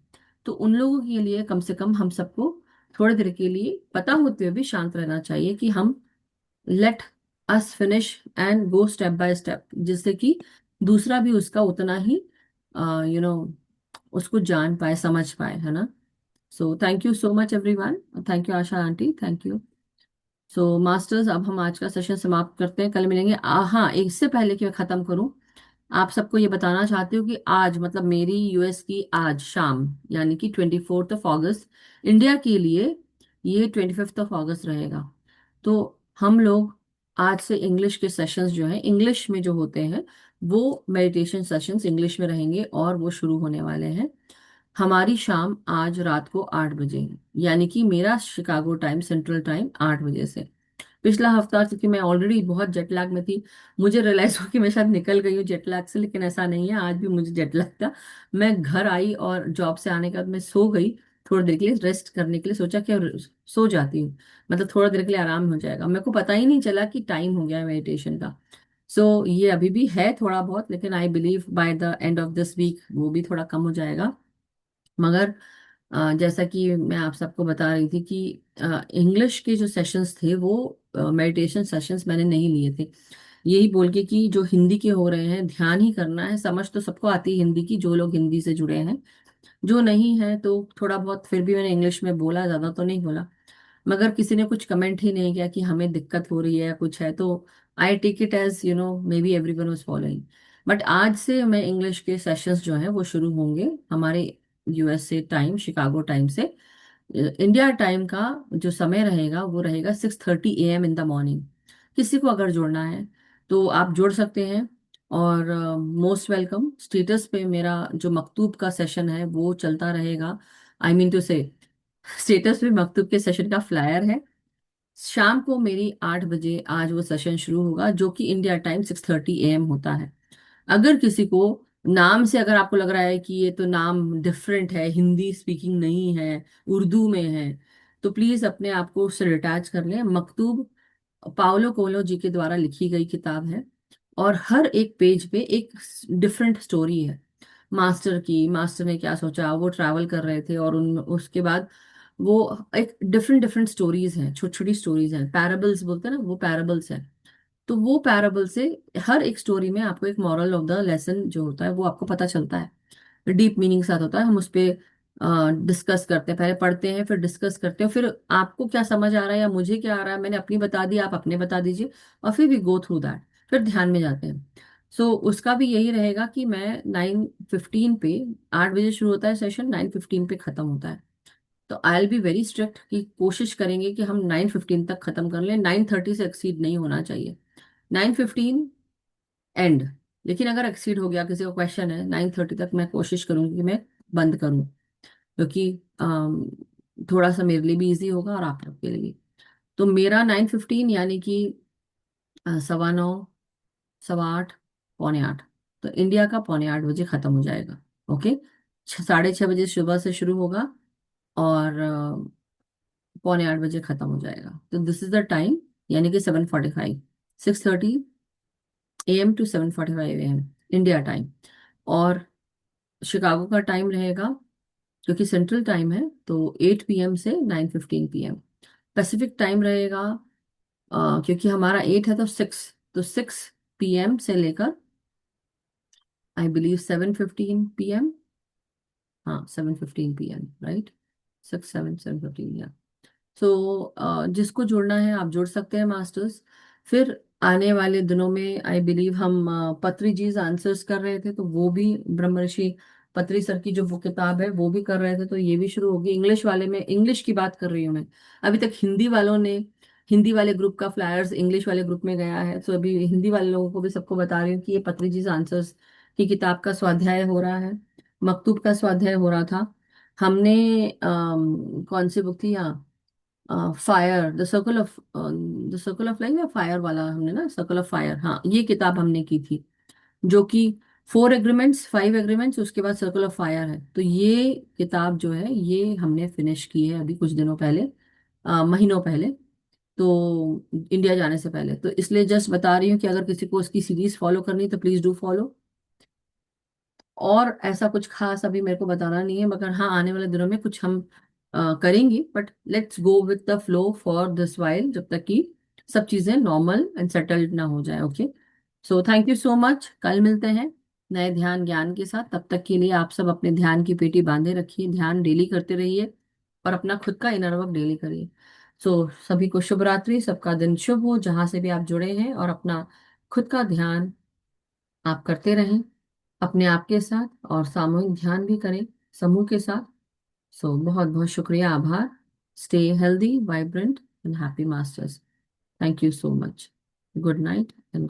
तो उन लोगों के लिए कम से कम हम सबको थोड़ी देर के लिए पता होते हुए भी शांत रहना चाहिए कि हम let us finish and go step by step, जिससे कि दूसरा भी उसका उतना ही यू नो उसको जान पाए, समझ पाए, है ना? So thank you so much everyone. Thank you Asha aunty, thank you. So masters, अब हम आज का सेशन समाप्त करते हैं, कल मिलेंगे। हाँ, इससे पहले कि मैं खत्म करूं, आप सबको ये बताना चाहती हूँ कि आज मतलब मेरी यूएस की आज शाम, यानी कि 24 ऑफ अगस्त, इंडिया के लिए ये 25 ऑफ अगस्त रहेगा। तो हम लोग आज से इंग्लिश के सेशंस जो हैं, इंग्लिश में जो होते हैं, वो मेडिटेशन सेशंस इंग्लिश में रहेंगे और वो शुरू होने वाले हैं। हमारी शाम आज रात को 8 बजे है, यानी कि मेरा शिकागो टाइम, सेंट्रल टाइम 8 बजे से। पिछला हफ्ता क्योंकि मैं ऑलरेडी बहुत जेट लैग में थी, मुझे रियलाइज हुआ कि मैं शायद निकल गई हूँ जेट लैग से, लेकिन ऐसा नहीं है, आज भी मुझे जेट लैग था। मैं घर आई और जॉब से आने के बाद मैं सो गई, थोड़ी देर के लिए रेस्ट करने के लिए सोचा कि अब सो जाती हूँ, मतलब थोड़ा देर के लिए आराम हो जाएगा। मेरे को पता ही नहीं चला कि टाइम हो गया है मेडिटेशन का। सो ये अभी भी है थोड़ा बहुत, लेकिन I believe by the end of this week वो भी थोड़ा कम हो जाएगा। मगर जैसा कि मैं आप सबको बता रही थी कि इंग्लिश के जो सेशंस थे वो मेडिटेशन सेशंस मैंने नहीं लिए थे, यही बोल के कि जो हिंदी के हो रहे हैं, ध्यान ही करना है। समझ तो सबको आती है हिंदी की, जो लोग हिंदी से जुड़े हैं, जो नहीं है तो थोड़ा बहुत फिर भी मैंने इंग्लिश में बोला, ज़्यादा तो नहीं बोला। मगर किसी ने कुछ कमेंट ही नहीं किया कि हमें दिक्कत हो रही है या कुछ है, तो I take it as maybe everyone was following. But आज से मैं इंग्लिश के सेशंस जो हैं वो शुरू होंगे हमारे यूएसए टाइम, शिकागो टाइम से। इंडिया टाइम का जो समय रहेगा वो रहेगा 6:30 AM इन द मॉर्निंग। किसी को अगर जुड़ना है तो आप जुड़ सकते हैं, और मोस्ट वेलकम। स्टेटस पे मेरा जो मकतूब का सेशन है वो चलता रहेगा। आई मीन टू से, स्टेटस पे मकतूब के सेशन का फ्लायर है। शाम को मेरी 8 बजे आज वो सेशन शुरू होगा, जो कि इंडिया टाइम 6:30 AM होता है। अगर किसी को नाम से अगर आपको लग रहा है कि ये तो नाम डिफरेंट है, हिंदी स्पीकिंग नहीं है, उर्दू में है, तो प्लीज अपने आप को उससे डिटैच कर लें। मकतूब पाओलो कोलो जी के द्वारा लिखी गई किताब है, और हर एक पेज पे एक डिफरेंट स्टोरी है मास्टर की। मास्टर ने क्या सोचा, वो ट्रैवल कर रहे थे और उन उसके बाद वो एक डिफरेंट डिफरेंट स्टोरीज हैं, छोटी छोटी स्टोरीज हैं, पैराबल्स बोलते हैं ना, वो पैराबल्स हैं। तो वो पैराबल से हर एक स्टोरी में आपको एक मॉरल ऑफ द लेसन जो होता है वो आपको पता चलता है, डीप मीनिंग साथ होता है। हम उस पे डिस्कस करते हैं, पहले पढ़ते हैं फिर डिस्कस करते हैं, फिर आपको क्या समझ आ रहा है या मुझे क्या आ रहा है, मैंने अपनी बता दी, आप अपने बता दीजिए, और फिर भी गो थ्रू दैट, फिर ध्यान में जाते हैं। सो उसका भी यही रहेगा कि मैं 9:15 पे, 8 बजे शुरू होता है सेशन, 9:15 पे खत्म होता है। तो I will be very strict कि कोशिश करेंगे कि हम 9:15 तक खत्म कर लें, 9:30 से एक्सीड नहीं होना चाहिए। 9:15 एंड। लेकिन अगर एक्सीड हो गया, किसी को क्वेश्चन है, 9:30 तक मैं कोशिश करूंगी कि मैं बंद करूं, क्योंकि थोड़ा सा मेरे लिए भी इजी होगा और आप लोग के लिए भी। तो मेरा 9:15 यानी कि 9:15, 8:15, 7:45, तो इंडिया का 7:45 खत्म हो जाएगा। ओके, 6:30 बजे सुबह से शुरू होगा और 7:45 खत्म हो जाएगा। तो दिस इज द टाइम, यानी कि 7:45, 6:30 AM to 7:45 AM India time. और शिकागो का टाइम रहेगा, क्योंकि सेंट्रल टाइम है, तो 8 PM से 9:15 PM। पैसिफिक टाइम रहेगा, क्योंकि हमारा 8 है तो 6 PM से लेकर आई बिलीव 7:15 PM। हाँ, 7:15 PM, राइट। 6, 7, 7:15, या। सो जिसको जुड़ना है आप जुड़ सकते हैं मास्टर्स। फिर आने वाले दिनों में आई बिलीव हम पत्री जीज आंसर्स कर रहे थे, तो वो भी ब्रह्मर्षि पत्री सर की जो वो किताब है वो भी कर रहे थे, तो ये भी शुरू होगी। इंग्लिश वाले में, इंग्लिश की बात कर रही हूँ मैं। अभी तक हिंदी वालों ने, हिंदी वाले ग्रुप का फ्लायर्स इंग्लिश वाले ग्रुप में गया है, तो अभी हिंदी वाले लोगों को भी सबको बता रही हूँ कि ये पत्री जीज आंसर्स की किताब का स्वाध्याय हो रहा है, मकतूब का स्वाध्याय हो रहा था। हमने कौन सी बुक थी, यहाँ fire, the circle of life, या फायर वाला हमने ना, सर्कल ऑफ फायर, हाँ, ये किताब हमने की थी, जो कि 4 एग्रीमेंट्स, 5 एग्रीमेंट्स, उसके बाद सर्कल ऑफ फायर है। तो ये किताब जो है ये हमने फिनिश की है अभी कुछ दिनों पहले, महीनों पहले, तो इंडिया जाने से पहले। तो इसलिए जस्ट बता रही हूँ कि अगर किसी को उसकी सीरीज फॉलो करनी है तो प्लीज डू फॉलो। और ऐसा कुछ खास अभी मेरे को बताना नहीं है, मगर हाँ आने वाले दिनों में कुछ हम करेंगे, but let's go with the flow for this while, जब तक कि सब चीजें नॉर्मल एंड सेटल्ड ना हो जाए। Okay, so thank you so much. कल मिलते हैं नए ध्यान ज्ञान के साथ। तब तक के लिए आप सब अपने ध्यान की पेटी बांधे रखिए, ध्यान डेली करते रहिए, और अपना खुद का इनर वर्क डेली करिए। सो सभी को शुभ रात्रि, सबका दिन शुभ हो जहां से भी आप जुड़े हैं, और अपना खुद का ध्यान आप करते रहें अपने आप के साथ, और सामूहिक ध्यान भी करें समूह के साथ। सो बहुत बहुत शुक्रिया, आभार। Stay healthy, vibrant and happy masters. Thank you so much. Good night and good